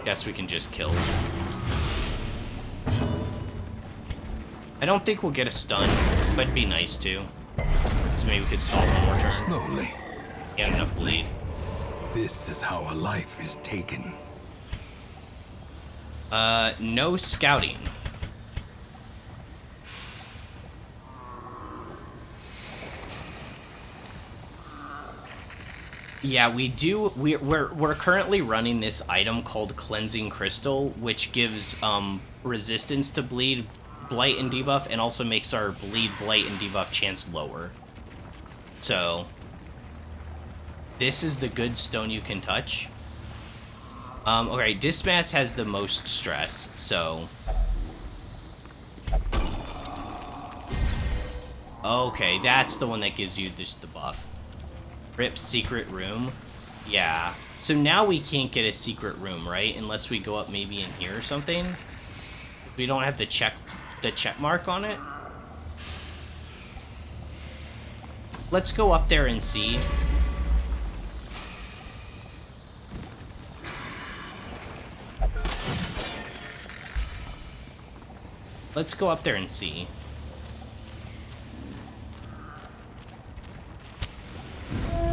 Speaker 1: Guess we can just kill. I don't think we'll get a stun, but it'd be nice to. So maybe we could stall one more turn.
Speaker 2: Slowly.
Speaker 1: Get enough bleed.
Speaker 2: This is how a life is taken.
Speaker 1: No scouting. Yeah, we do. We're currently running this item called Cleansing Crystal, which gives resistance to bleed, blight, and debuff, and also makes our bleed, blight, and debuff chance lower. So this is the good stone you can touch. Okay, Dismas has the most stress, so... okay, that's the one that gives you the buff. Rip secret room. Yeah. So now we can't get a secret room, right? Unless we go up maybe in here or something. We don't have the check mark on it. Let's go up there and see. Let's go up there and see.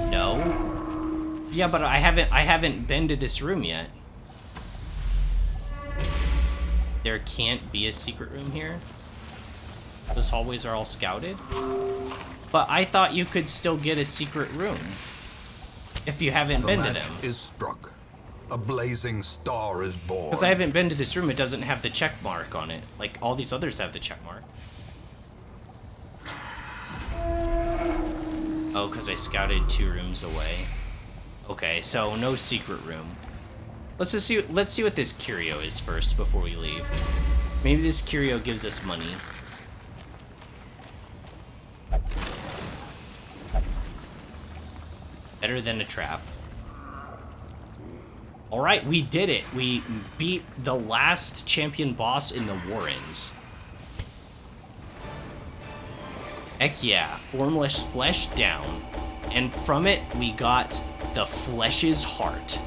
Speaker 1: No. Yeah, but I haven't been to this room yet. There can't be a secret room here. Those hallways are all scouted. But I thought you could still get a secret room if you haven't been to them.
Speaker 2: The match is struck. A blazing star is born.
Speaker 1: Because I haven't been to this room, it doesn't have the check mark on it. Like, all these others have the check mark. Oh, because I scouted 2 rooms away. Okay, so no secret room. Let's see what this curio is first before we leave. Maybe this curio gives us money. Better than a trap. Alright, we did it. We beat the last champion boss in the Warrens. Heck yeah, formless flesh down. And from it, we got the flesh's heart.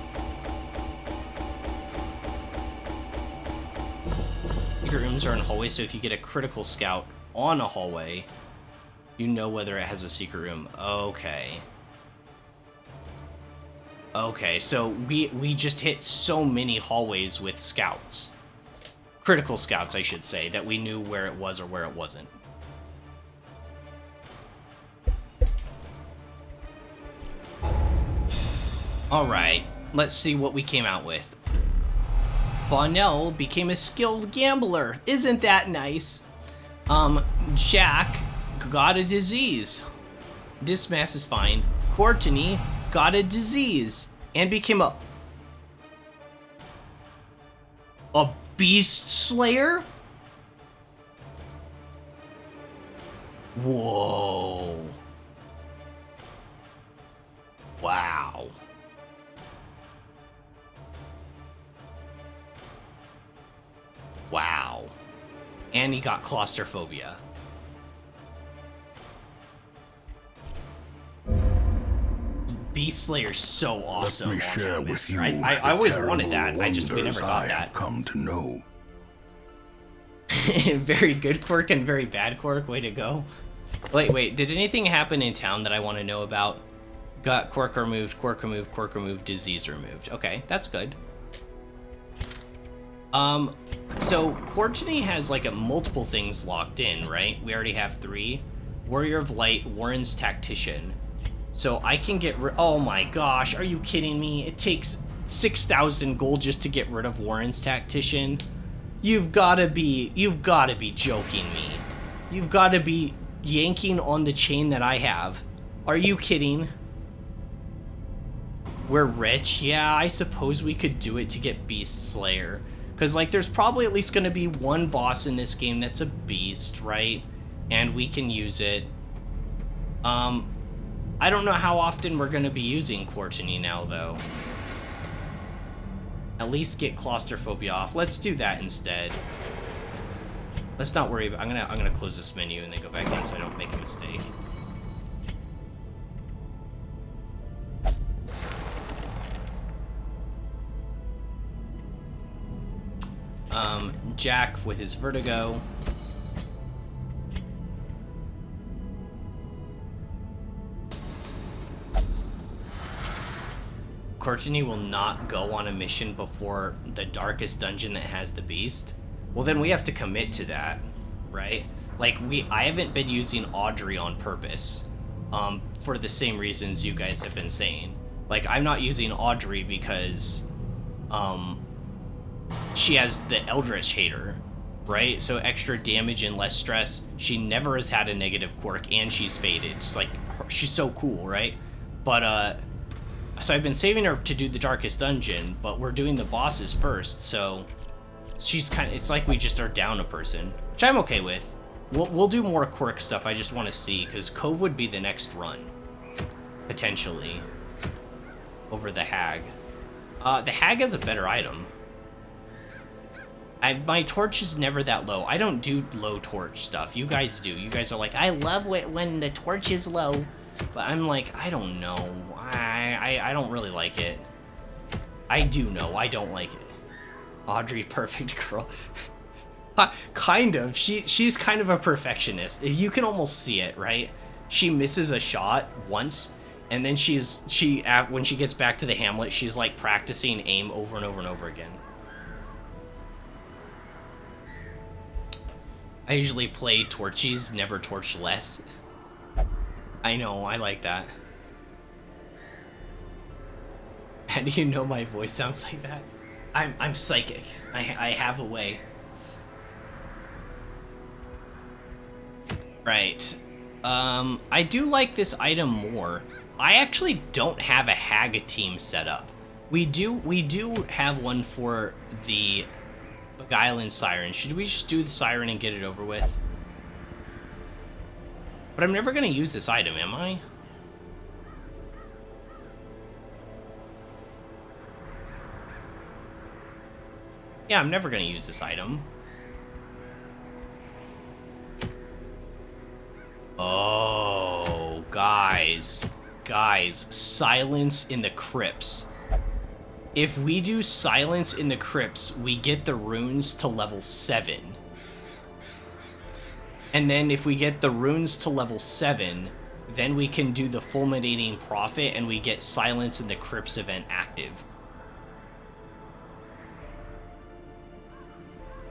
Speaker 1: Secret rooms are in hallways, so if you get a critical scout on a hallway, you know whether it has a secret room. Okay. Okay, so we just hit so many hallways with scouts. Critical scouts, I should say, that we knew where it was or where it wasn't. Alright, let's see what we came out with. Bonnell became a skilled gambler. Isn't that nice? Jack got a disease. Dismas is fine. Courtney got a disease and became a beast slayer? Whoa. Wow. Wow. And he got claustrophobia. Beast Slayer's so awesome.
Speaker 2: Let me share with you.
Speaker 1: I always wanted that. We never got
Speaker 2: I
Speaker 1: that.
Speaker 2: have come to know.
Speaker 1: Very good quirk and very bad quirk. Way to go. Wait. Did anything happen in town that I want to know about? Got quirk removed, disease removed. Okay, that's good. So Courtney has like multiple things locked in, right? We already have 3. Warrior of Light, Warren's Tactician. So I can get oh my gosh, are you kidding me? It takes 6,000 gold just to get rid of Warren's Tactician. You've gotta be joking me. You've gotta be yanking on the chain that I have. Are you kidding? We're rich? Yeah, I suppose we could do it to get Beast Slayer. Because, like, there's probably at least going to be one boss in this game that's a beast, right? And we can use it. I don't know how often we're going to be using Courtney now, though. At least get claustrophobia off. Let's do that instead. Let's not worry about... I'm gonna close this menu and then go back in so I don't make a mistake. Jack with his vertigo. Courtney will not go on a mission before the darkest dungeon that has the beast. Well, then we have to commit to that, right? Like, I haven't been using Audrey on purpose, for the same reasons you guys have been saying. Like, I'm not using Audrey because, she has the Eldritch Hater, right? So extra damage and less stress. She never has had a negative quirk, and she's faded. It's like, she's so cool, right? But, so I've been saving her to do the Darkest Dungeon, but we're doing the bosses first, so she's it's like we just are down a person, which I'm okay with. We'll do more quirk stuff, I just want to see, because Cove would be the next run, potentially, over the Hag. The Hag has a better item. My torch is never that low. I don't do low torch stuff. You guys do. You guys are like, I love when the torch is low. But I'm like, I don't know. I don't really like it. I do know. I don't like it. Audrey, perfect girl. Kind of. She's kind of a perfectionist. You can almost see it, right? She misses a shot once, and then when she gets back to the Hamlet, she's like practicing aim over and over and over again. I usually play torchies, never torch less. I know, I like that. How do you know my voice sounds like that? I'm psychic. I have a way. Right. I do like this item more. I actually don't have a Hag team set up. We do have one for the Beguiling Siren. Should we just do the Siren and get it over with? But I'm never going to use this item, am I? Yeah, I'm never going to use this item. Oh, guys. Guys, Silence in the Crypts. If we do Silence in the Crypts, we get the runes to level 7. And then if we get the runes to level 7, then we can do the Fulminating Prophet and we get Silence in the Crypts event active.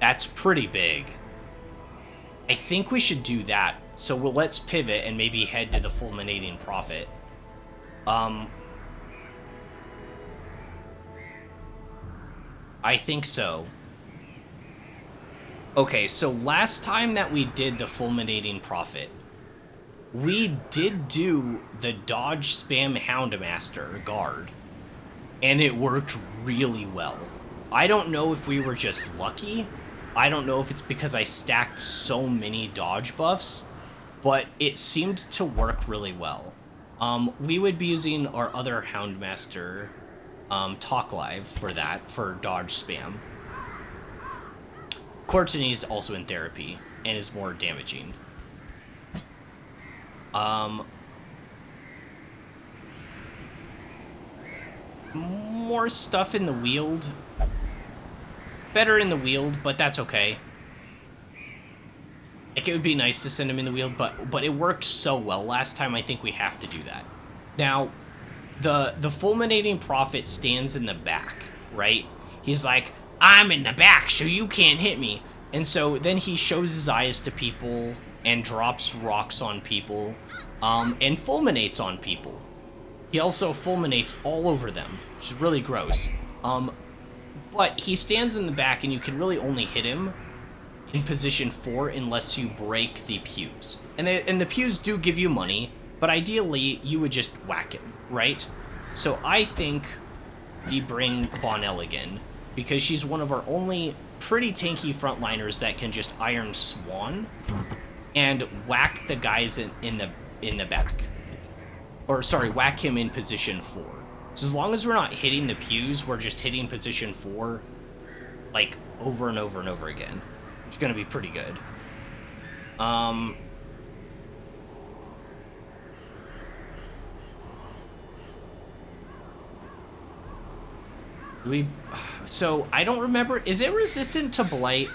Speaker 1: That's pretty big. I think we should do that. So let's pivot and maybe head to the Fulminating Prophet. I think so. Okay, so last time that we did the Fulminating Prophet, we did do the dodge spam Houndmaster guard, and it worked really well. I don't know if we were just lucky. I don't know if it's because I stacked so many dodge buffs, but it seemed to work really well. We would be using our other Houndmaster, Talk Live, for that, for dodge spam. Courtney is also in therapy and is more damaging. more stuff in the wield. Better in the wield, but that's okay. Like, it would be nice to send him in the wield, but it worked so well last time, I think we have to do that. Now, the Fulminating Prophet stands in the back, right? He's like, I'm in the back, so you can't hit me. And so then he shows his eyes to people and drops rocks on people, and fulminates on people. He also fulminates all over them, which is really gross. But he stands in the back, and you can really only hit him in position 4 unless you break the pews. And the pews do give you money, but ideally you would just whack him, right? So I think we bring Von Elligan, because she's one of our only pretty tanky frontliners that can just Iron Swan and whack the guys in the back. Or, sorry, whack him in position 4. So as long as we're not hitting the pews, we're just hitting position 4, like, over and over and over again. Which is going to be pretty good. So, I don't remember, is it resistant to Blight?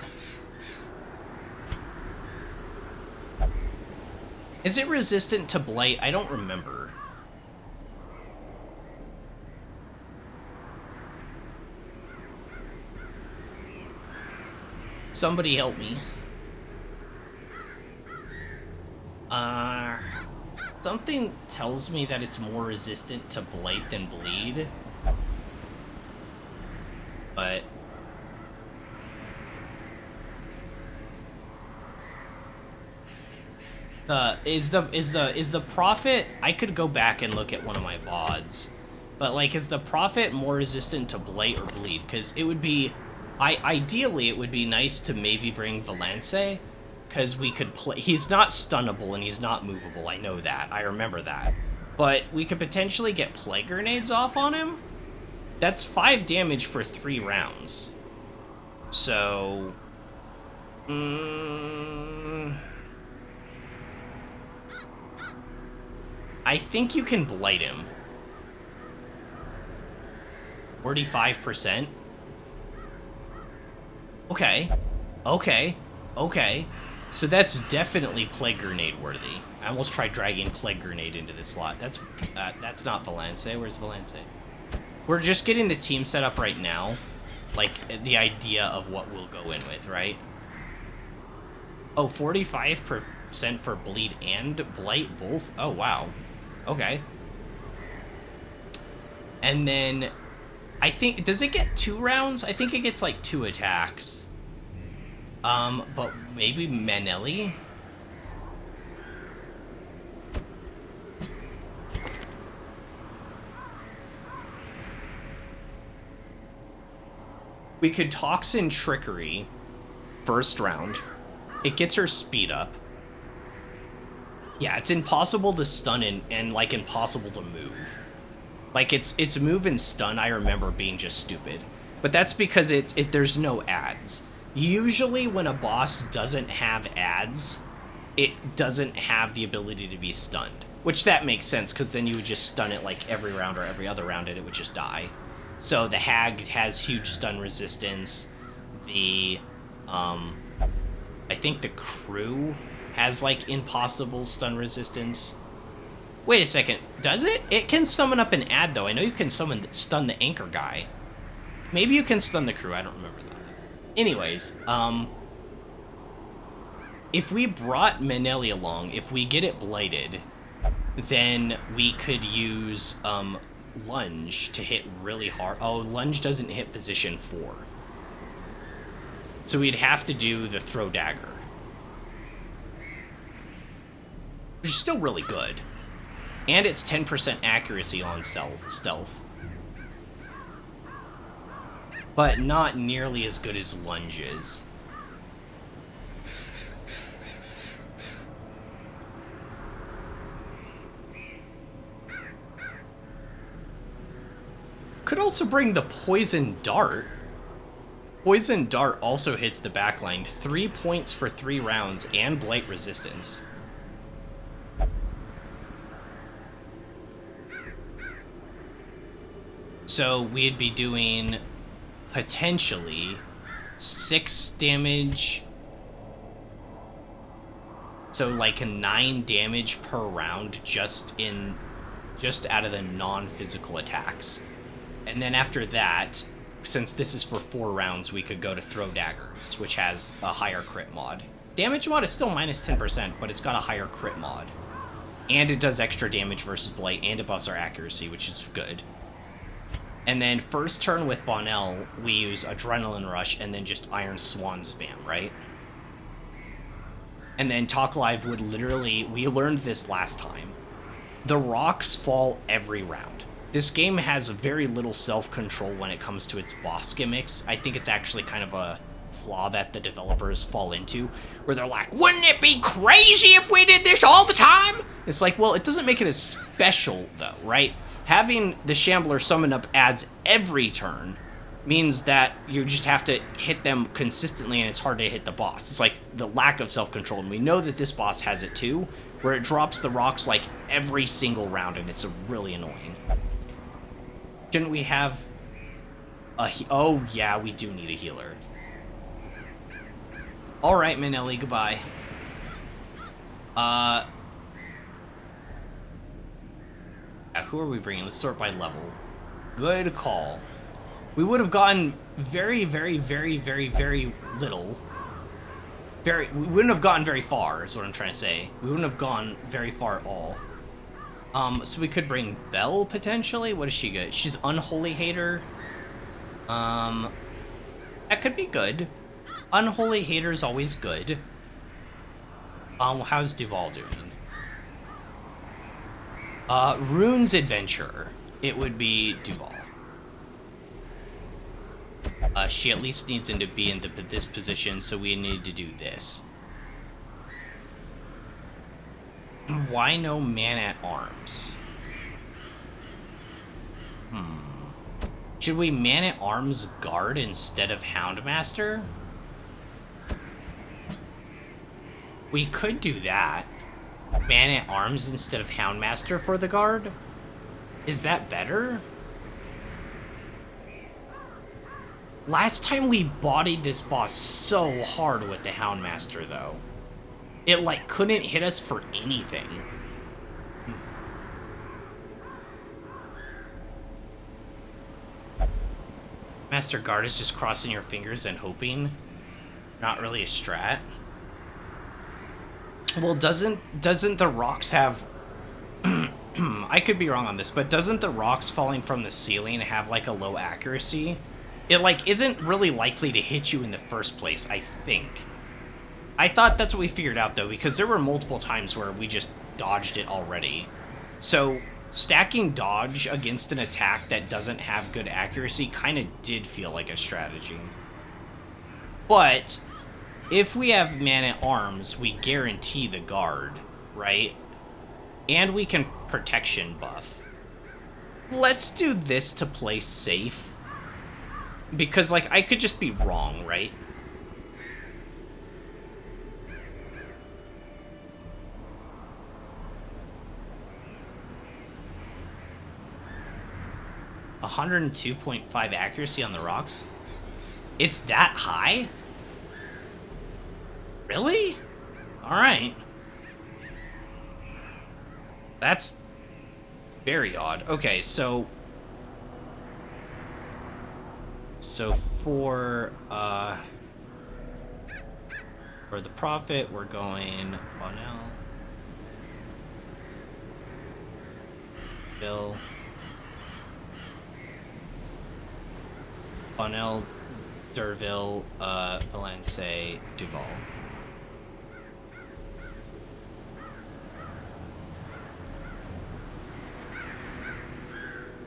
Speaker 1: Is it resistant to Blight? I don't remember. Somebody help me. Something tells me that it's more resistant to Blight than Bleed. But is the Prophet, I could go back and look at one of my VODs. But like, is the Prophet more resistant to Blight or Bleed? Because it would be, ideally it would be nice to maybe bring Valance, because we could play, he's not stunnable and he's not movable, I know that, I remember that. But we could potentially get Plague Grenades off on him? That's 5 damage for 3 rounds. So... I think you can blight him. 45%? Okay. Okay. Okay. So that's definitely Plague Grenade worthy. I almost tried dragging Plague Grenade into this slot. That's not Valance. Where's Valance? We're just getting the team set up right now. Like, the idea of what we'll go in with, right? Oh, 45% for Bleed and Blight both? Oh, wow. Okay. And then, I think, does it get 2 rounds? I think it gets, like, 2 attacks. But maybe Manelli? We could Toxin Trickery first round. It gets her speed up. Yeah, it's impossible to stun and like impossible to move. Like it's move and stun I remember being just stupid. But that's because there's no ads. Usually when a boss doesn't have ads, it doesn't have the ability to be stunned. Which that makes sense, because then you would just stun it like every round or every other round and it would just die. So the Hag has huge stun resistance. The, I think the Crew has, like, impossible stun resistance. Wait a second, does it? It can summon up an ad, though. I know you can stun the Anchor guy. Maybe you can stun the Crew, I don't remember that. Anyways, if we brought Manelli along, if we get it blighted, then we could use, Lunge to hit really hard. Oh, Lunge doesn't hit position 4. So we'd have to do the Throw Dagger. Which is still really good. And it's 10% accuracy on stealth. But not nearly as good as Lunge is. Could also bring the Poison Dart. Poison Dart also hits the backline. 3 points for 3 rounds and Blight resistance. So we'd be doing potentially 6 damage. So like a 9 damage per round just out of the non-physical attacks. And then after that, since this is for 4 rounds, we could go to Throw Daggers, which has a higher crit mod. Damage mod is still minus 10%, but it's got a higher crit mod. And it does extra damage versus Blight, and it buffs our accuracy, which is good. And then first turn with Bonnell, we use Adrenaline Rush and then just Iron Swan spam, right? And then Talk Live would literally... We learned this last time. The rocks fall every round. This game has very little self-control when it comes to its boss gimmicks. I think it's actually kind of a flaw that the developers fall into, where they're like, wouldn't it be crazy if we did this all the time? It's like, well, it doesn't make it as special, though, right? Having the Shambler summon up adds every turn means that you just have to hit them consistently, and it's hard to hit the boss. It's like the lack of self-control, and we know that this boss has it too, where it drops the rocks like every single round, and it's really annoying. Shouldn't we have a oh, yeah, we do need a healer. Alright, Manelli, goodbye. Yeah, who are we bringing? Let's sort by level. Good call. We would have gotten very, very, very, very, very little. We wouldn't have gotten very far, is what I'm trying to say. We wouldn't have gone very far at all. So we could bring Belle, potentially? What is she good? She's Unholy Hater. That could be good. Unholy Hater is always good. How's Duval doing? Rune's Adventure. It would be Duval. She at least needs him to be in this position, so we need to do this. Why no Man-at-Arms? Should we Man-at-Arms guard instead of Houndmaster? We could do that. Man-at-Arms instead of Houndmaster for the guard? Is that better? Last time we bodied this boss so hard with the Houndmaster, though. It, like, couldn't hit us for anything. Master Guard is just crossing your fingers and hoping. Not really a strat. Well, doesn't the rocks have... I could be wrong on this, but doesn't the rocks falling from the ceiling have, like, a low accuracy? It, like, isn't really likely to hit you in the first place, I think. I thought that's what we figured out, though, because there were multiple times where we just dodged it already. So, stacking dodge against an attack that doesn't have good accuracy kind of did feel like a strategy. But, if we have Man-at-Arms, we guarantee the guard, right? And we can protection buff. Let's do this to play safe. Because, like, I could just be wrong, right? .2.5 accuracy on the rocks? It's that high? Really? Alright. That's very odd. Okay, so for the Prophet, we're going Bonnell, Bill, Bonnell, Derville, Valence, Duval.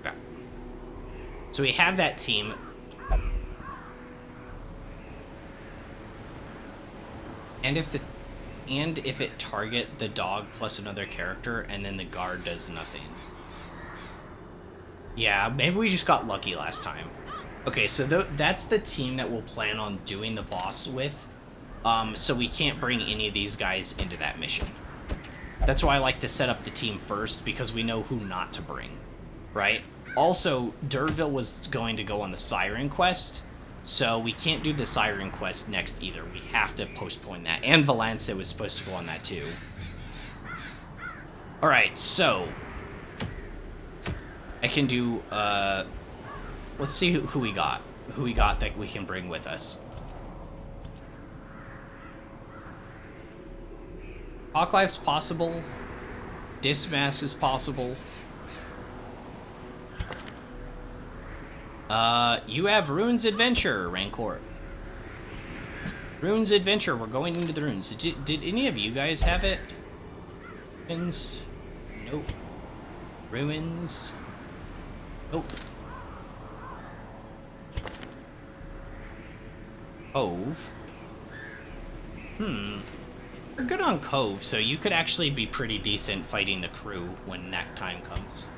Speaker 1: Okay. So we have that team. And if it target the dog plus another character, and then the guard does nothing. Yeah, maybe we just got lucky last time. Okay, so that's the team that we'll plan on doing the boss with. So we can't bring any of these guys into that mission. That's why I like to set up the team first, because we know who not to bring, right? Also, Derville was going to go on the Siren Quest, so we can't do the Siren Quest next either. We have to postpone that. And Valance was supposed to go on that too. Alright, so... I can do, let's see who we got. Who we got that we can bring with us. Hawklife's possible. Dismas is possible. You have Runes Adventure, Rancor. Runes Adventure, we're going into the runes. Did any of you guys have it? Ruins? Nope. Ruins? Nope. Cove. You're good on Cove, so you could actually be pretty decent fighting the crew when that time comes.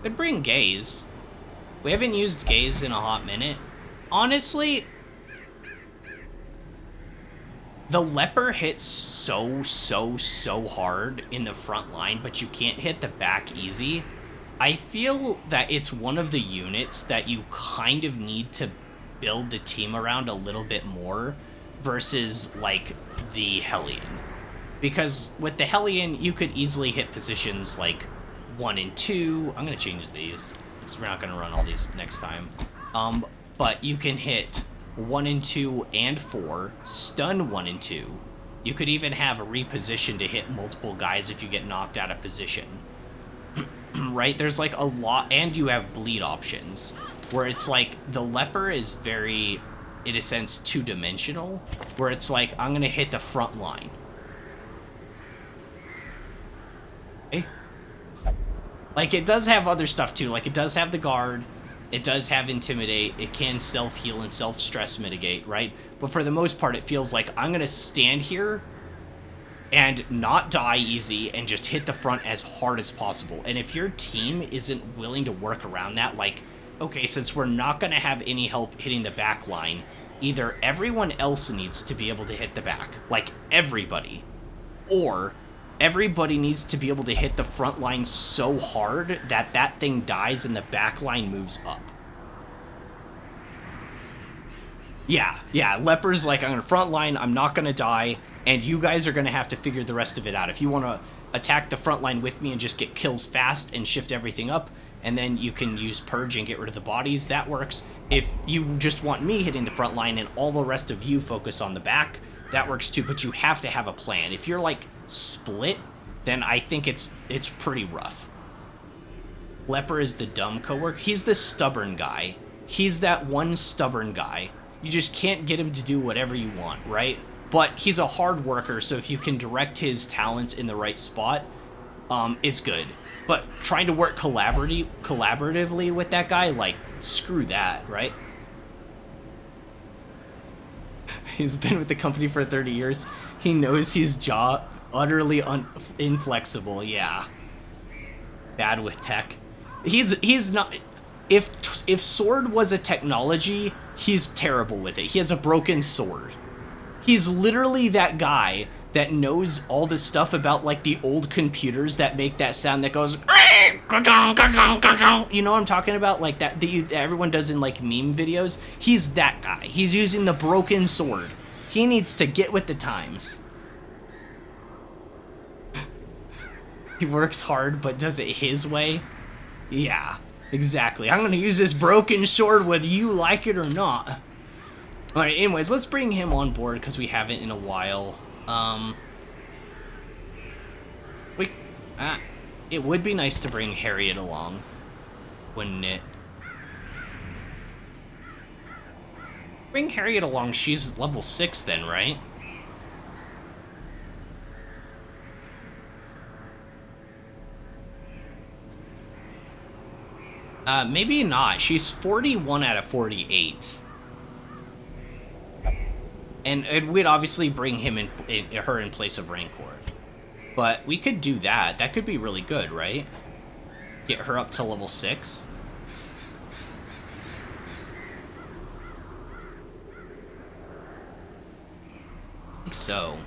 Speaker 1: Could bring Gaze. We haven't used Gaze in a hot minute. Honestly, the Leper hits so hard in the front line, but you can't hit the back easy. I feel that it's one of the units that you kind of need to build the team around a little bit more versus, like, the Hellion. Because with the Hellion, you could easily hit positions like 1 and 2. I'm going to change these, because we're not going to run all these next time. But you can hit 1 and 2 and 4, stun 1 and 2. You could even have a reposition to hit multiple guys if you get knocked out of position. Right? There's like a lot, and you have bleed options, where it's like the Leper is very, in a sense, two-dimensional, where it's like, I'm gonna hit the front line. Okay? Like, it does have other stuff too, like it does have the guard, it does have Intimidate, it can self-heal and self-stress mitigate, right? But for the most part, it feels like I'm gonna stand here and not die easy and just hit the front as hard as possible. And if your team isn't willing to work around that, like, okay, since we're not gonna have any help hitting the back line, either everyone else needs to be able to hit the back, like everybody, or everybody needs to be able to hit the front line so hard that that thing dies and the back line moves up. Yeah, Leper's like, I'm gonna front line, I'm not gonna die, and you guys are gonna have to figure the rest of it out. If you want to attack the front line with me and just get kills fast and shift everything up, and then you can use Purge and get rid of the bodies, that works. If you just want me hitting the front line and all the rest of you focus on the back, that works too, but you have to have a plan. If you're like split, then I think it's pretty rough. Leper is the dumb coworker. He's the stubborn guy. He's that one stubborn guy. You just can't get him to do whatever you want, right? But he's a hard worker, so if you can direct his talents in the right spot, it's good. But trying to work collaboratively with that guy, like, screw that, right? He's been with the company for 30 years. He knows his job utterly inflexible, yeah. Bad with tech. He's not... If sword was a technology, he's terrible with it. He has a broken sword. He's literally that guy that knows all the stuff about, like, the old computers that make that sound that goes... You know what I'm talking about? Like, that everyone does in, like, meme videos? He's that guy. He's using the broken sword. He needs to get with the times. He works hard, but does it his way? Yeah, exactly. I'm gonna use this broken sword whether you like it or not. Alright, anyways, let's bring him on board, because we haven't in a while. It would be nice to bring Harriet along, wouldn't it? Bring Harriet along, she's level 6 then, right? Maybe not. She's 41 out of 48. And we'd obviously bring him her in place of Rancor. But we could do that. That could be really good, right? Get her up to level 6. I think so.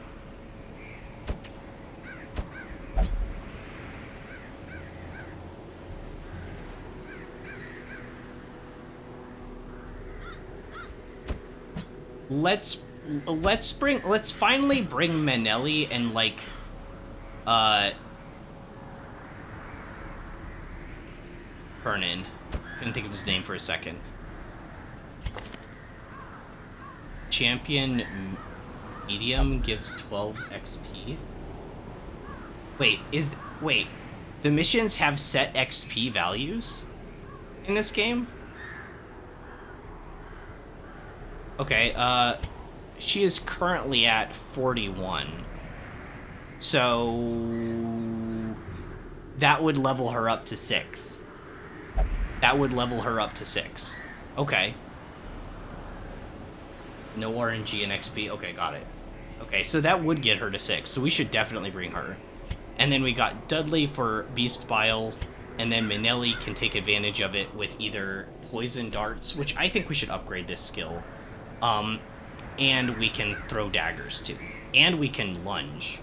Speaker 1: let's finally bring Manelli and like Vernon. Couldn't think of his name for a second. Champion medium gives 12 XP. Wait, the missions have set XP values in this game? Okay, she is currently at 41. So that would level her up to 6. Okay. No RNG and XP. Okay, got it. Okay, so that would get her to 6. So we should definitely bring her. And then we got Dudley for Beast Bile, and then Manelli can take advantage of it with either Poison Darts, which I think we should upgrade this skill. And we can throw daggers too. And we can lunge.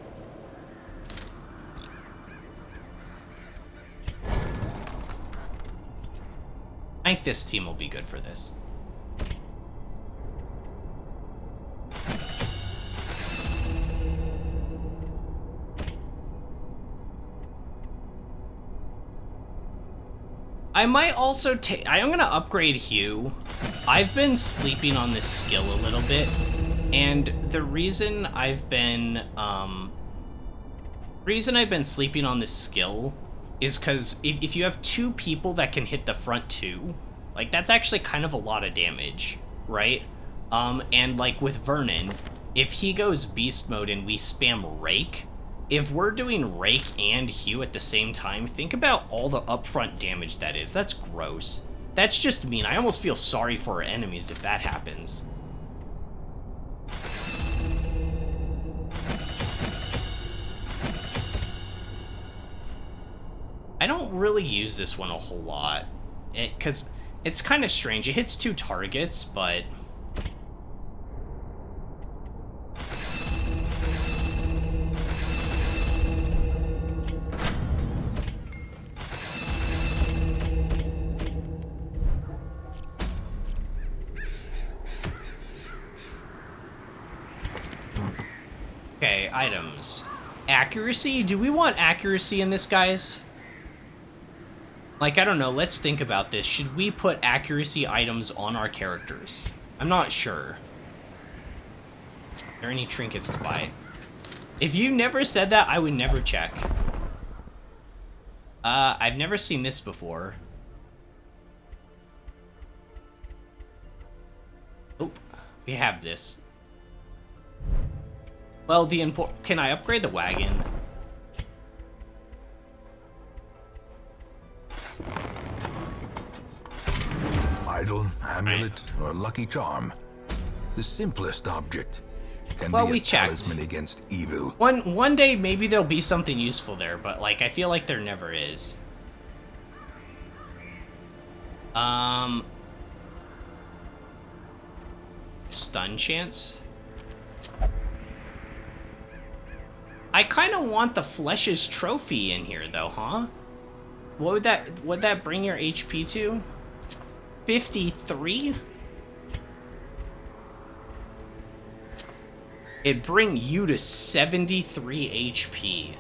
Speaker 1: I think this team will be good for this. I might also take... I'm going to upgrade Hugh. I've been sleeping on this skill a little bit, and the reason I've been sleeping on this skill is because if you have 2 people that can hit the front 2, like, that's actually kind of a lot of damage, right? And, like, with Vernon, if he goes beast mode and we spam Rake... If we're doing Rake and Hugh at the same time, think about all the upfront damage that is. That's gross. That's just mean. I almost feel sorry for our enemies if that happens. I don't really use this one a whole lot. Because it's kind of strange. It hits 2 targets, but... Okay, items. Accuracy? Do we want accuracy in this, guys? Like, I don't know, let's think about this. Should we put accuracy items on our characters? I'm not sure. Are there any trinkets to buy? If you never said that, I would never check. I've never seen this before. Oh, we have this. Well, can I upgrade the wagon?
Speaker 2: Idol, amulet, or lucky charm. The simplest object can
Speaker 1: Well,
Speaker 2: be
Speaker 1: we
Speaker 2: a
Speaker 1: checked.
Speaker 2: talisman against evil.
Speaker 1: One day, maybe there'll be something useful there, but, like, I feel like there never is. Stun chance? I kind of want the Flesh's trophy in here, though, huh? Would that bring your HP to? 53? It'd bring you to 73 HP.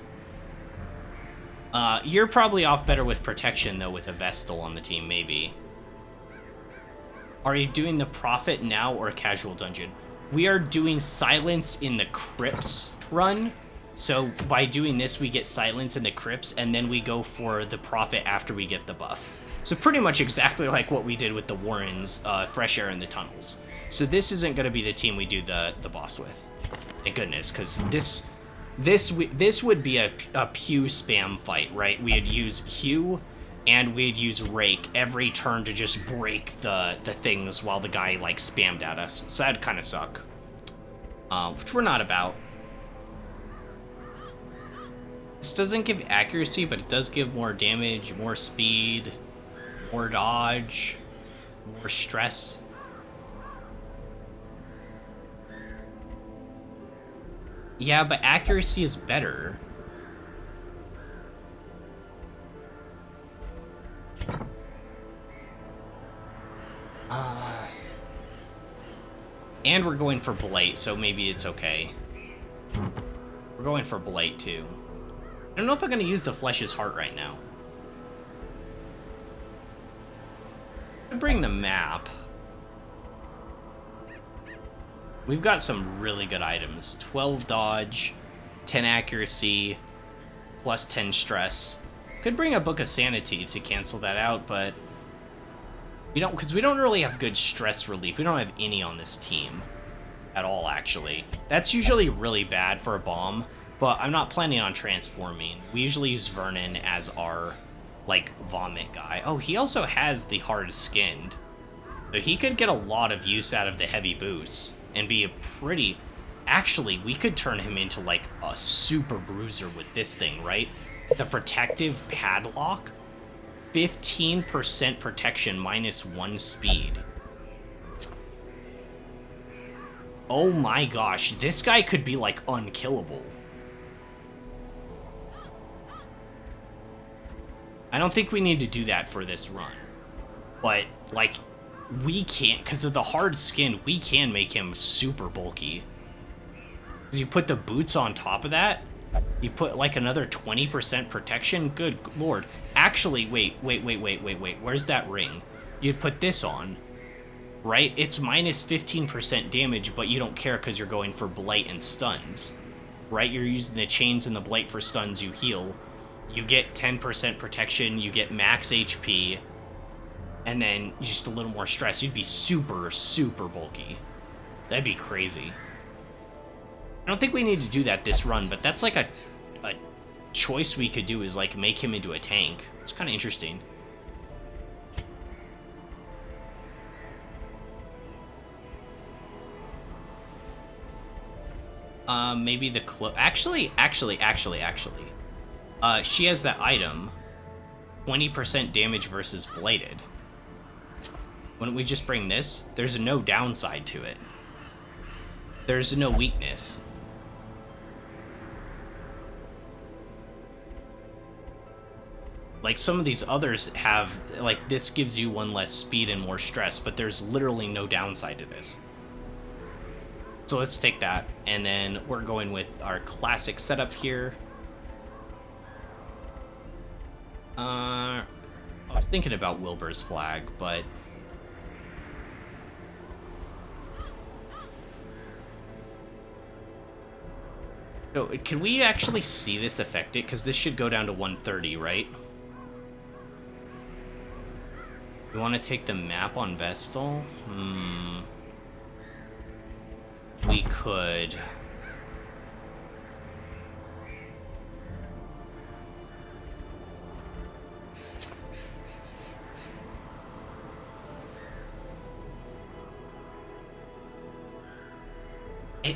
Speaker 1: You're probably off better with protection, though, with a Vestal on the team, maybe. Are you doing the Prophet now or a casual dungeon? We are doing Silence in the Crypts run. So by doing this, we get Silence in the Crypts, and then we go for the Prophet after we get the buff. So pretty much exactly like what we did with the Warrens, Fresh Air in the Tunnels. So this isn't going to be the team we do the boss with. Thank goodness, because this would be a Pew spam fight, right? We'd use Hugh, and we'd use Rake every turn to just break the things while the guy, like, spammed at us. So that'd kind of suck. Which we're not about. This doesn't give accuracy, but it does give more damage, more speed, more dodge, more stress. Yeah, but accuracy is better. And we're going for Blight, so maybe it's okay. We're going for Blight, too. I don't know if I'm going to use the Flesh's Heart right now. I bring the map. We've got some really good items. 12 dodge, 10 accuracy, plus 10 stress. Could bring a Book of Sanity to cancel that out, but we don't, because we don't really have good stress relief. We don't have any on this team at all, actually. That's usually really bad for a bomb, but I'm not planning on transforming. We usually use Vernon as our, like, vomit guy. Oh, he also has the hard skinned, so he could get a lot of use out of the heavy boots and be a pretty... Actually, we could turn him into, like, a super bruiser with this thing, right? The protective padlock, 15% protection minus 1 speed. Oh my gosh, this guy could be, like, unkillable. I don't think we need to do that for this run. But, like, we can't, because of the hard skin, we can make him super bulky. Because you put the boots on top of that, you put, like, another 20% protection? Good lord. Actually, wait. Where's that ring? You'd put this on, right? It's minus 15% damage, but you don't care because you're going for Blight and stuns, right? You're using the chains and the Blight for stuns, you heal. You get 10% protection, you get max HP, and then just a little more stress. You'd be super, super bulky. That'd be crazy. I don't think we need to do that this run, but that's like a choice we could do, is like make him into a tank. It's kind of interesting. Maybe the actually, she has that item, 20% damage versus bladed. Why don't we just bring this? There's no downside to it. There's no weakness. Like, some of these others have, like, this gives you 1 less speed and more stress, but there's literally no downside to this. So let's take that, and then we're going with our classic setup here. I was thinking about Wilbur's flag, but... So, can we actually see this affect it? Because this should go down to 130, right? We want to take the map on Vestal? We could.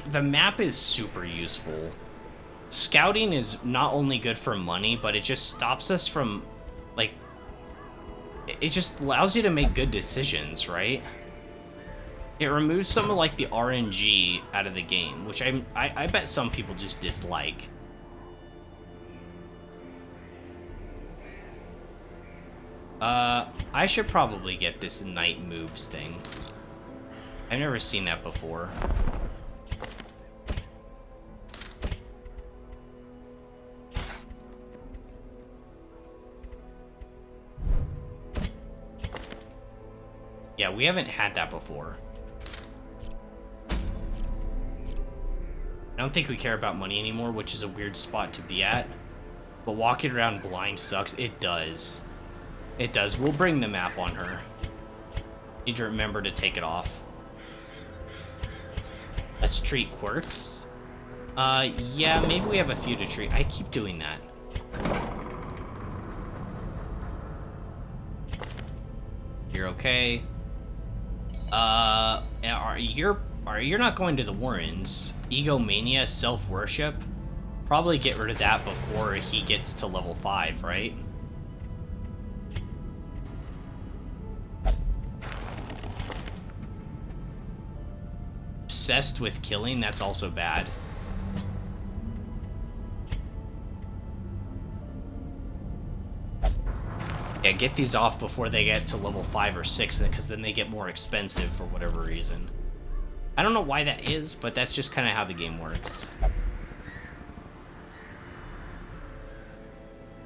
Speaker 1: The map is super useful. Scouting is not only good for money, but it just stops us from, like, it just allows you to make good decisions, right? It removes some of, like, the RNG out of the game, which I bet some people just dislike. I should probably get this night moves thing. I've never seen that before. Yeah, we haven't had that before. I don't think we care about money anymore, which is a weird spot to be at. But walking around blind sucks. It does. It does. We'll bring the map on her. Need to remember to take it off. Let's treat quirks. Yeah, maybe we have a few to treat. I keep doing that. You're okay. You're not going to the Warrens. Egomania, self-worship. Probably get rid of that before he gets to level 5, right? Obsessed with killing, that's also bad. Yeah, get these off before they get to level 5 or 6, because then they get more expensive for whatever reason. I don't know why that is, but that's just kind of how the game works.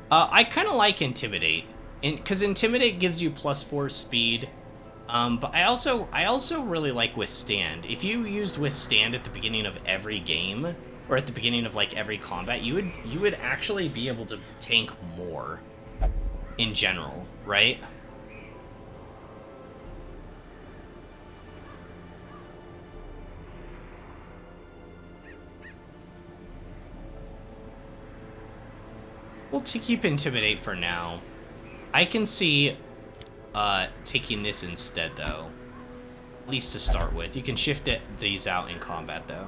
Speaker 1: I kind of like Intimidate, because Intimidate gives you +4 speed. But I also really like Withstand. If you used Withstand at the beginning of every game, or at the beginning of like every combat, you would actually be able to tank more in general, right? We'll keep Intimidate for now. I can see taking this instead, though. At least to start with. You can shift these out in combat, though.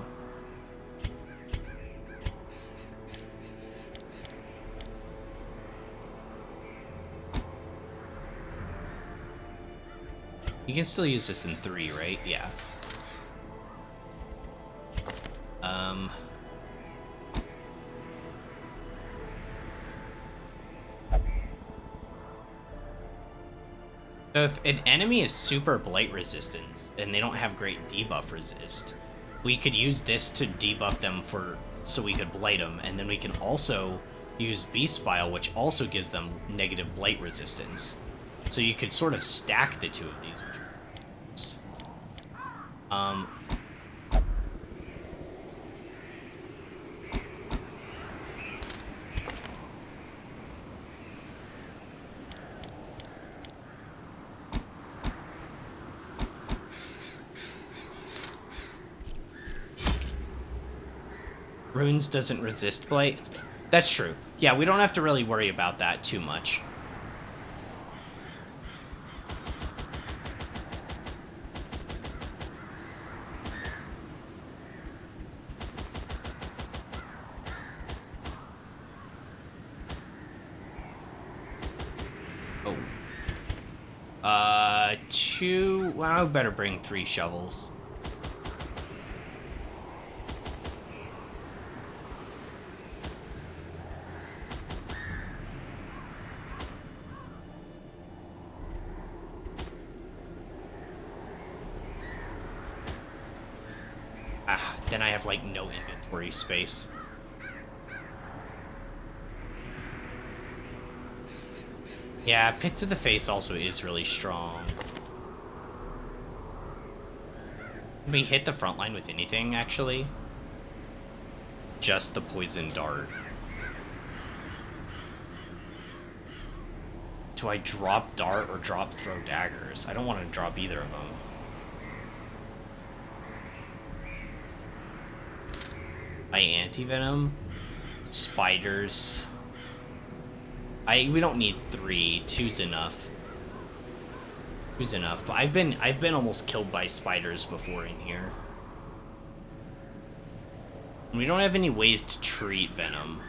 Speaker 1: You can still use this in 3, right? Yeah. So if an enemy is super blight resistance and they don't have great debuff resist, we could use this to debuff them so we could blight them, and then we can also use Beast Bile, which also gives them negative blight resistance. So you could sort of stack the two of these. Runes doesn't resist blight. That's true. Yeah, we don't have to really worry about that too much. Oh. 2... Well, I better bring 3 shovels. Then I have, like, no inventory space. Yeah, Pick to the Face also is really strong. Can we hit the front line with anything, actually? Just the Poison Dart. Do I drop Dart or drop Throw Daggers? I don't want to drop either of them. Anti-Venom, spiders. We don't need 3. 2's enough. 2's enough. But I've been almost killed by spiders before in here. And we don't have any ways to treat venom.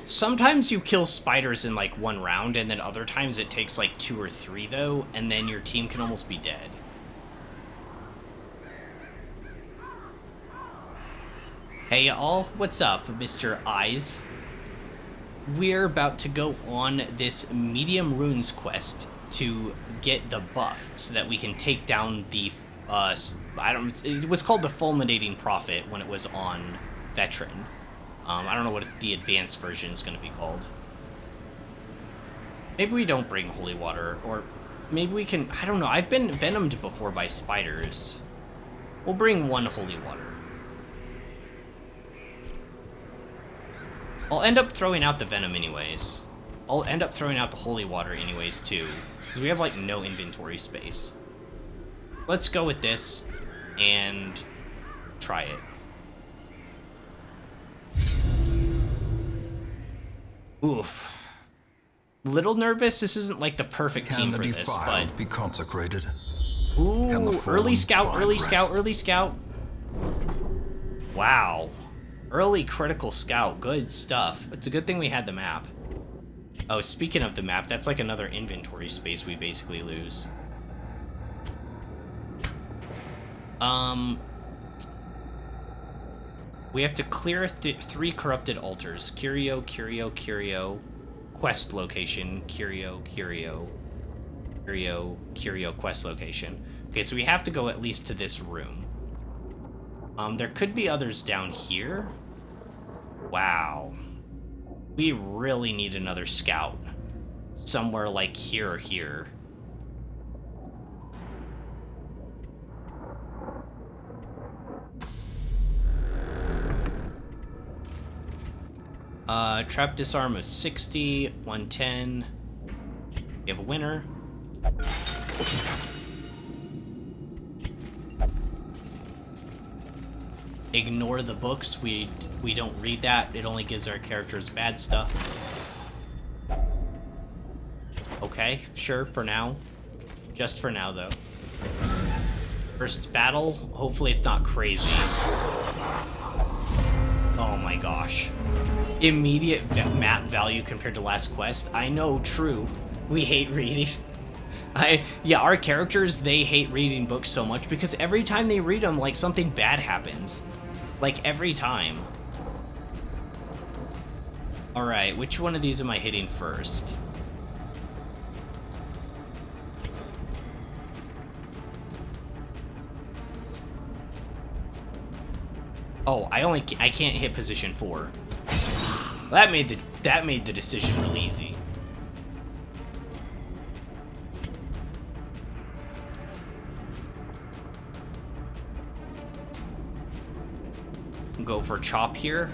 Speaker 1: Sometimes you kill spiders in like 1 round, and then other times it takes like 2 or 3 though, and then your team can almost be dead. Hey y'all, what's up, Mr. Eyes? We're about to go on this Medium Runes quest to get the buff so that we can take down the, it was called the Fulminating Prophet when it was on Veteran. I don't know what the advanced version is going to be called. Maybe we don't bring Holy Water, or maybe we can, I don't know, I've been venomed before by spiders. We'll bring 1 Holy Water. I'll end up throwing out the Venom anyways. I'll end up throwing out the Holy Water anyways, too. Because we have, like, no inventory space. Let's go with this and try it. Oof. Little nervous. This isn't, like, the perfect team for this, but...
Speaker 2: be consecrated?
Speaker 1: Ooh, early scout, early scout, early scout. Wow. Early critical scout, good stuff. It's a good thing we had the map. Oh, speaking of the map, that's like another inventory space we basically lose. We have to clear 3 corrupted altars. Curio, Curio, Curio. Quest location, Curio, Curio. Curio, Curio, quest location. Okay, so we have to go at least to this room. There could be others down here. Wow. We really need another scout. Somewhere like here or here. Trap disarm of 60, 110. We have a winner. Ignore the books. We don't read that. It only gives our characters bad stuff. Okay, sure, for now. Just for now, though. First battle. Hopefully it's not crazy. Oh my gosh. Immediate map value compared to last quest. I know, true. We hate reading. Yeah, our characters, they hate reading books so much because every time they read them, like, something bad happens. Like, every time. Alright, which one of these am I hitting first? Oh, I can't hit position 4. That made the decision really easy. Go for chop here.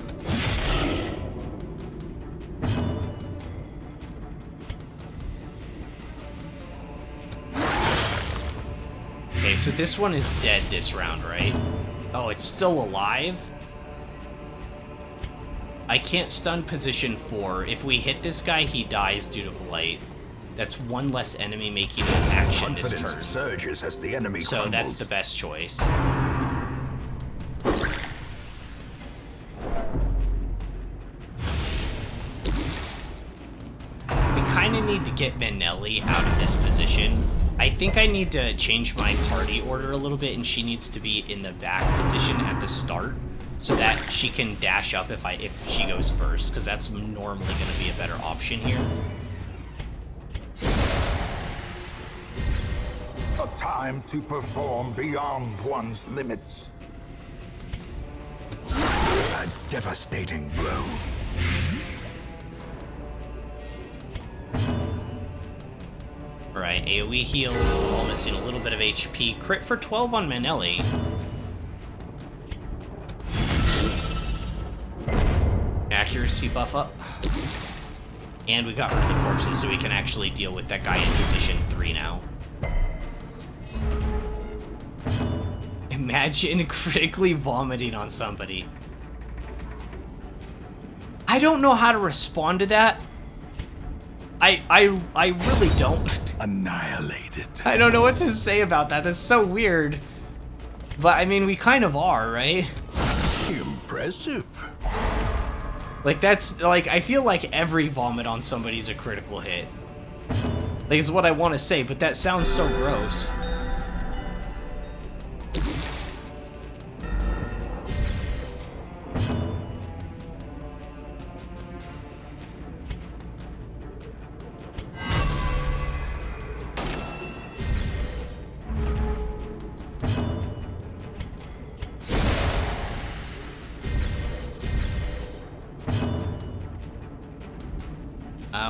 Speaker 1: Okay, so this one is dead this round, right? Oh, it's still alive? I can't stun position 4. If we hit this guy, he dies due to blight. That's one less enemy making an action this turn.
Speaker 2: Surges as the enemy
Speaker 1: so
Speaker 2: crumbles.
Speaker 1: that's the best choice. I need to get Manelli out of this position. I think I need to change my party order a little bit, and she needs to be in the back position at the start so that she can dash up if she goes first, because that's normally going to be a better option here.
Speaker 2: A time to perform beyond one's limits. A devastating blow.
Speaker 1: Alright, AoE heal, while missing a little bit of HP. Crit for 12 on Manelli. Accuracy buff up. And we got rid of the corpses, so we can actually deal with that guy in position 3 now. Imagine critically vomiting on somebody. I don't know how to respond to that. I really don't.
Speaker 2: Annihilated.
Speaker 1: I don't know what to say about that. That's so weird. But, I mean, we kind of are, right?
Speaker 2: Impressive.
Speaker 1: Like, that's, like, I feel like every vomit on somebody is a critical hit. Like, is what I want to say, but that sounds so gross.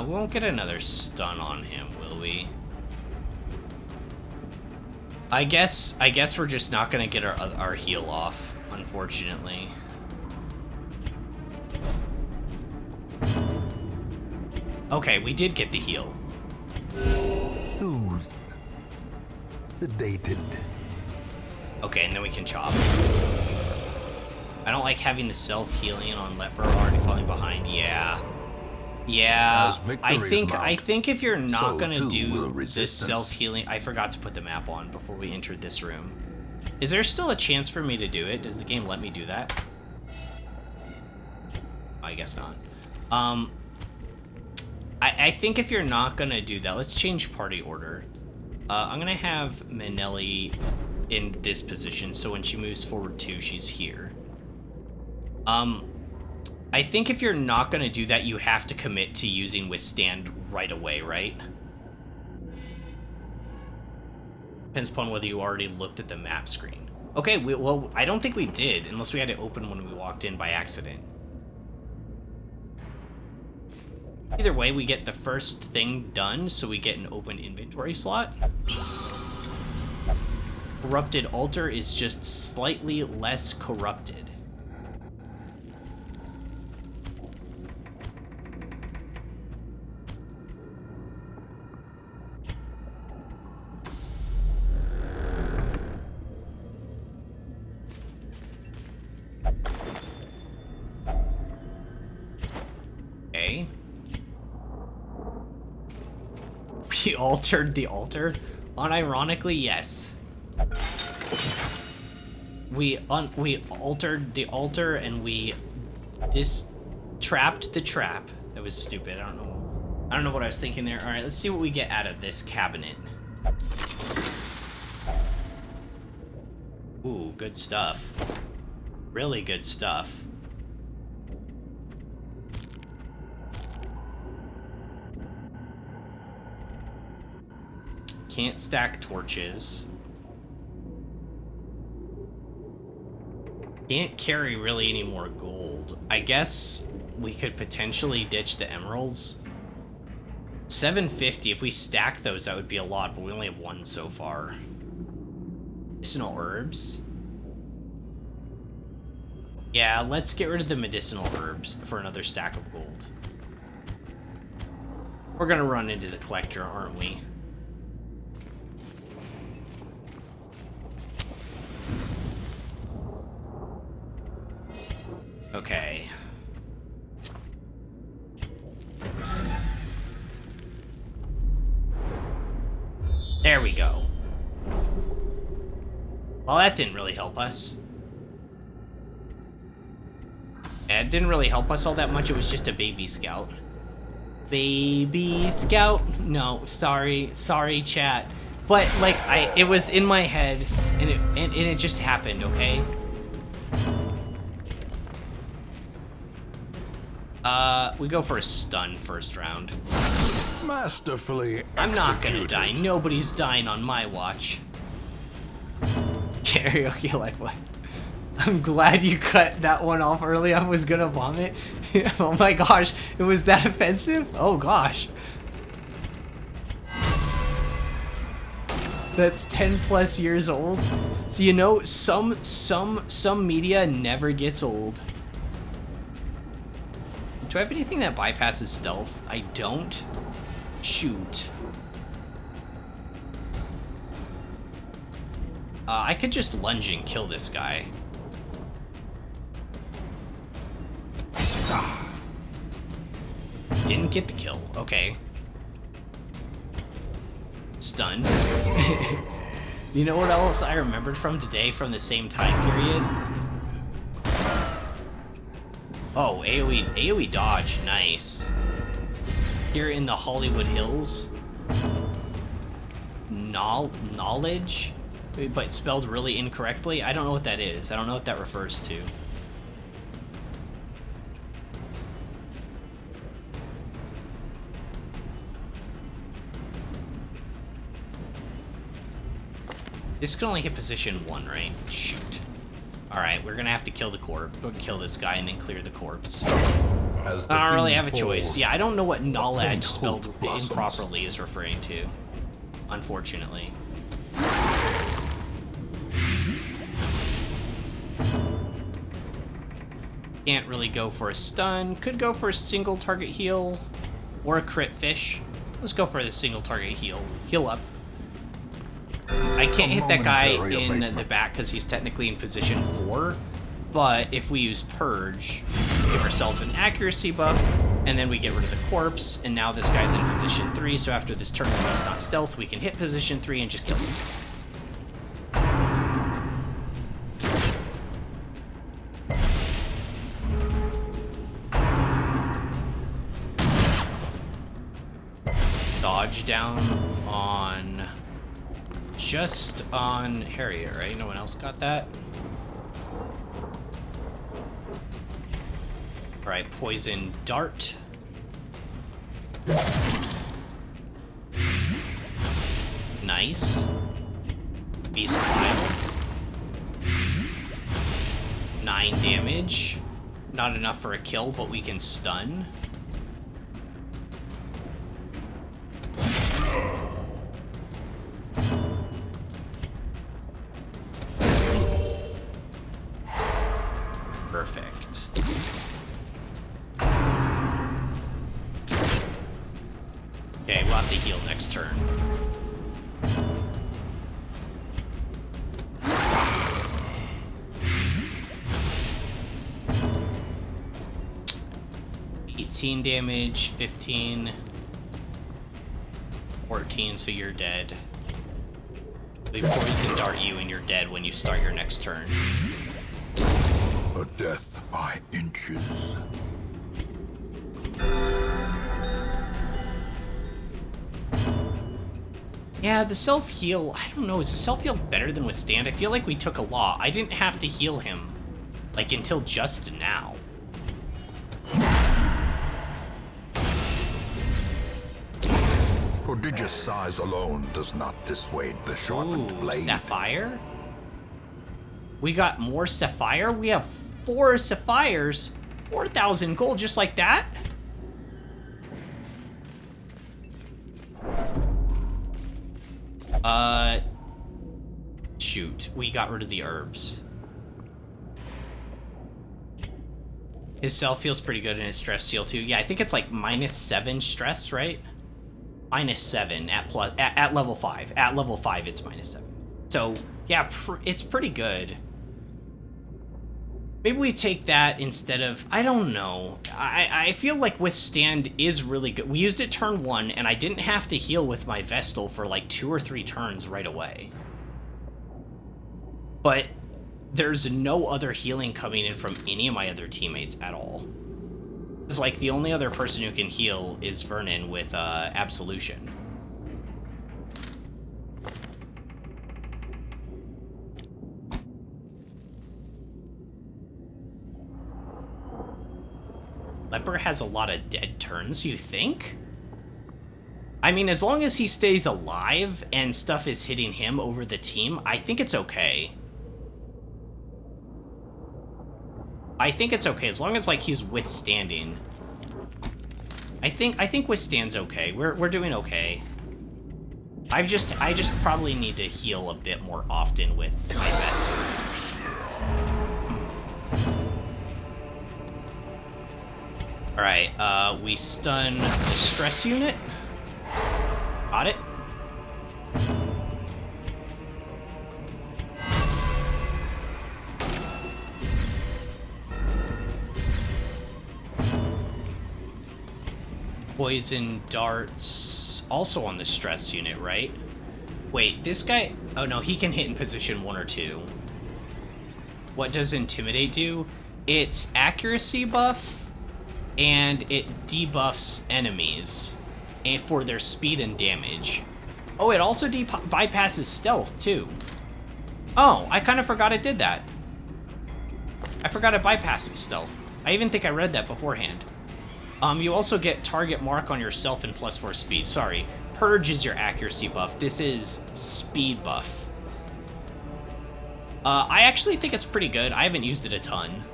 Speaker 1: We won't get another stun on him, will we? I guess we're just not gonna get our heal off, unfortunately. Okay, we did get the heal.
Speaker 2: Soothed. Sedated.
Speaker 1: Okay, and then we can chop. I don't like having the self-healing on Leper already falling behind. Yeah. Yeah, I think if you're not gonna do this self-healing... I forgot to put the map on before we entered this room. Is there still a chance for me to do it? Does the game let me do that? I guess not. I think if you're not gonna do that, let's change party order. I'm gonna have Manelli in this position, so when she moves forward 2, she's here. I think if you're not going to do that, you have to commit to using Withstand right away, right? Depends upon whether you already looked at the map screen. Okay, well, I don't think we did, unless we had it open when we walked in by accident. Either way, we get the first thing done, so we get an open inventory slot. Corrupted altar is just slightly less corrupted. Okay. We altered the altar? Unironically, yes. We altered the altar and we trapped the trap. That was stupid. I don't know what I was thinking there. All right, let's see what we get out of this cabinet. Ooh, good stuff. Really good stuff. Can't stack torches. Can't carry really any more gold. I guess we could potentially ditch the emeralds. 750, if we stack those, that would be a lot, but we only have one so far. Medicinal herbs. Yeah, let's get rid of the medicinal herbs for another stack of gold. We're gonna run into the collector, aren't we? Okay. There we go. Well, that didn't really help us. Yeah, it didn't really help us all that much. It was just a baby scout. Baby scout? No, sorry, chat. But like, it was in my head, and it just happened. Okay. We go for a stun first round.
Speaker 2: Masterfully
Speaker 1: I'm not gonna die. Nobody's dying on my watch. Karaoke like what? I'm glad you cut that one off early. I was gonna vomit. Oh my gosh, it was that offensive? Oh gosh. That's 10 plus years old. So you know, some media never gets old. Do I have anything that bypasses stealth? I don't. Shoot. I could just lunge and kill this guy. Didn't get the kill. Okay. Stunned. You know what else I remembered from today from the same time period? Oh, AoE dodge, nice. Here in the Hollywood Hills. Knowledge? But spelled really incorrectly? I don't know what that is. I don't know what that refers to. This can only hit position 1, right? Shoot. Alright, we're gonna have to kill this guy and then clear the corpse. I don't really have a choice. Yeah, I don't know what knowledge spelled improperly is referring to. Unfortunately. Can't really go for a stun. Could go for a single target heal or a crit fish. Let's go for the single target heal. Heal up. I can't hit that guy in the back because he's technically in position 4, but if we use Purge, we give ourselves an accuracy buff, and then we get rid of the corpse, and now this guy's in position 3, so after this turn when he's not stealth, we can hit position 3 and just kill him. Dodge down on... just on Harriet, right? No one else got that? Alright, poison dart. Nice. Beast Bile. 9 damage. Not enough for a kill, but we can stun. Perfect. Okay, we'll have to heal next turn. Damage, 15, 14, so you're dead. We poison dart you and you're dead when you start your next turn.
Speaker 2: A death by inches.
Speaker 1: Yeah, the self-heal, I don't know, is the self-heal better than withstand? I feel like we took a lot. I didn't have to heal him, like, until just now.
Speaker 2: Prodigious size alone does not dissuade the sharpened blade.
Speaker 1: Sapphire? We got more Sapphire? We have 4 Sapphires? 4,000 gold just like that? Shoot. We got rid of the herbs. His self feels pretty good and his stress heal too. Yeah, I think it's like -7 stress, right? -7 at level 5. At level 5, it's -7. So, yeah, it's pretty good. Maybe we take that instead of... I don't know. I feel like Withstand is really good. We used it turn 1, and I didn't have to heal with my Vestal for like 2 or 3 turns right away. But there's no other healing coming in from any of my other teammates at all. It's like the only other person who can heal is Vernon with Absolution. Leper has a lot of dead turns, you think? I mean, as long as he stays alive and stuff is hitting him over the team, I think it's okay. I think it's okay, as long as, like, he's withstanding. I think withstand's okay. We're doing okay. I just probably need to heal a bit more often with my best. Alright, we stun the stress unit. Got it. Poison darts also on the stress unit, right? Wait, this guy... Oh no, he can hit in position 1 or 2. What does Intimidate do? It's accuracy buff, and it debuffs enemies for their speed and damage. Oh, it also bypasses stealth, too. Oh, I kind of forgot it did that. I forgot it bypassed stealth. I even think I read that beforehand. You also get target mark on yourself and +4 speed. Sorry. Purge is your accuracy buff. This is speed buff. I actually think it's pretty good. I haven't used it a ton.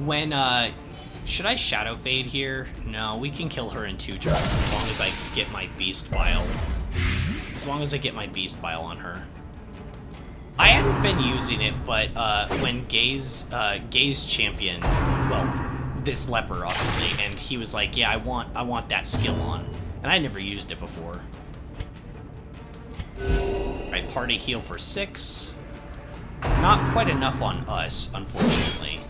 Speaker 1: When, should I Shadow Fade here? No, we can kill her in 2 turns as long as I get my Beast Bile. As long as I get my Beast Bile on her. I haven't been using it, but when Gaze championed, well, this Leper, obviously, and he was like, yeah, I want that skill on. And I never used it before. Alright, party heal for 6. Not quite enough on us, unfortunately.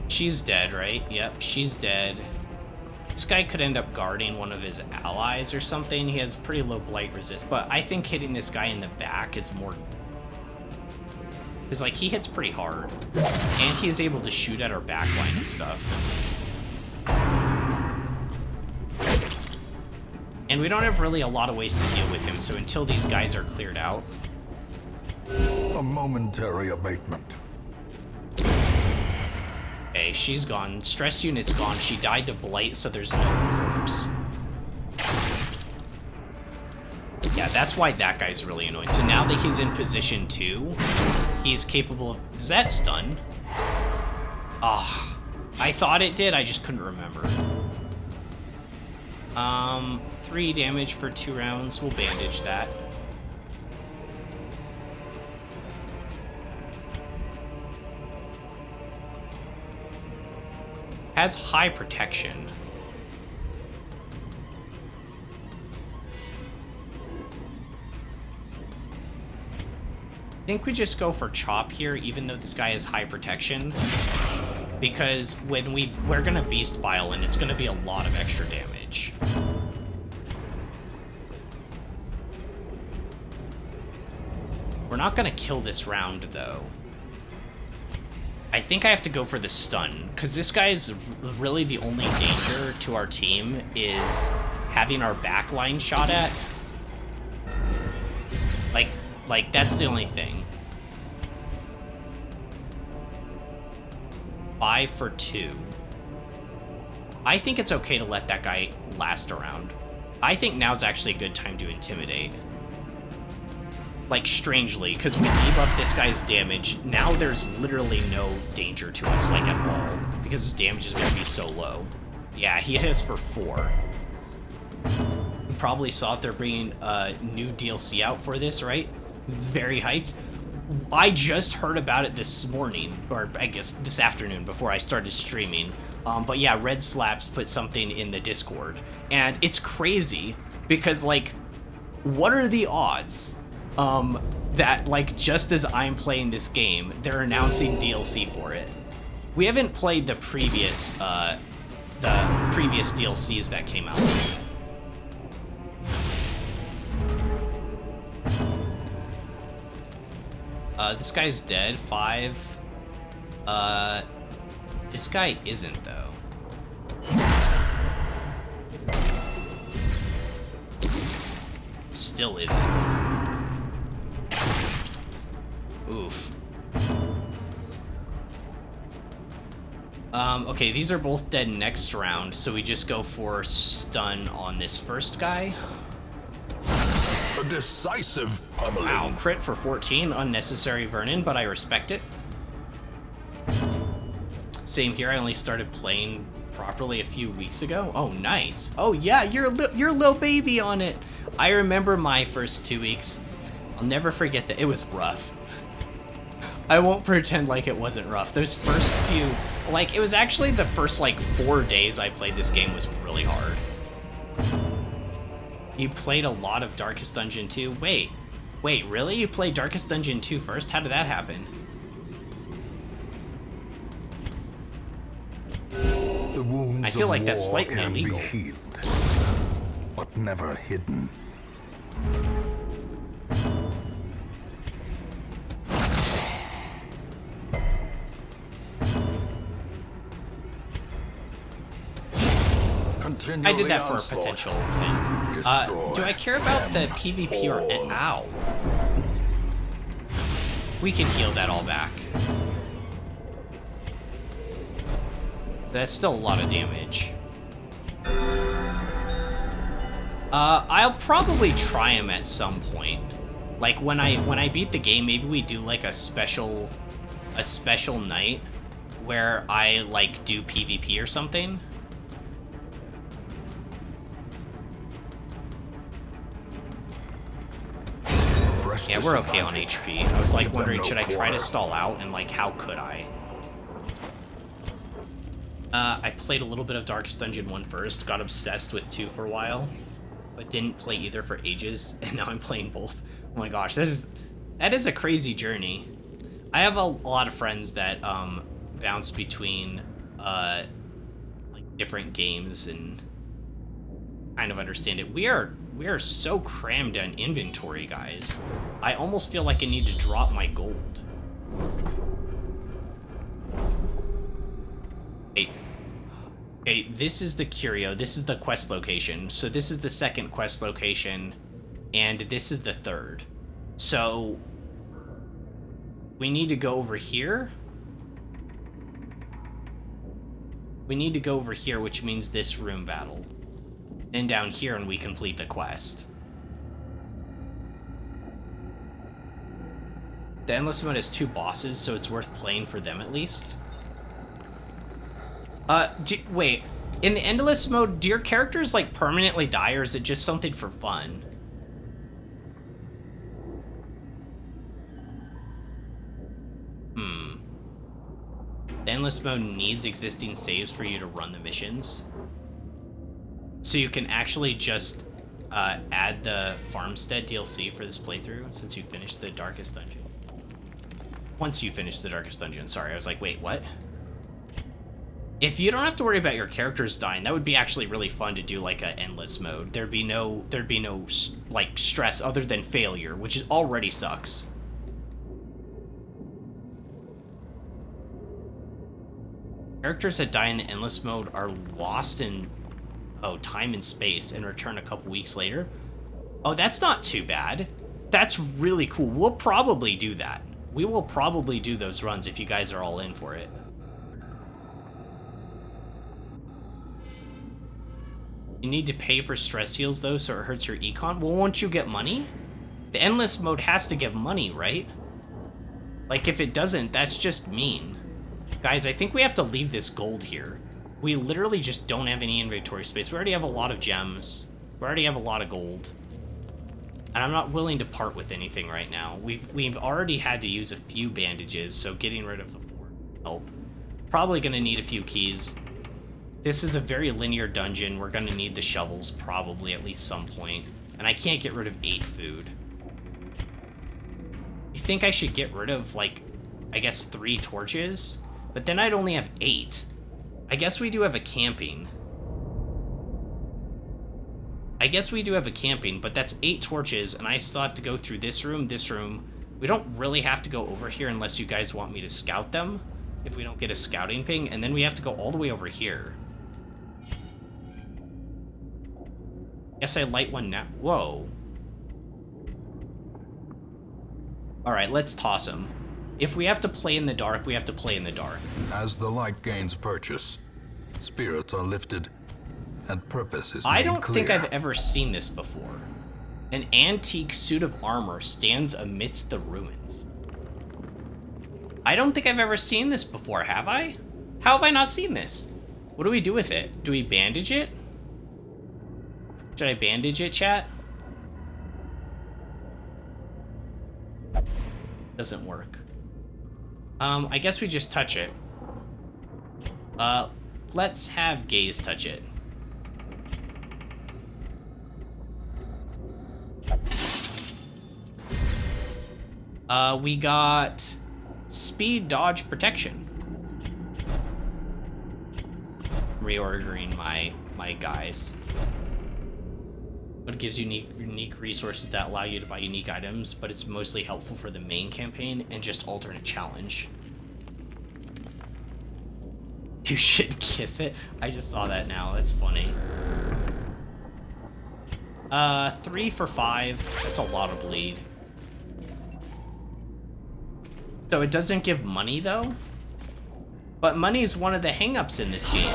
Speaker 1: She's dead, right? Yep, she's dead. This guy could end up guarding one of his allies or something. He has pretty low blight resist, but I think hitting this guy in the back is more... Because, like, he hits pretty hard. And he's able to shoot at our backline and stuff. And we don't have really a lot of ways to deal with him, so until these guys are cleared out...
Speaker 2: A momentary abatement.
Speaker 1: Okay, she's gone. Stress unit's gone. She died to blight, so there's no corpse. Yeah, that's why that guy's really annoying. So now that he's in position 2, he's capable of... Is that stun? Ah, I thought it did, I just couldn't remember. 3 damage for 2 rounds. We'll bandage that. Has high protection. I think we just go for chop here, even though this guy has high protection. Because when we're gonna Beast Bile and it's gonna be a lot of extra damage. We're not gonna kill this round though. I think I have to go for the stun, because this guy is really the only danger to our team is having our backline shot at. Like that's the only thing. 5 for 2. I think it's okay to let that guy last around. I think now's actually a good time to intimidate. Like, strangely, because we debuff this guy's damage, now there's literally no danger to us, like, at all. Because his damage is going to be so low. Yeah, he hit us for 4. You probably saw that they're bringing new DLC out for this, right? It's very hyped. I just heard about it this morning, or I guess this afternoon before I started streaming. But yeah, Red Slaps put something in the Discord. And it's crazy, because, like, what are the odds that, like, just as I'm playing this game, they're announcing DLC for it? We haven't played the previous DLCs that came out. This guy's dead. 5. This guy isn't, though. Still isn't. Oof. Okay, these are both dead next round, so we just go for stun on this first guy.
Speaker 2: A decisive pummeling.
Speaker 1: Wow, crit for 14. Unnecessary Vernon, but I respect it. Same here, I only started playing properly a few weeks ago. Oh, nice. Oh, yeah, you're a little baby on it. I remember my first 2 weeks. I'll never forget that. It was rough. I won't pretend like it wasn't rough. Those first few... Like, it was actually the first, like, 4 days I played this game was really hard. You played a lot of Darkest Dungeon 2? Wait, really? You played Darkest Dungeon 2 first? How did that happen?
Speaker 2: The wounds
Speaker 1: I feel like
Speaker 2: of
Speaker 1: that's
Speaker 2: war
Speaker 1: slightly
Speaker 2: can
Speaker 1: illegal.
Speaker 2: be healed, but never hidden.
Speaker 1: I did that for a potential thing. Do I care about the PvP or... Ow. We can heal that all back. That's still a lot of damage. I'll probably try him at some point. Like, when I beat the game, maybe we do, like, a special night where I, like, do PvP or something. Yeah, we're okay on HP. I was like wondering, should I try to stall out, and like, how could I? I played a little bit of Darkest Dungeon 1 first, got obsessed with 2 for a while, but didn't play either for ages, and now I'm playing both. Oh my gosh, that is a crazy journey. I have a lot of friends that bounce between like different games and kind of understand it. We are so crammed on inventory, guys. I almost feel like I need to drop my gold. Okay, this is the Curio. This is the quest location. So this is the second quest location, and this is the third. So We need to go over here. We need to go over here, which means this room battle. Then down here and we complete the quest. The Endless Mode has 2 bosses, so it's worth playing for them at least. Wait. In the Endless Mode, do your characters, like, permanently die, or is it just something for fun? The Endless Mode needs existing saves for you to run the missions. So you can actually just add the Farmstead DLC for this playthrough, since you finished the Darkest Dungeon. Once you finish the Darkest Dungeon, sorry, I was like, wait, what? If you don't have to worry about your characters dying, that would be actually really fun to do like a Endless Mode. There'd be no like stress other than failure, which is already sucks. Characters that die in the Endless Mode are lost in time and space and return a couple weeks later. Oh, that's not too bad. That's really cool. We'll probably do that. We will probably do those runs if you guys are all in for it. You need to pay for stress heals, though, so it hurts your econ. Well, won't you get money? The Endless Mode has to give money, right? Like, if it doesn't, that's just mean. Guys, I think we have to leave this gold here. We literally just don't have any inventory space. We already have a lot of gems. We already have a lot of gold. And I'm not willing to part with anything right now. We've already had to use a few bandages, so getting rid of the 4 help. Probably going to need a few keys. This is a very linear dungeon. We're going to need the shovels probably at least some point. And I can't get rid of 8 food. You think I should get rid of, like, I guess 3 torches? But then I'd only have 8. I guess we do have a camping. But that's 8 torches, and I still have to go through this room, this room. We don't really have to go over here unless you guys want me to scout them, if we don't get a scouting ping, and then we have to go all the way over here. Guess I light one now. Whoa. Alright, let's toss him. If we have to play in the dark, we have to play in the dark.
Speaker 2: As the light gains purchase, spirits are lifted, and purpose is made
Speaker 1: I don't
Speaker 2: clear.
Speaker 1: think I've ever seen this before. An antique suit of armor stands amidst the ruins. I don't think I've ever seen this before, have I? How have I not seen this? What do we do with it? Do we bandage it? Should I bandage it, chat? Doesn't work. I guess we just touch it. Let's have Gaze touch it. We got speed, dodge, protection. Reordering my guys. It gives you unique resources that allow you to buy unique items, but it's mostly helpful for the main campaign and just alternate challenge. You should kiss it. I just saw that now. That's funny. 3 for 5. That's a lot of bleed. So it doesn't give money, though? But money is one of the hang-ups in this game.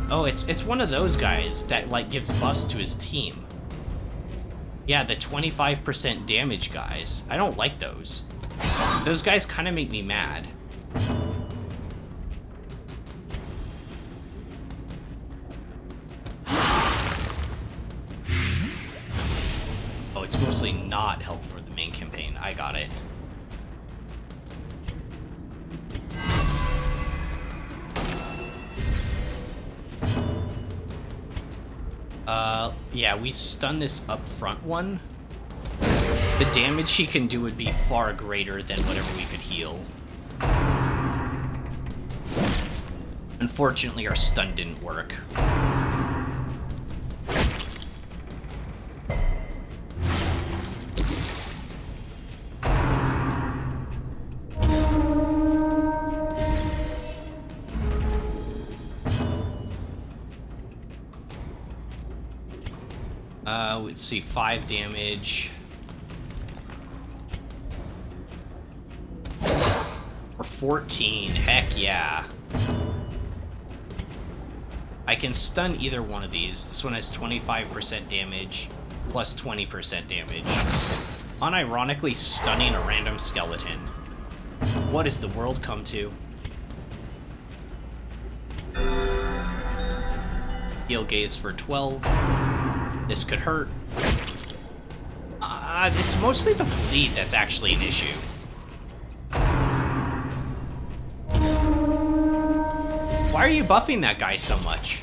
Speaker 1: Oh, it's one of those guys that, like, gives buffs to his team. Yeah, the 25% damage guys. I don't like those. Those guys kind of make me mad. Oh, it's mostly not helpful for the main campaign. I got it. Yeah, we stun this up front one. The damage he can do would be far greater than whatever we could heal. Unfortunately, our stun didn't work. Let's see, 5 damage. 14. Heck yeah. I can stun either one of these. This one has 25% damage plus 20% damage. Unironically stunning a random skeleton. What has the world come to? Heal gaze for 12. This could hurt. It's mostly the bleed that's actually an issue. Why are you buffing that guy so much?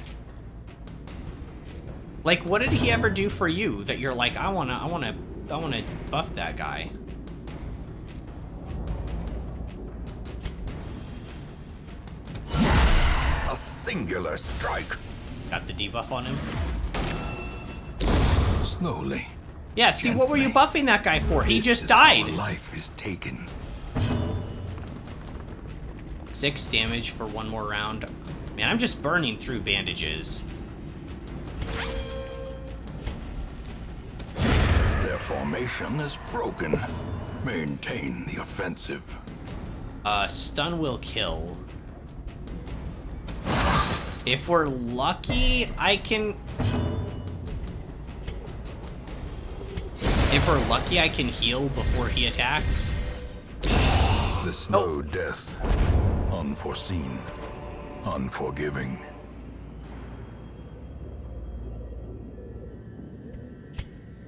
Speaker 1: Like, what did he ever do for you that you're like, I wanna buff that guy?
Speaker 2: A singular strike.
Speaker 1: Got the debuff on him.
Speaker 2: Slowly.
Speaker 1: Yeah, see, what were you
Speaker 2: Gently.
Speaker 1: buffing that guy for? He
Speaker 2: This
Speaker 1: just
Speaker 2: is
Speaker 1: died.
Speaker 2: how life is taken.
Speaker 1: 6 damage for one more round. Man, I'm just burning through bandages.
Speaker 2: Their formation is broken. Maintain the offensive.
Speaker 1: Stun will kill. If we're lucky, I can... If we're lucky, I can heal before he attacks.
Speaker 2: The slow death. Unforeseen. Unforgiving.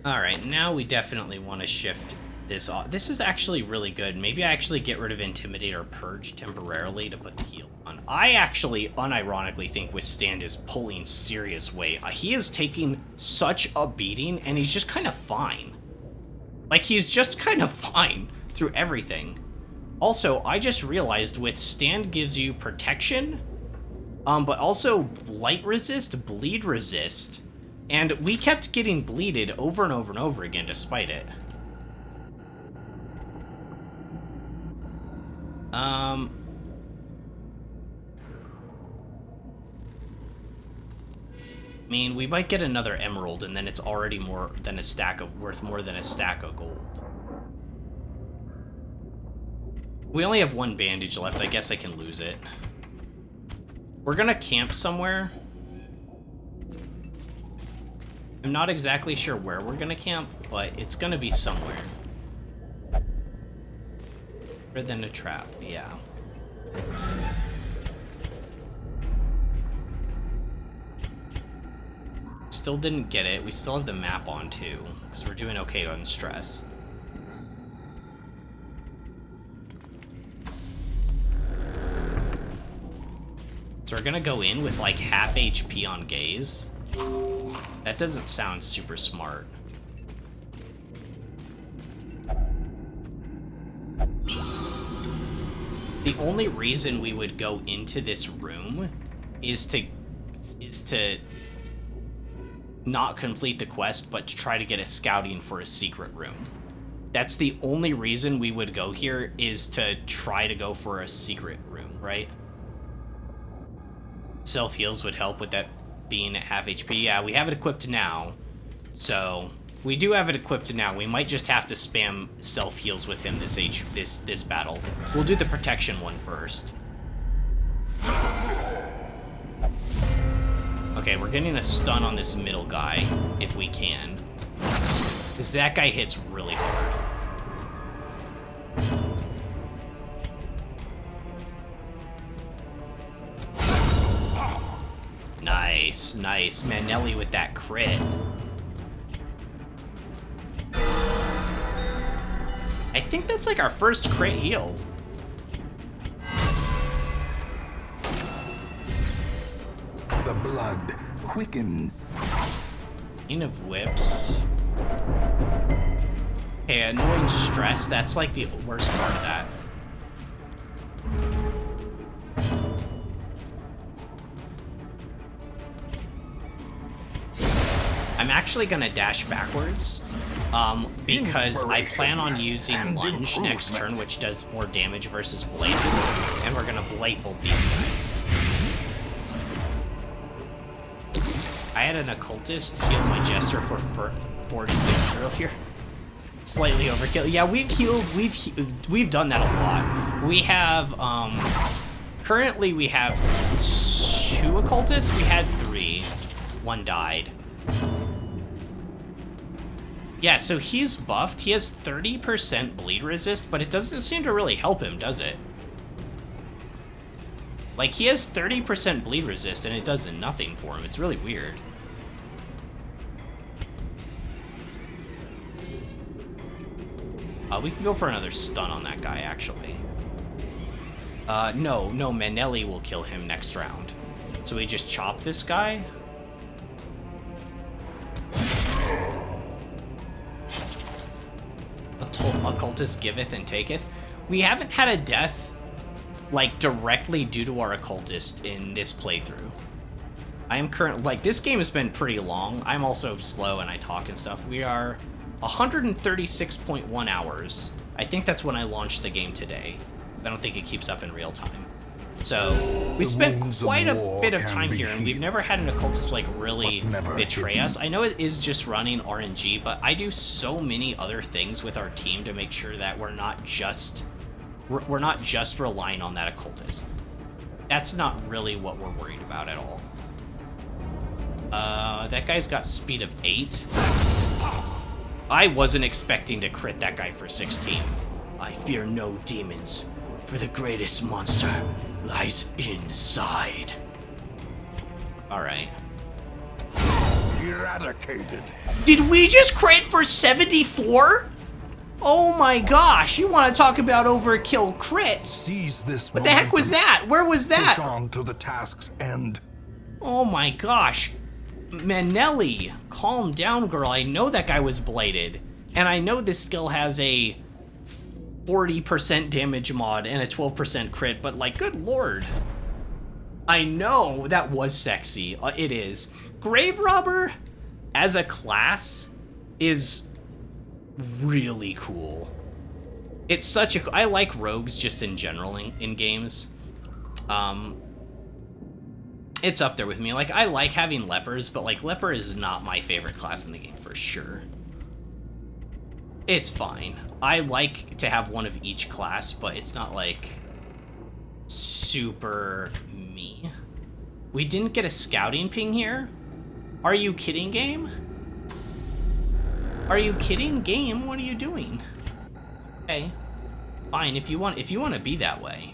Speaker 1: Alright, now we definitely want to shift this off. This is actually really good. Maybe I actually get rid of Intimidate or Purge temporarily to put the heal on. I actually, unironically, think Withstand is pulling serious weight. He is taking such a beating, and he's just kind of fine. Like, he's just kind of fine through everything. Also, I just realized Withstand gives you protection, but also Blight Resist, Bleed Resist, and we kept getting bleeded over and over and over again despite it. I mean, we might get another emerald, and then it's already more than a stack of worth more than a stack of gold. We only have one bandage left. I guess I can lose it. We're gonna camp somewhere. I'm not exactly sure where we're gonna camp, but it's gonna be somewhere. Better than a trap, yeah. Still didn't get it. We still have the map on too, because we're doing okay on stress. So we're gonna go in with like half HP on gaze. That doesn't sound super smart. The only reason we would go into this room is to not complete the quest, but to try to get a scouting for a secret room. That's the only reason we would go here, is to try to go for a secret room, right? Self-heals would help with that being at half HP. Yeah, we have it equipped now. So, we do have it equipped now. We might just have to spam self-heals with him this battle. We'll do the protection one first. Okay, we're getting a stun on this middle guy, if we can. Because that guy hits really hard. Nice, nice. Manelli with that crit. I think that's like our first crit heal.
Speaker 2: The blood quickens.
Speaker 1: Queen of Whips. Okay, annoying stress. That's like the worst part of that. I'm actually gonna dash backwards, because I plan on using Lunge next turn, which does more damage versus Blight, and we're gonna Blight bolt these guys. I had an Occultist heal my Jester for 46 earlier. Slightly overkill. Yeah, we've healed. We've done that a lot. We have currently we have 2 occultists. We had 3. 1 died. Yeah, so he's buffed. He has 30% bleed resist, but it doesn't seem to really help him, does it? Like, he has 30% bleed resist, and it does nothing for him. It's really weird. We can go for another stun on that guy, actually. No, Manelli will kill him next round. So we just chop this guy. Occultist giveth and taketh. We haven't had a death, like, directly due to our occultist in this playthrough. I am like, this game has been pretty long. I'm also slow and I talk and stuff. We are 136.1 hours. I think that's when I launched the game today. I don't think it keeps up in real time. So, we spent quite a bit of time here, and we've never had an occultist, like, really betray us. I know it is just running RNG, but I do so many other things with our team to make sure that we're not just relying on that occultist. That's not really what we're worried about at all. That guy's got speed of 8. I wasn't expecting to crit that guy for 16. I fear no demons, for the greatest monster lies inside. Alright.
Speaker 2: Eradicated.
Speaker 1: Did we just crit for 74? Oh my gosh, you want to talk about overkill crit?
Speaker 2: Seize this.
Speaker 1: What the heck was that? Where was that?
Speaker 2: Push on to the task's end.
Speaker 1: Oh my gosh. Manelli, calm down, girl. I know that guy was blighted. And I know this skill has a 40% damage mod and a 12% crit, but like, good lord. I know that was sexy. It is. Grave Robber, as a class, is really cool. It's such a... I like rogues just in general in games. It's up there with me. Like, I like having lepers, but like, leper is not my favorite class in the game for sure. It's fine. I like to have one of each class, but it's not like super me. We didn't get a scouting ping here? Are you kidding, game? Are you kidding, game? What are you doing? Okay. Fine, if you want to be that way.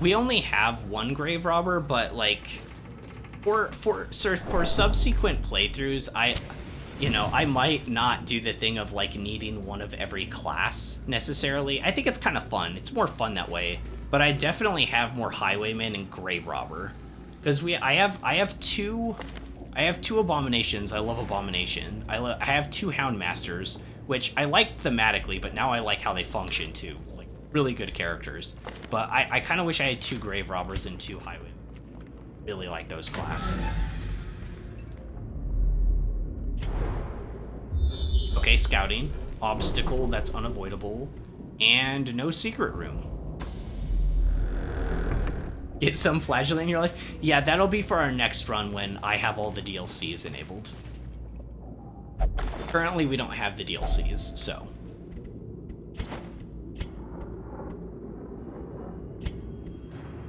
Speaker 1: We only have one Grave Robber, but like for subsequent playthroughs, I might not do the thing of like needing one of every class necessarily. I think it's kind of fun. It's more fun that way. But I definitely have more Highwayman and Grave Robber, because I have two Abominations. I love Abomination. I have 2 Houndmasters, which I like thematically, but now I like how they function too. Like, really good characters. But I kind of wish I had 2 Grave Robbers and 2 Highwaymen. Really like those class. Okay, scouting. Obstacle that's unavoidable. And no secret room. Get some flagellant in your life? Yeah, that'll be for our next run when I have all the DLCs enabled. Currently, we don't have the DLCs, so.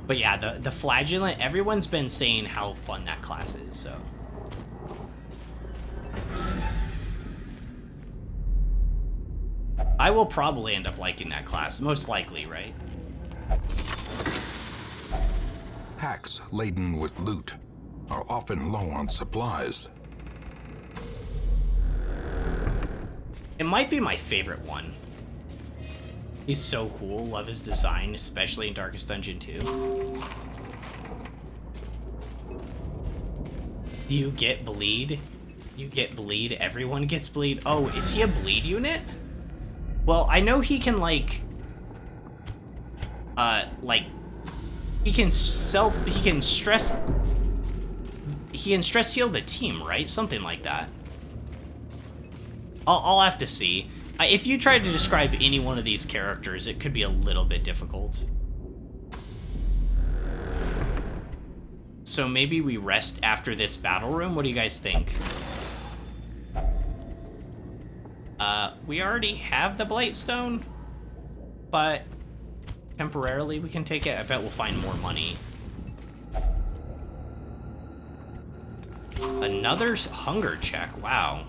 Speaker 1: But yeah, the flagellant, everyone's been saying how fun that class is, so. I will probably end up liking that class, most likely, right?
Speaker 2: Hacks laden with loot are often low on supplies.
Speaker 1: It might be my favorite one. He's so cool. Love his design, especially in Darkest Dungeon 2. You get bleed. You get bleed. Everyone gets bleed. Oh, is he a bleed unit? Well, I know he can, like... He can stress heal the team, right? Something like that. I'll have to see. If you tried to describe any one of these characters, it could be a little bit difficult. So maybe we rest after this battle room? What do you guys think? We already have the Blightstone, but temporarily we can take it. I bet we'll find more money. Another hunger check, wow.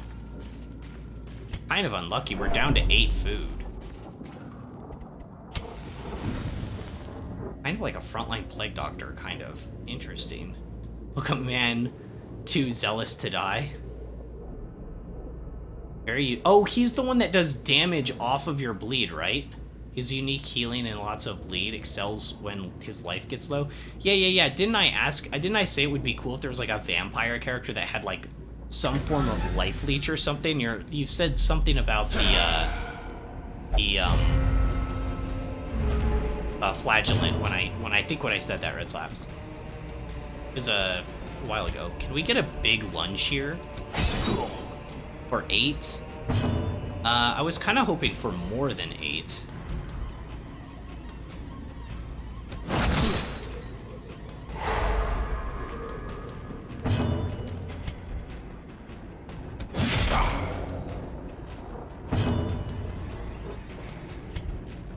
Speaker 1: Kind of unlucky, we're down to 8 food. Kind of like a frontline plague doctor, kind of. Interesting. Look, a man too zealous to die. Oh, he's the one that does damage off of your bleed, right? His unique healing and lots of bleed excels when his life gets low. Yeah. Didn't I say it would be cool if there was like a vampire character that had like some form of life leech or something? You said something about the flagellant when I said that, Red Slabs. It was a while ago. Can we get a big lunge here? For 8? I was kind of hoping for more than 8.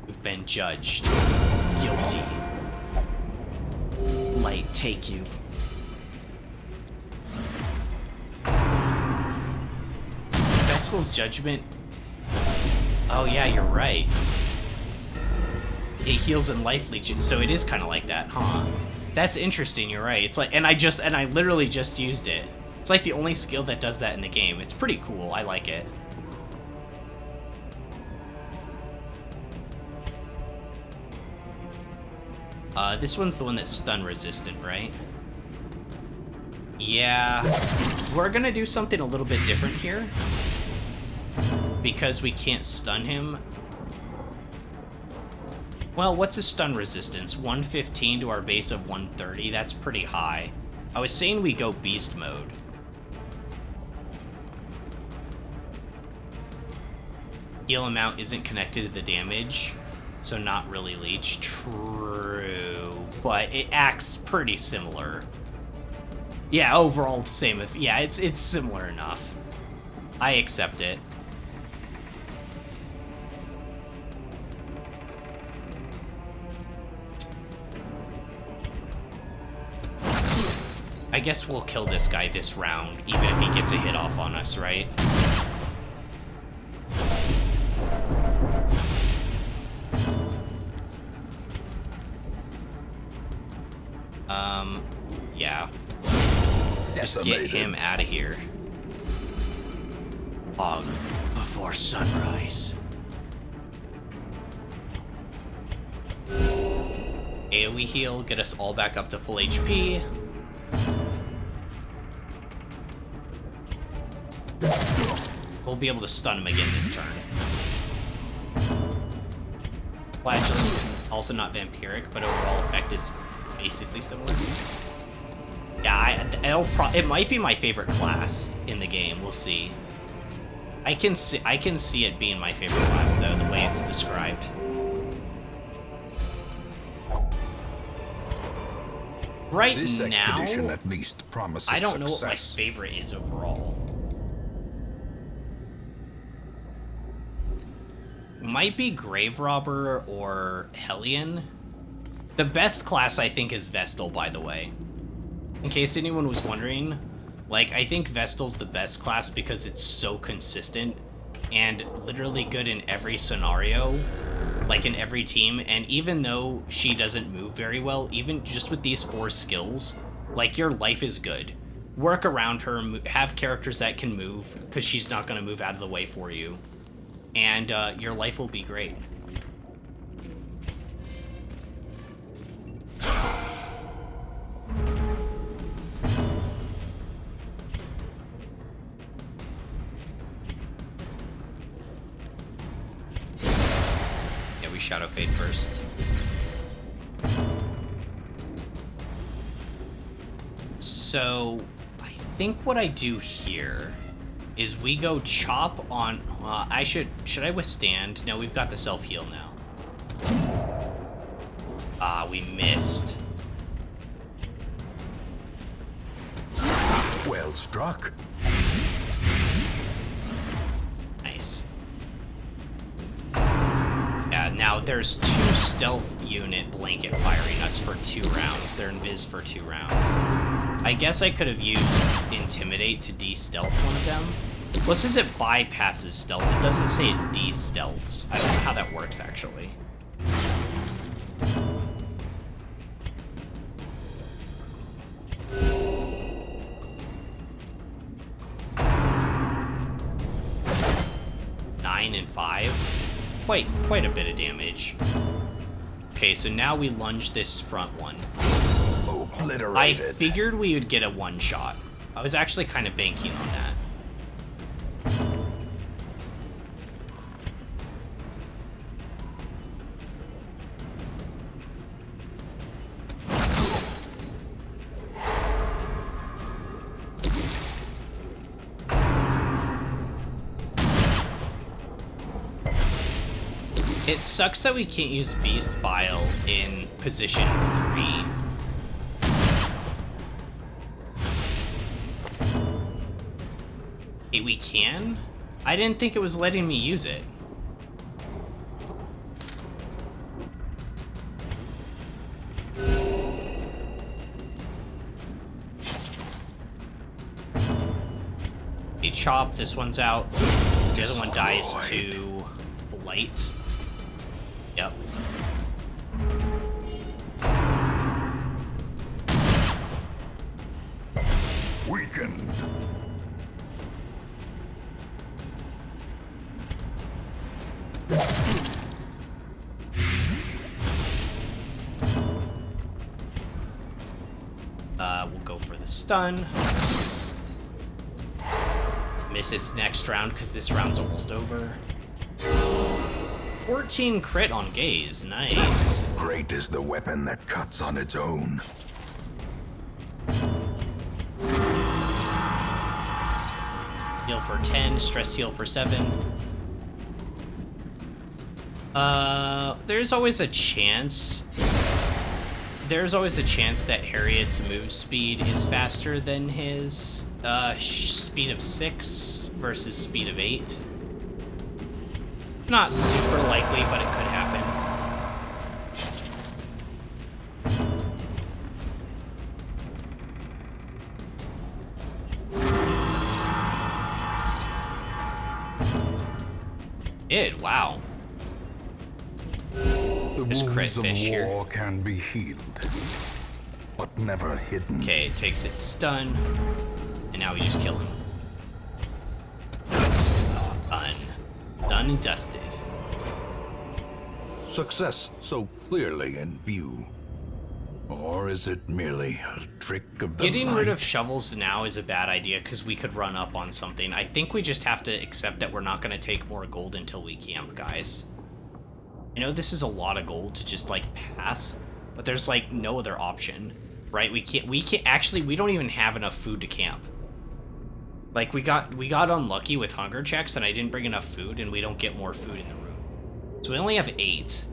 Speaker 1: We've been judged. Guilty. Light take you. Vestal's Judgment. Oh yeah, you're right. It heals and life leeches, so it is kind of like that, huh? That's interesting, you're right. It's like, and I literally just used it. It's like the only skill that does that in the game. It's pretty cool, I like it. This one's the one that's stun resistant, right? Yeah, we're gonna do something a little bit different here. Because we can't stun him. Well, what's his stun resistance? 115 to our base of 130. That's pretty high. I was saying we go beast mode. Heal amount isn't connected to the damage, so not really leech. True, but it acts pretty similar. Yeah, overall the same. Yeah, it's similar enough. I accept it. I guess we'll kill this guy this round, even if he gets a hit off on us, right? Yeah. Just get him out of here. Fog before sunrise. AoE heal, get us all back up to full HP. We'll be able to stun him again this turn. Flagellant's also not vampiric, but overall effect is basically similar. Yeah, it might be my favorite class in the game. We'll see. I can see it being my favorite class though, the way it's described. Right
Speaker 2: this
Speaker 1: now,
Speaker 2: expedition at least promises
Speaker 1: I don't know
Speaker 2: success.
Speaker 1: what my favorite is overall. Might be Grave Robber or Hellion. The best class, I think, is Vestal, by the way. In case anyone was wondering, like, I think Vestal's the best class because it's so consistent and literally good in every scenario, like in every team, and even though she doesn't move very well, even just with these 4 skills, like, your life is good. Work around her, have characters that can move, because she's not going to move out of the way for you. And your life will be great. Yeah, we Shadow Fade first. So, I think what I do here is we go chop on... should I withstand? No, we've got the self-heal now. Ah, we missed.
Speaker 2: Well struck.
Speaker 1: Nice. Yeah, now there's 2 stealth unit blanket firing us for 2 rounds. They're invis for 2 rounds. I guess I could have used Intimidate to de-stealth one of them. Well, it says it bypasses stealth. It doesn't say it de-stealths. I don't know how that works, actually. Nine and 5. Quite a bit of damage. Okay, so now we lunge this front one.
Speaker 2: Obliterated.
Speaker 1: I figured we would get a one-shot. I was actually kind of banking on that. It sucks that we can't use Beast Bile in position 3. Hey, we can? I didn't think it was letting me use it. Hey, chop, this one's out. The other one dies to Blight. Yep.
Speaker 2: Weakened.
Speaker 1: We'll go for the stun. Miss its next round because this round's almost over. 14 crit on Gaze, nice.
Speaker 2: Great is the weapon that cuts on its own.
Speaker 1: Heal for 10, stress heal for 7. There's always a chance. There's always a chance that Harriet's move speed is faster than his speed of 6 versus speed of 8. Not super likely, but it could happen. Wow.
Speaker 2: The
Speaker 1: This crit
Speaker 2: wounds of
Speaker 1: fish here.
Speaker 2: war can be healed, but never hidden.
Speaker 1: Okay, it takes its stun, and now we just kill him. Done. Done and dusted.
Speaker 2: Success so clearly in view. Or is it merely a trick of the
Speaker 1: Getting rid
Speaker 2: light?
Speaker 1: of shovels now is a bad idea because we could run up on something. I think we just have to accept that we're not going to take more gold until we camp, guys. I know this is a lot of gold to just, like, pass, but there's, like, no other option, right? We can't, actually, we don't even have enough food to camp. Like, we got unlucky with hunger checks, and I didn't bring enough food, and we don't get more food in the room. So we only have 8.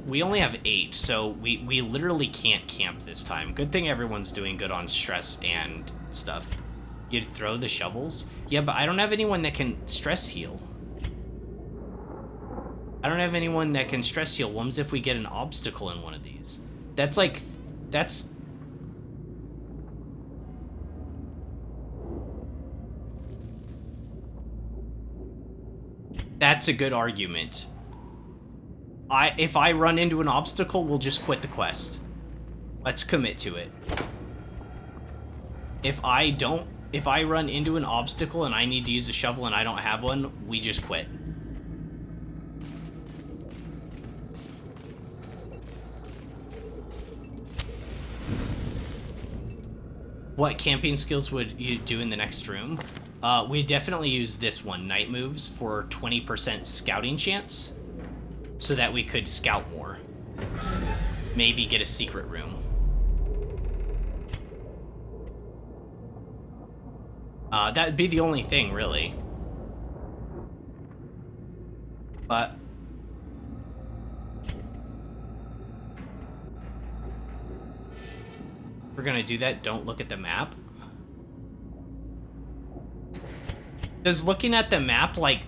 Speaker 1: We only have 8, so we literally can't camp this time. Good thing everyone's doing good on stress and stuff. You'd throw the shovels? Yeah, but I don't have anyone that can stress heal. I don't have anyone that can stress heal. What if we get an obstacle in one of these? That's like... That's... That's a good argument. If I run into an obstacle, we'll just quit the quest. Let's commit to it. If I run into an obstacle and I need to use a shovel and I don't have one, we just quit. What camping skills would you do in the next room? We definitely use this one, Night Moves, for 20% scouting chance, so that we could scout more. Maybe get a secret room. That'd be the only thing, really. But... if we're gonna do that, don't look at the map. Does looking at the map, like...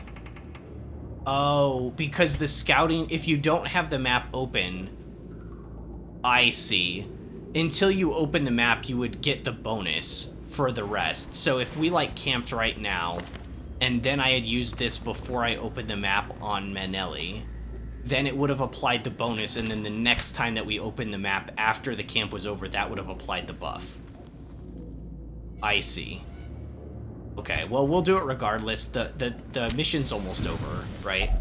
Speaker 1: Oh, because the scouting... If you don't have the map open... I see. Until you open the map, you would get the bonus for the rest. So if we, like, camped right now, and then I had used this before I opened the map on Manelli, then it would have applied the bonus, and then the next time that we opened the map after the camp was over, that would have applied the buff. I see. Okay, well, we'll do it regardless. The mission's almost over, right?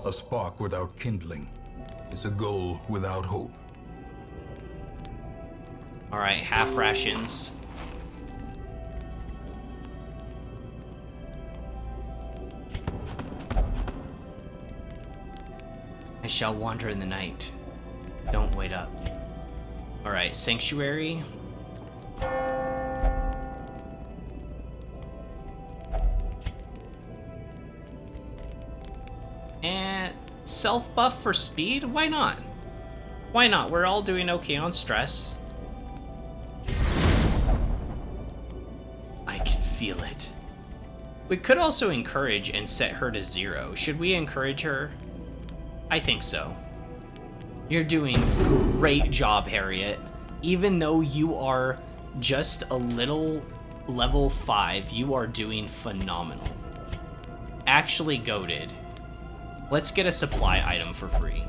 Speaker 2: A spark without kindling is a goal without hope.
Speaker 1: Alright, half rations. I shall wander in the night. Don't wait up. Alright, Sanctuary. And self-buff for speed? Why not? Why not? We're all doing okay on stress. I can feel it. We could also encourage and set her to 0. Should we encourage her? I think so. You're doing great job, Harriet. Even though you are just a little level 5, you are doing phenomenal. Actually goated. Let's get a supply item for free.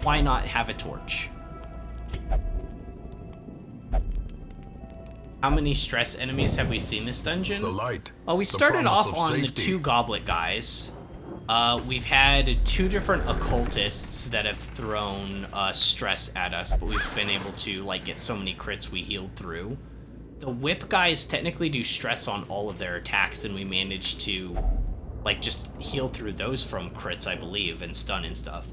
Speaker 1: Why not have a torch? How many stress enemies have we seen this dungeon?
Speaker 2: The light.
Speaker 1: Well, we started off on the 2 goblet guys. We've had 2 different occultists that have thrown stress at us, but we've been able to like get so many crits we healed through. The whip guys technically do stress on all of their attacks, and we managed to like just heal through those from crits, I believe, and stun and stuff.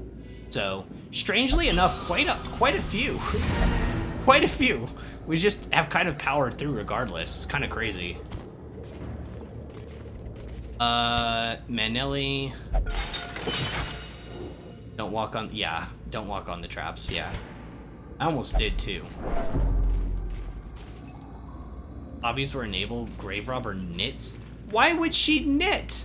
Speaker 1: So, strangely enough, quite a few. Quite a few. We just have kind of powered through regardless. It's kind of crazy. Manelli. Don't walk on, yeah, don't walk on the traps, yeah. I almost did too. Hobbies were enabled, grave robber knits. Why would she knit?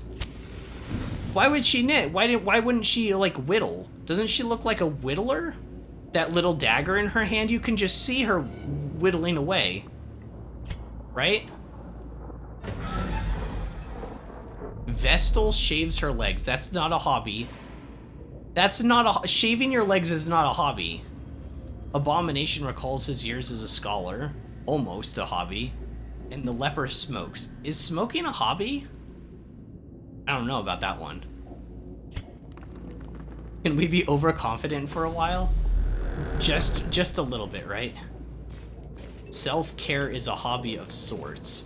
Speaker 1: Why would she knit? Why wouldn't she like whittle? Doesn't she look like a whittler? That little dagger in her hand, you can just see her whittling away. Right? Vestal shaves her legs. That's not a hobby. That's not a... Shaving your legs is not a hobby. Abomination recalls his years as a scholar. Almost a hobby. And the leper smokes. Is smoking a hobby? I don't know about that one. Can we be overconfident for a while? Just a little bit, right? Self-care is a hobby of sorts.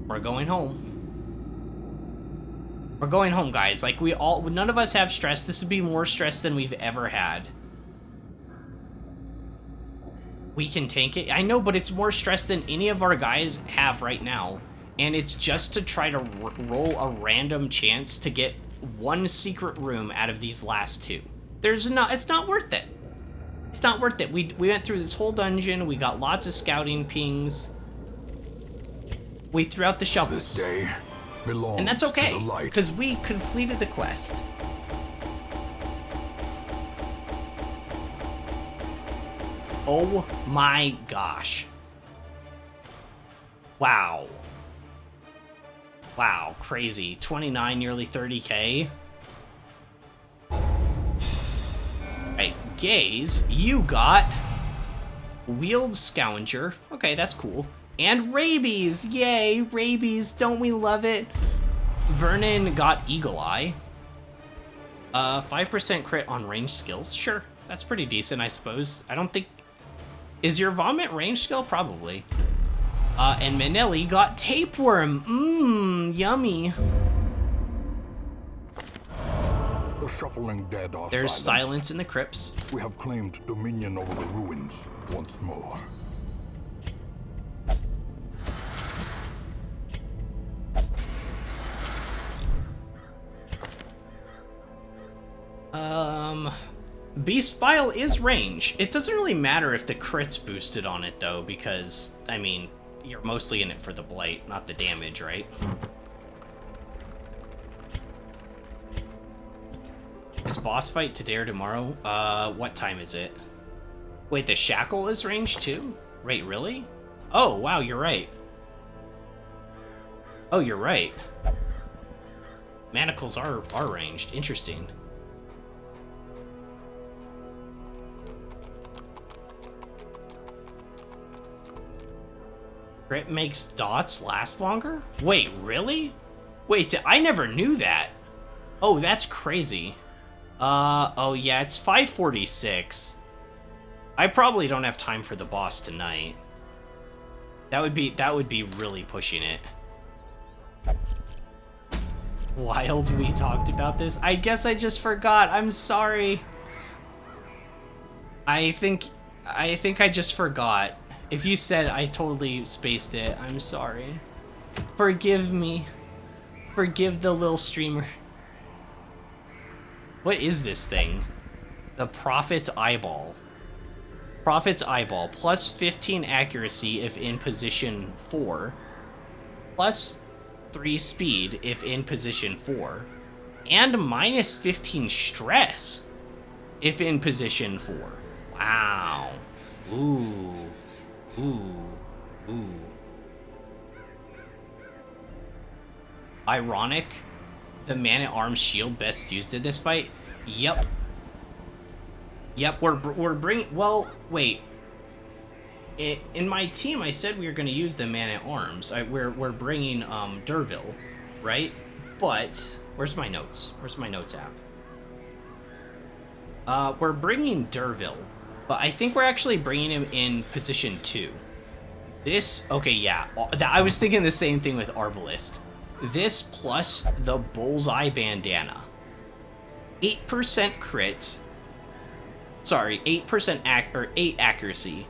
Speaker 1: We're going home. We're going home, guys. Like, none of us have stress. This would be more stress than we've ever had. We can tank it. I know, but it's more stress than any of our guys have right now. And it's just to try to roll a random chance to get 1 secret room out of these last 2. It's not worth it. It's not worth it. We went through this whole dungeon. We got lots of scouting pings. We threw out the shovels.
Speaker 2: This day belongs
Speaker 1: and that's okay,
Speaker 2: to the light.
Speaker 1: because we completed the quest. Oh my gosh. Wow. Wow, crazy. 29, nearly 30k. Right, Gaze, you got Wield Scavenger. Okay, that's cool. And Rabies! Yay, Rabies, don't we love it? Vernon got Eagle Eye. 5% crit on range skills. Sure, that's pretty decent, I suppose. I don't think... Is your Vomit range skill? Probably. And Manelli got Tapeworm. Mmm, yummy.
Speaker 2: The shuffling dead are
Speaker 1: There's
Speaker 2: silenced.
Speaker 1: silence in the crypts.
Speaker 2: We have claimed dominion over the ruins once more.
Speaker 1: Beast Bile is range. It doesn't really matter if the crit's boosted on it, though, because, I mean, you're mostly in it for the blight, not the damage, right? Is boss fight today or tomorrow? What time is it? Wait, the Shackle is ranged too? Wait, really? Oh, wow, you're right. Oh, you're right. Manacles are ranged. Interesting. Crit makes dots last longer? Wait, really? Wait, I never knew that. Oh, that's crazy. Oh yeah, it's 5:46. I probably don't have time for the boss tonight. That would be really pushing it. Wild, we talked about this. I guess I just forgot. I'm sorry. I think I just forgot. If you said I totally spaced it, I'm sorry. Forgive me. Forgive the little streamer. What is this thing? The Prophet's Eyeball. Prophet's Eyeball. Plus 15 accuracy if in position 4. Plus 3 speed if in position 4. And minus 15 stress if in position 4. Wow. Ooh. Ooh. Ooh. Ironic. The Man-at-Arms shield best used in this fight? Yep. Yep, we're bringing... Well, wait. In my team, I said we were going to use the Man-at-Arms. We're bringing Dervil, right? But... Where's my notes? Where's my notes app? We're bringing Dervil. But I think we're actually bringing him in position 2. This... Okay, yeah. I was thinking the same thing with Arbalest. This plus the Bullseye Bandana. 8% crit. Sorry, 8% 8 accuracy.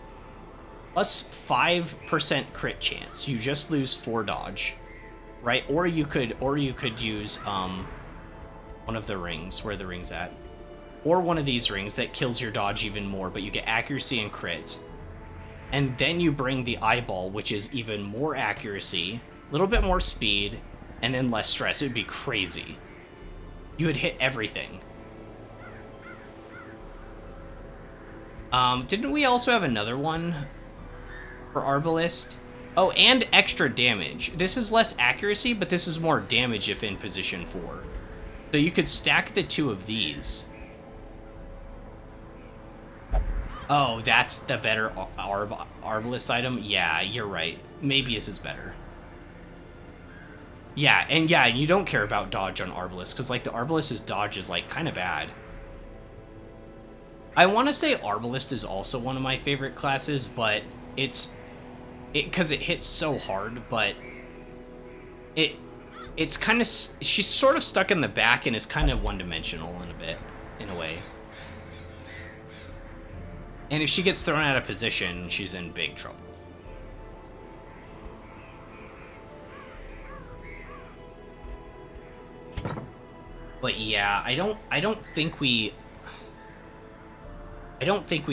Speaker 1: Plus 5% crit chance. You just lose 4 dodge. Right? Or you could use one of the rings. Where are the rings at? Or one of these rings that kills your dodge even more, but you get accuracy and crit. And then you bring the Eyeball, which is even more accuracy, a little bit more speed, and then less stress. It would be crazy. You would hit everything. Didn't we also have another one for Arbalest? Oh, and extra damage. This is less accuracy, but this is more damage if in position 4. So you could stack the 2 of these. Oh, that's the better Arbalest item? Yeah, you're right. Maybe this is better. Yeah, and you don't care about dodge on Arbalest, because, like, the Arbalest's dodge is, like, kind of bad. I want to say Arbalest is also one of my favorite classes, but because it hits so hard, but it's kind of... She's sort of stuck in the back and is kind of one-dimensional in a way. And if she gets thrown out of position, she's in big trouble. But yeah, I don't think we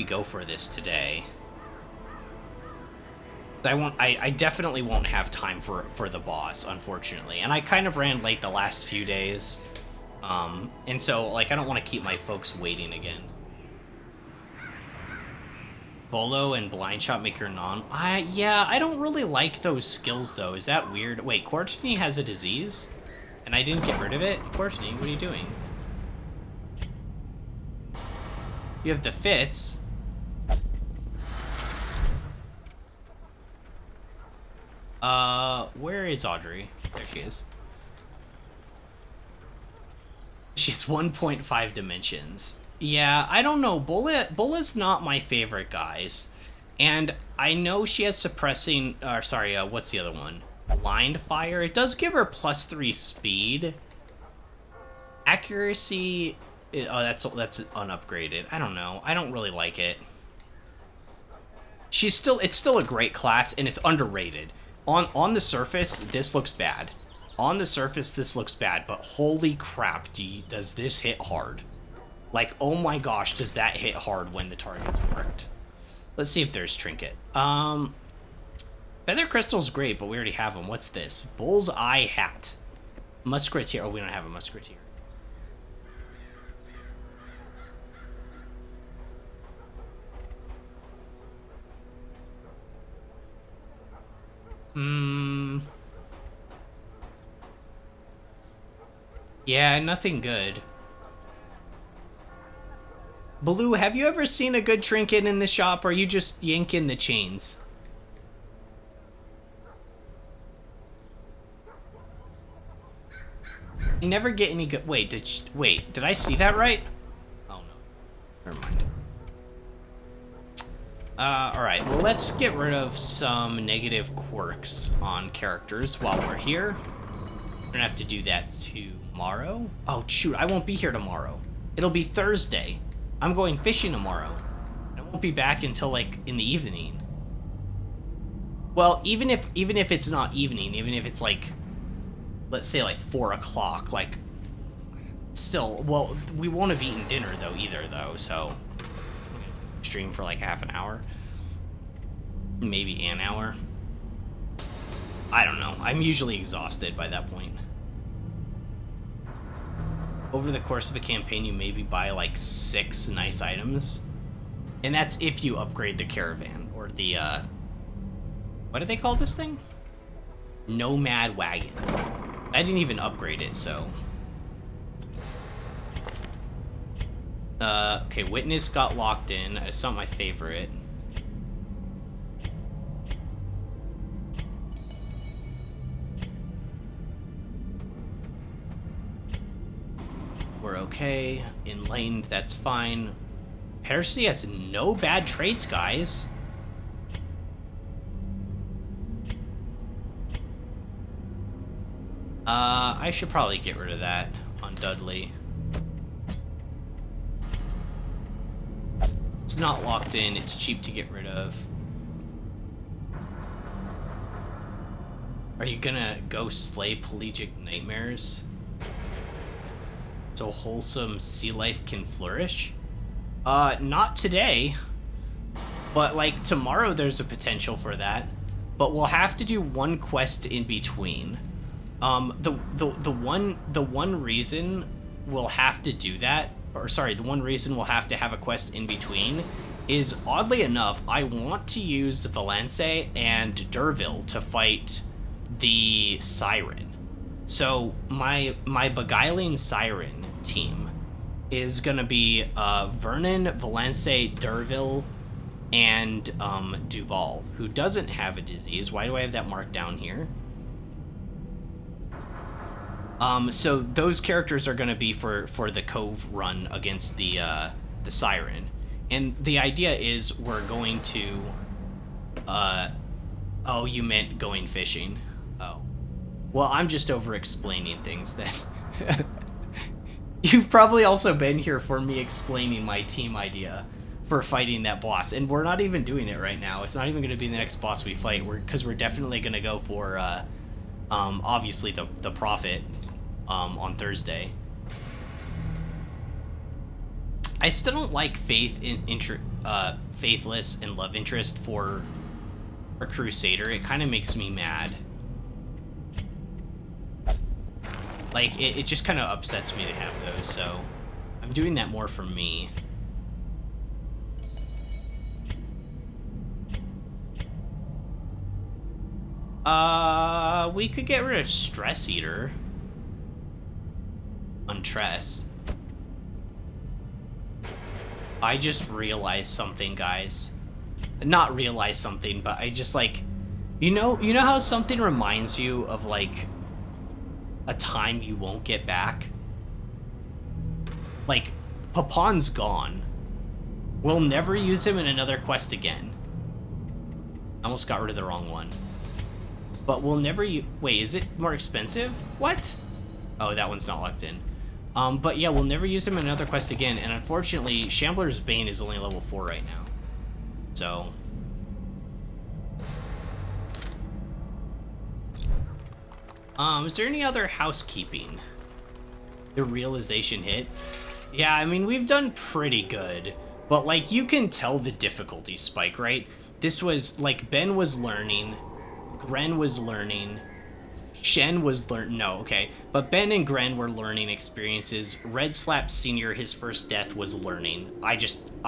Speaker 1: go for this today. I definitely won't have time for the boss, unfortunately. And I kind of ran late the last few days. And so, like, I don't want to keep my folks waiting again. Bolo and Blind Shot make your non... Yeah, I don't really like those skills, though. Is that weird? Wait, Courtney has a disease? And I didn't get rid of it? Courtney, what are you doing? You have the fits. Where is Audrey? There she is. She's 1.5 dimensions. Yeah, I don't know. Bola's not my favorite, guys. And I know she has suppressing... what's the other one? Blind Fire. It does give her +3 speed. Accuracy... Oh, that's unupgraded. I don't know. I don't really like it. It's still a great class, and it's underrated. On the surface, this looks bad. On the surface, this looks bad, but holy crap, does this hit hard. Like, oh my gosh, does that hit hard when the target's marked. Let's see if there's trinket. Feather crystal's great, but we already have them. What's this? Bull's eye hat. Musketeer. Oh, we don't have a musketeer. Yeah, nothing good. Blue, have you ever seen a good trinket in the shop, or are you just yanking the chains? You never get any good... Wait, did I see that right? Oh, no. Never mind. Alright, well, let's get rid of some negative quirks on characters while we're here. We're gonna have to do that tomorrow. Oh, shoot, I won't be here tomorrow. It'll be Thursday. I'm going fishing tomorrow. I won't be back until, like, in the evening. Well, even if it's not evening, even if it's, like, let's say, like, 4 o'clock, like, still, well, we won't have eaten dinner, though, either, though, so... Stream for, like, half an hour. Maybe an hour. I don't know. I'm usually exhausted by that point. Over the course of a campaign, you maybe buy, like, 6 nice items. And that's if you upgrade the caravan, or the, what do they call this thing? Nomad wagon. I didn't even upgrade it, so... okay, Witness got locked in. It's not my favorite. We're okay. Enlightened, that's fine. Heresy has no bad traits, guys. I should probably get rid of that on Dudley. It's not locked in, it's cheap to get rid of. Are you gonna go slay pelagic nightmares? So wholesome sea life can flourish? Not today. But, like, tomorrow there's a potential for that. But we'll have to do one quest in between. The one reason we'll have to do that, or sorry, the one reason we'll have to have a quest in between is, oddly enough, I want to use Valence and Derville to fight the Siren. So my Beguiling Siren team is gonna be Vernon, Valence, Derville, and Duval, who doesn't have a disease. Why do I have that marked down here? So those characters are going to be for the Cove run against the Siren. And the idea is we're going to... oh, you meant going fishing. Oh. Well, I'm just over-explaining things then. You've probably also been here for me explaining my team idea for fighting that boss. And we're not even doing it right now. It's not even going to be the next boss we fight. Because we're definitely going to go for, obviously, the Prophet. On Thursday. I still don't like Faithless and Love Interest for Crusader. It kind of makes me mad. Like, it just kind of upsets me to have those, so I'm doing that more for me. We could get rid of Stress Eater. On Tress. I just realized something, guys. Not realized something, but I just, like, you know how something reminds you of, like, a time you won't get back? Like, Papan's gone. We'll never use him in another quest again. I almost got rid of the wrong one. But we'll never wait, is it more expensive? What? Oh, that one's not locked in. But yeah, we'll never use him in another quest again, and unfortunately, Shambler's Bane is only level 4 right now. So... is there any other housekeeping? The realization hit. Yeah, I mean, we've done pretty good, but, like, you can tell the difficulty spike, right? This was, like, Ben was learning, Gren was learning, Shen was no, okay. But Ben and Gren were learning experiences. Red Slap Sr., his first death, was learning. I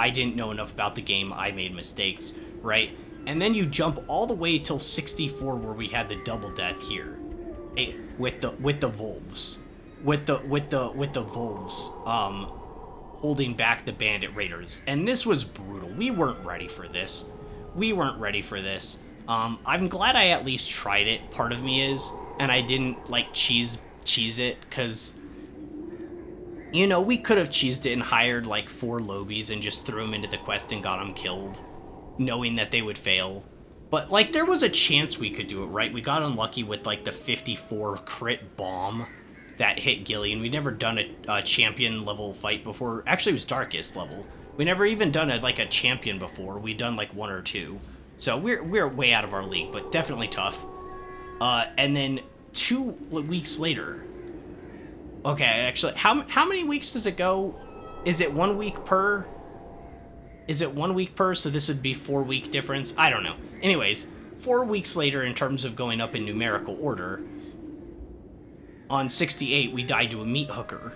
Speaker 1: didn't know enough about the game. I made mistakes, right? And then you jump all the way till 64 where we had the double death here. With the wolves. With the wolves, holding back the bandit raiders. And this was brutal. We weren't ready for this. I'm glad I at least tried it, part of me is, and I didn't, like, cheese it, because, you know, we could have cheesed it and hired, like, 4 lobies and just threw them into the quest and got them killed, knowing that they would fail. But, like, there was a chance we could do it, right? We got unlucky with, like, the 54 crit bomb that hit Gillian. We'd never done a champion level fight before. Actually, it was Darkest level. We never even done a champion before. We'd done, like, 1 or 2. So we're way out of our league, but definitely tough. And then 2 weeks later. Okay, actually, how many weeks does it go? Is it 1 week per? Is it 1 week per? So this would be 4-week difference. I don't know. Anyways, 4 weeks later, in terms of going up in numerical order, on 68 we died to a meat hooker.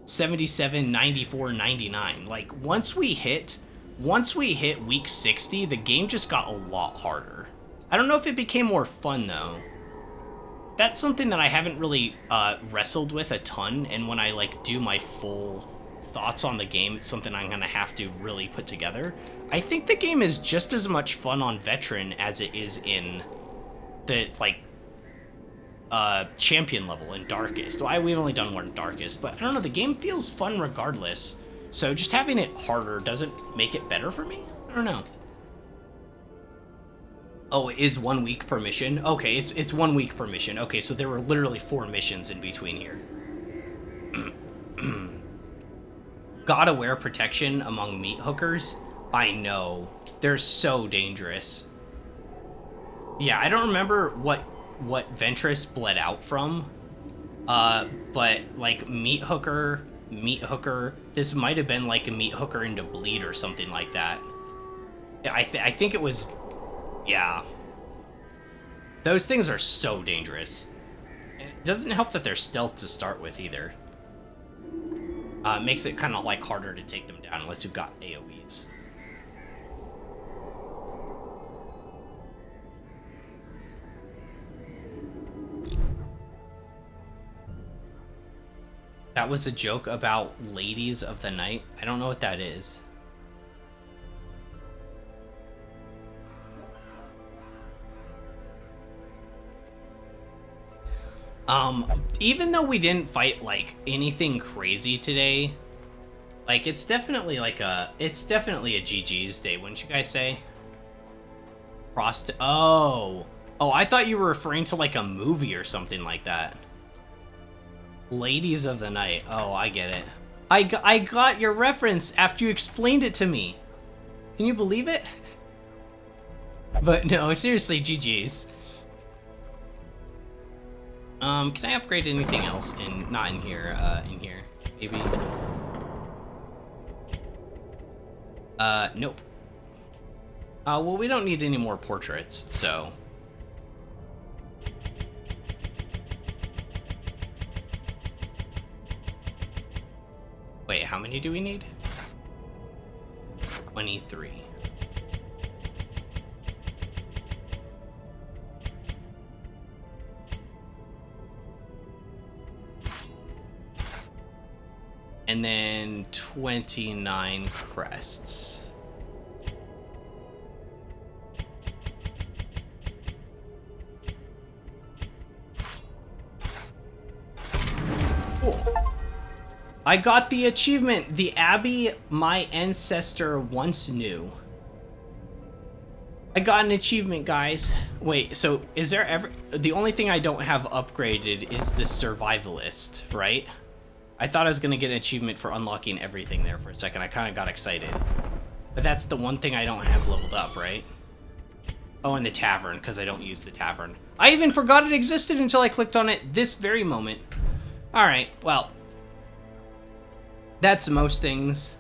Speaker 1: 77, 94, 99. Like once we hit week 60, the game just got a lot harder. I don't know if it became more fun, though. That's something that I haven't really wrestled with a ton, and when I, like, do my full thoughts on the game, it's something I'm going to have to really put together. I think the game is just as much fun on Veteran as it is in the, like, champion level in Darkest. Well, we've only done one in Darkest, but I don't know, the game feels fun regardless. So just having it harder doesn't make it better for me? I don't know. Oh, it is 1 week per mission? Okay, it's 1 week per mission. Okay, so there were literally 4 missions in between here. Gotta wear protection among meat hookers? I know. They're so dangerous. Yeah, I don't remember what Ventress bled out from. But, like, meat hooker, this might have been like a meat hooker into bleed or something like that. I think it was, yeah. Those things are so dangerous. And it doesn't help that they're stealth to start with either. It makes it kind of like harder to take them down unless you've got AoEs. That was a joke about Ladies of the Night. I don't know what that is. Even though we didn't fight, like, anything crazy today, like, it's definitely a GG's day, wouldn't you guys say? Oh, I thought you were referring to, like, a movie or something like that. Ladies of the Night. Oh, I get it. I got your reference after you explained it to me. Can you believe it? But no, seriously, GG's. Can I upgrade anything else not in here, maybe? Nope. Well, we don't need any more portraits, so. Wait, how many do we need? 23. And then 29 crests. Cool. I got the achievement, the Abbey my ancestor once knew. I got an achievement, guys. Wait, so is there ever... The only thing I don't have upgraded is the Survivalist, right? I thought I was going to get an achievement for unlocking everything there for a second. I kind of got excited. But that's the one thing I don't have leveled up, right? Oh, and the tavern, because I don't use the tavern. I even forgot it existed until I clicked on it this very moment. Alright, well. that's most things.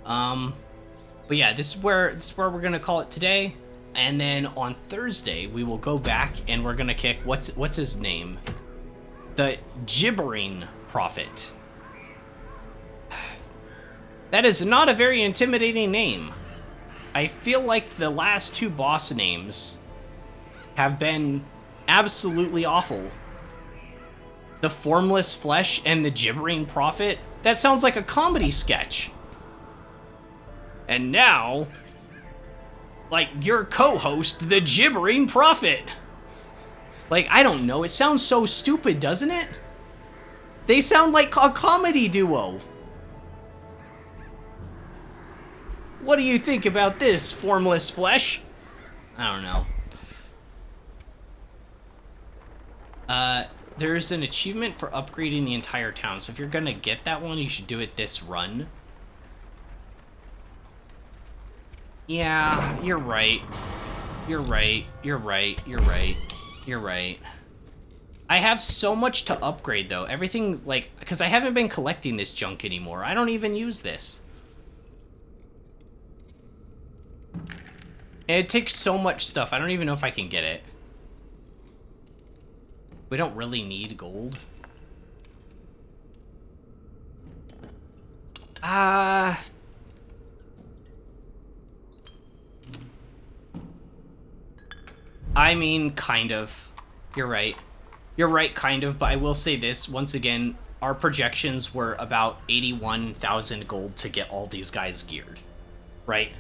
Speaker 1: But yeah, this is where we're gonna call it today. And then on Thursday we will go back and we're gonna kick what's his name? The Gibbering Prophet. That is not a very intimidating name. I feel like the last two boss names have been absolutely awful. The Formless Flesh and the Gibbering Prophet? That sounds like a comedy sketch. And now, like, your co-host, the Gibbering Prophet. Like, I don't know, it sounds so stupid, doesn't it? They sound like a comedy duo. What do you think about this, Formless Flesh? I don't know. There's an achievement for upgrading the entire town, so if you're gonna get that one, you should do it this run. Yeah, you're right. You're right. I have so much to upgrade, though. Everything, like, because I haven't been collecting this junk anymore. I don't even use this. And it takes so much stuff. I don't even know if I can get it. We don't really need gold. I mean, kind of. You're right. You're right, kind of, but I will say this, once again, our projections were about 81,000 gold to get all these guys geared. Right?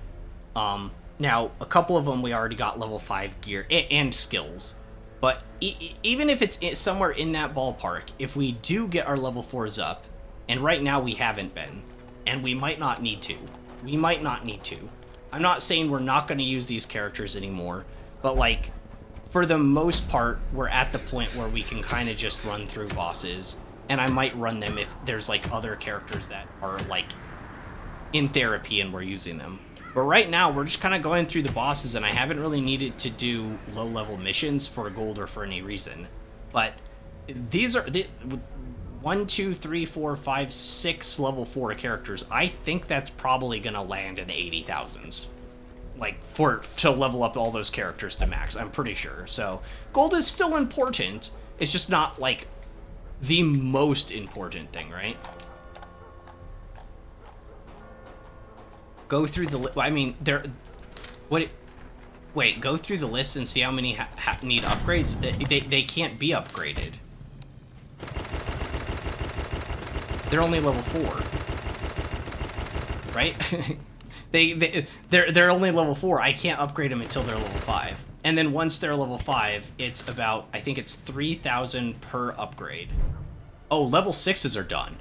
Speaker 1: Now, a couple of them we already got level 5 gear, and skills. But even if it's somewhere in that ballpark, if we do get our level 4s up, and right now we haven't been, and we might not need to. We might not need to. I'm not saying we're not going to use these characters anymore, but, like, for the most part, we're at the point where we can kind of just run through bosses, and I might run them if there's, like, other characters that are, like, in therapy and we're using them. But right now, we're just kind of going through the bosses, and I haven't really needed to do low-level missions for gold or for any reason. But these are... 1, 2, 3, 4, 5, 6 level 4 characters. I think that's probably going to land in the 80,000s. Like, to level up all those characters to max, I'm pretty sure. So, gold is still important. It's just not, like, the most important thing, right? Go through the... I mean, there... What... Wait, go through the list and see how many need upgrades? They can't be upgraded. They're only level 4. Right? They're only level 4. I can't upgrade them until they're level 5. And then once they're level 5, it's about... I think it's 3,000 per upgrade. Oh, level 6s are done.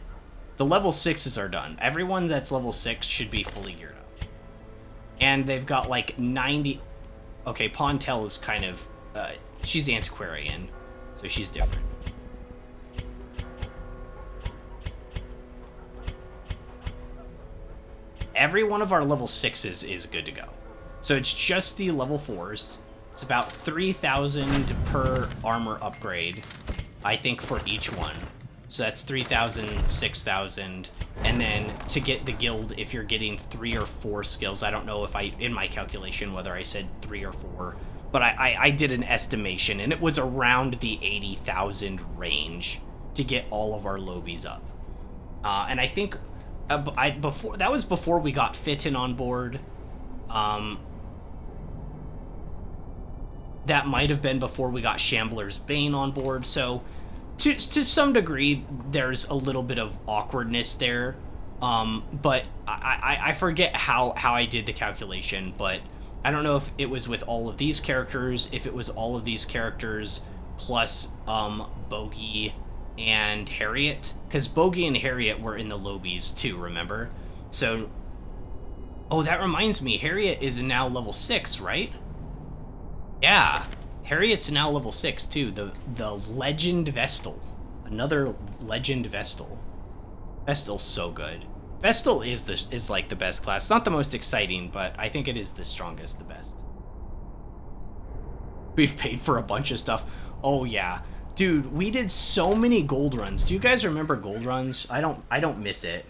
Speaker 1: The level 6s are done. Everyone that's level 6 should be fully geared up. And they've got like 90... Okay, Pontel is kind of... she's antiquarian, so she's different. Every one of our level 6s is good to go. So it's just the level 4s. It's about 3,000 per armor upgrade, I think, for each one. So that's 3,000, 6,000. And then to get the guild, if you're getting 3 or 4 skills, I don't know if I, in my calculation, whether I said 3 or 4, but I did an estimation, and it was around the 80,000 range to get all of our lobies up. And I think before that was before we got Fitton on board. That might have been before we got Shambler's Bane on board, so to some degree there's a little bit of awkwardness there, but I forget how I did the calculation, but I don't know if it was with all of these characters, if it was all of these characters plus Bogey and Harriet, because Bogey and Harriet were in the lobies too, remember? So, oh, that reminds me, Harriet is now level 6, right? Yeah, Harriet's now level 6 too, the Legend Vestal. Another Legend Vestal. Vestal's so good. Vestal is like the best class. Not the most exciting, but I think it is the strongest, the best. We've paid for a bunch of stuff. Oh yeah. Dude, we did so many gold runs. Do you guys remember gold runs? I don't miss it.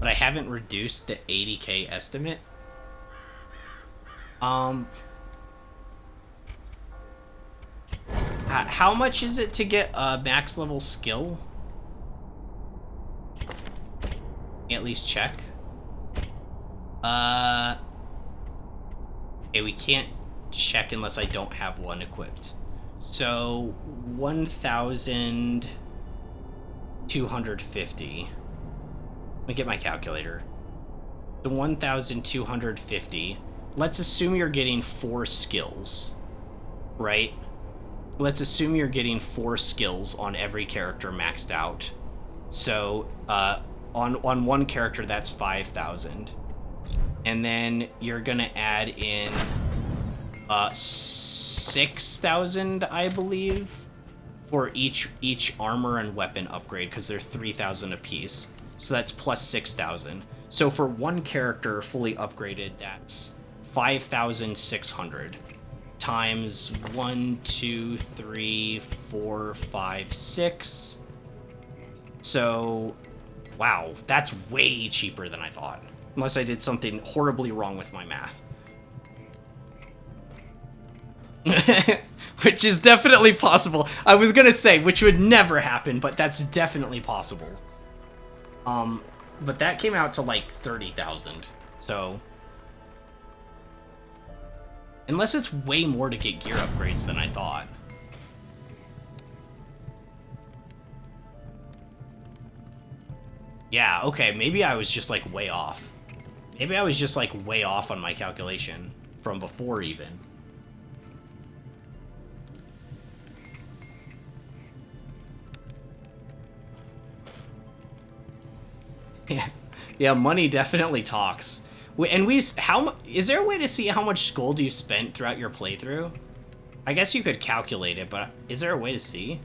Speaker 1: but I haven't reduced the 80k estimate. How much is it to get a max level skill? At least check. Okay, we can't check unless I don't have one equipped. So 1,250. Let me get my calculator. So 1,250. Let's assume you're getting 4 skills, right? Let's assume you're getting 4 skills on every character maxed out. So on one character, that's 5,000. And then you're gonna add in 6,000, I believe, for each armor and weapon upgrade, because they're 3,000 apiece. So that's plus 6,000. So for one character fully upgraded, that's 5,600 times 1, 2, 3, 4, 5, 6. So, wow, that's way cheaper than I thought. Unless I did something horribly wrong with my math. Which is definitely possible. I was gonna say, which would never happen, but that's definitely possible. But that came out to like 30,000. So, unless it's way more to get gear upgrades than I thought. Yeah, okay, maybe I was just like way off. Maybe I was just like way off on my calculation from before even. Yeah, money definitely talks. And is there a way to see how much gold you spent throughout your playthrough? I guess you could calculate it, but is there a way to see?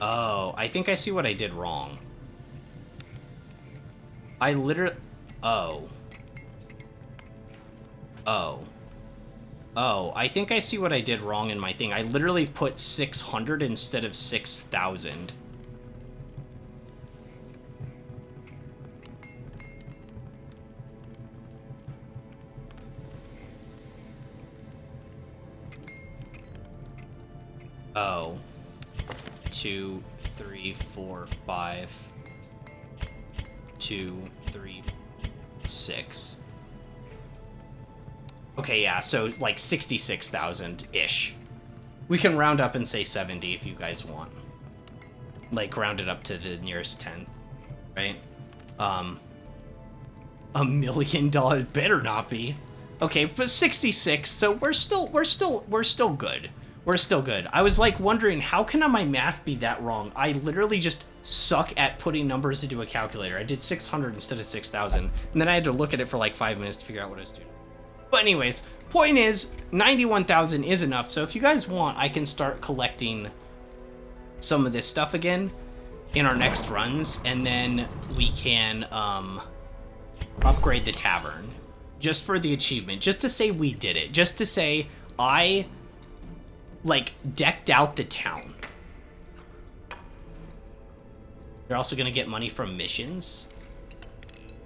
Speaker 1: Oh, I think I see what I did wrong. I literally... Oh, I think I see what I did wrong in my thing. I literally put 600 instead of 6,000. Oh. 2, 3, 4, 5. 2, 3, 6. Okay, yeah, so like 66,000-ish. We can round up and say 70 if you guys want. Like, round it up to the nearest 10, right? $1 million better not be. Okay, but 66, so we're still good. We're still good. I was like wondering, how can my math be that wrong? I literally just suck at putting numbers into a calculator. I did 600 instead of 6,000, and then I had to look at it for like 5 minutes to figure out what I was doing. But anyways, point is, 91,000 is enough, so if you guys want, I can start collecting some of this stuff again in our next runs, and then we can upgrade the tavern, just for the achievement, just to say we did it, just to say I, like, decked out the town. You're also gonna get money from missions.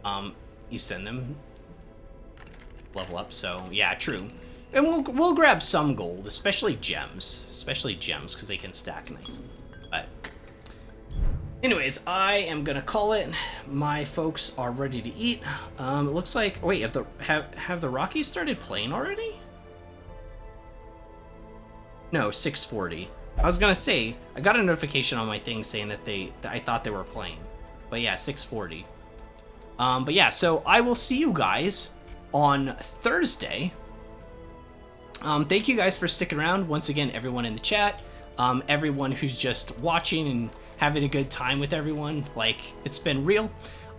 Speaker 1: You send them, level up, so yeah, true. And we'll grab some gold, especially gems, because they can stack nicely. But anyways, I am gonna call it. My folks are ready to eat. It looks like, wait, have the Rockies started playing already? No, 6:40. I was gonna say, I got a notification on my thing saying that I thought they were playing, but yeah, 6:40. But yeah, so I will see you guys on Thursday. Thank you guys for sticking around. Once again, everyone in the chat, everyone who's just watching and having a good time with everyone, like, it's been real.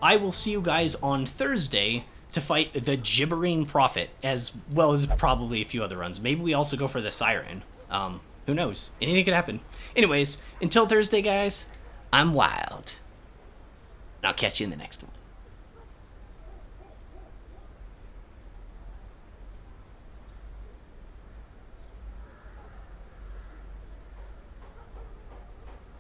Speaker 1: I will see you guys on Thursday to fight the Gibbering Prophet, as well as probably a few other runs. Maybe we also go for the Siren. Who knows? Anything could happen. Anyways, until Thursday, guys, I'm Wild. And I'll catch you in the next one.